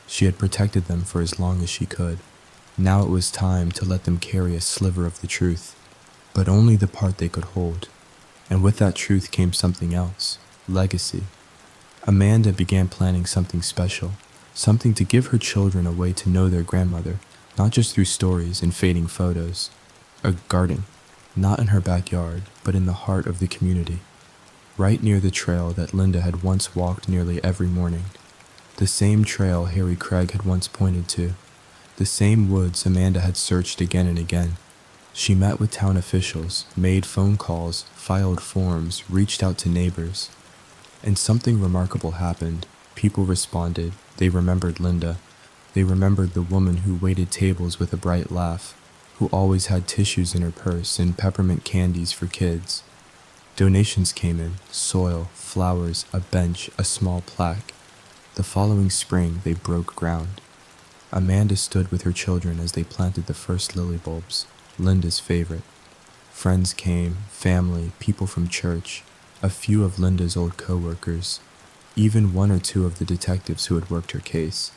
She had protected them for as long as she could. Now it was time to let them carry a sliver of the truth, but only the part they could hold. And with that truth came something else, legacy. Amanda began planning something special, something to give her children a way to know their grandmother, not just through stories and fading photos. A garden, not in her backyard, but in the heart of the community, right near the trail that Linda had once walked nearly every morning. The same trail Harry Craig had once pointed to, the same woods Amanda had searched again and again. She met with town officials, made phone calls, filed forms, reached out to neighbors. And something remarkable happened. People responded. They remembered Linda. They remembered the woman who waited tables with a bright laugh, who always had tissues in her purse and peppermint candies for kids. Donations came in, soil, flowers, a bench, a small plaque. The following spring, they broke ground. Amanda stood with her children as they planted the first lily bulbs, Linda's favorite. Friends came, family, people from church, a few of Linda's old co-workers, even one or two of the detectives who had worked her case.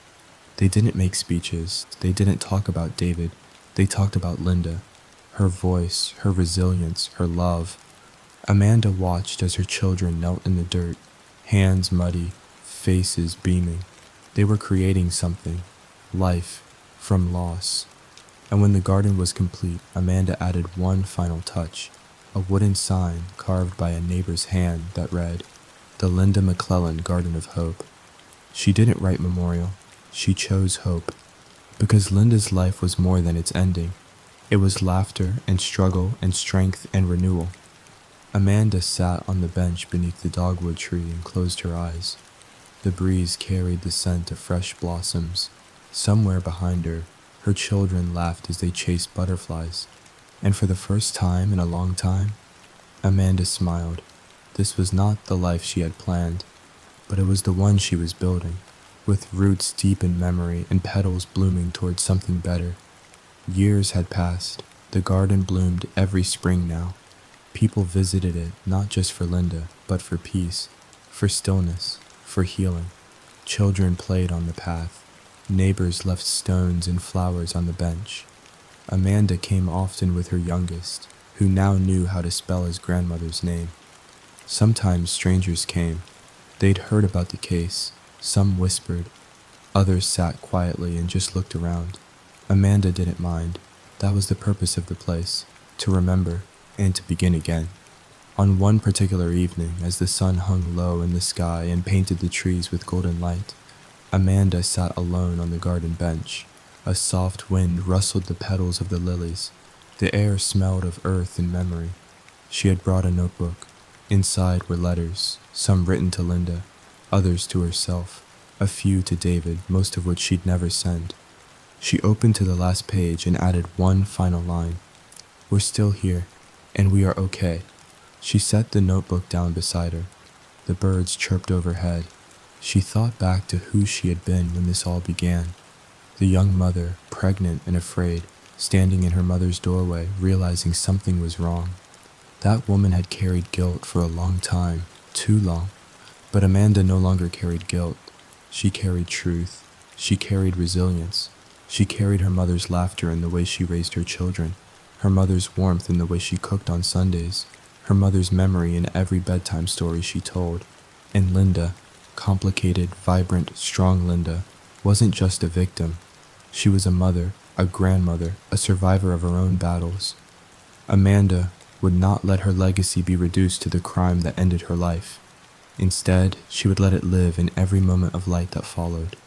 They didn't make speeches, they didn't talk about David, they talked about Linda, her voice, her resilience, her love. Amanda watched as her children knelt in the dirt, hands muddy, faces beaming. They were creating something, life, from loss. And when the garden was complete, Amanda added one final touch, a wooden sign carved by a neighbor's hand that read, "The Linda McClellan Garden of Hope." She didn't write memorial, she chose hope, because Linda's life was more than its ending. It was laughter and struggle and strength and renewal. Amanda sat on the bench beneath the dogwood tree and closed her eyes. The breeze carried the scent of fresh blossoms. Somewhere behind her, her children laughed as they chased butterflies. And for the first time in a long time, Amanda smiled. This was not the life she had planned, but it was the one she was building, with roots deep in memory and petals blooming towards something better. Years had passed. The garden bloomed every spring now. People visited it not just for Linda, but for peace, for stillness, for healing. Children played on the path. Neighbors left stones and flowers on the bench. Amanda came often with her youngest, who now knew how to spell his grandmother's name. Sometimes strangers came. They'd heard about the case. Some whispered. Others sat quietly and just looked around. Amanda didn't mind. That was the purpose of the place, to remember and to begin again. On one particular evening, as the sun hung low in the sky and painted the trees with golden light, Amanda sat alone on the garden bench. A soft wind rustled the petals of the lilies. The air smelled of earth and memory. She had brought a notebook. Inside were letters, some written to Linda, others to herself, a few to David, most of which she'd never send. She opened to the last page and added one final line. "We're still here, and we are okay." She set the notebook down beside her. The birds chirped overhead. She thought back to who she had been when this all began. The young mother, pregnant and afraid, standing in her mother's doorway, realizing something was wrong. That woman had carried guilt for a long time, too long. But Amanda no longer carried guilt. She carried truth. She carried resilience. She carried her mother's laughter in the way she raised her children, her mother's warmth in the way she cooked on Sundays, her mother's memory in every bedtime story she told. And Linda, complicated, vibrant, strong Linda, wasn't just a victim. She was a mother, a grandmother, a survivor of her own battles. Amanda would not let her legacy be reduced to the crime that ended her life. Instead, she would let it live in every moment of light that followed.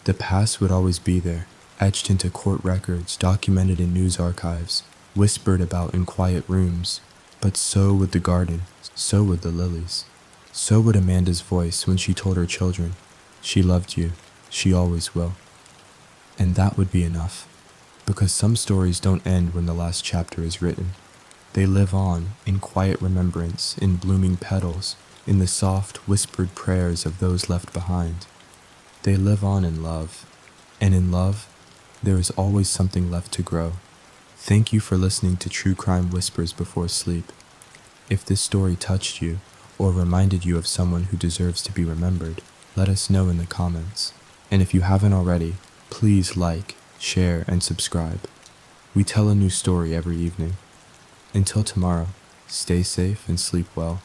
The past would always be there, etched into court records, documented in news archives, whispered about in quiet rooms. But so would the garden, so would the lilies. So would Amanda's voice when she told her children, "She loved you, she always will." And that would be enough, because some stories don't end when the last chapter is written. They live on in quiet remembrance, in blooming petals, in the soft, whispered prayers of those left behind. They live on in love, and in love, there is always something left to grow. Thank you for listening to True Crime Whispers Before Sleep. If this story touched you, or reminded you of someone who deserves to be remembered, let us know in the comments. And if you haven't already, please like, share, and subscribe. We tell a new story every evening. Until tomorrow, stay safe and sleep well.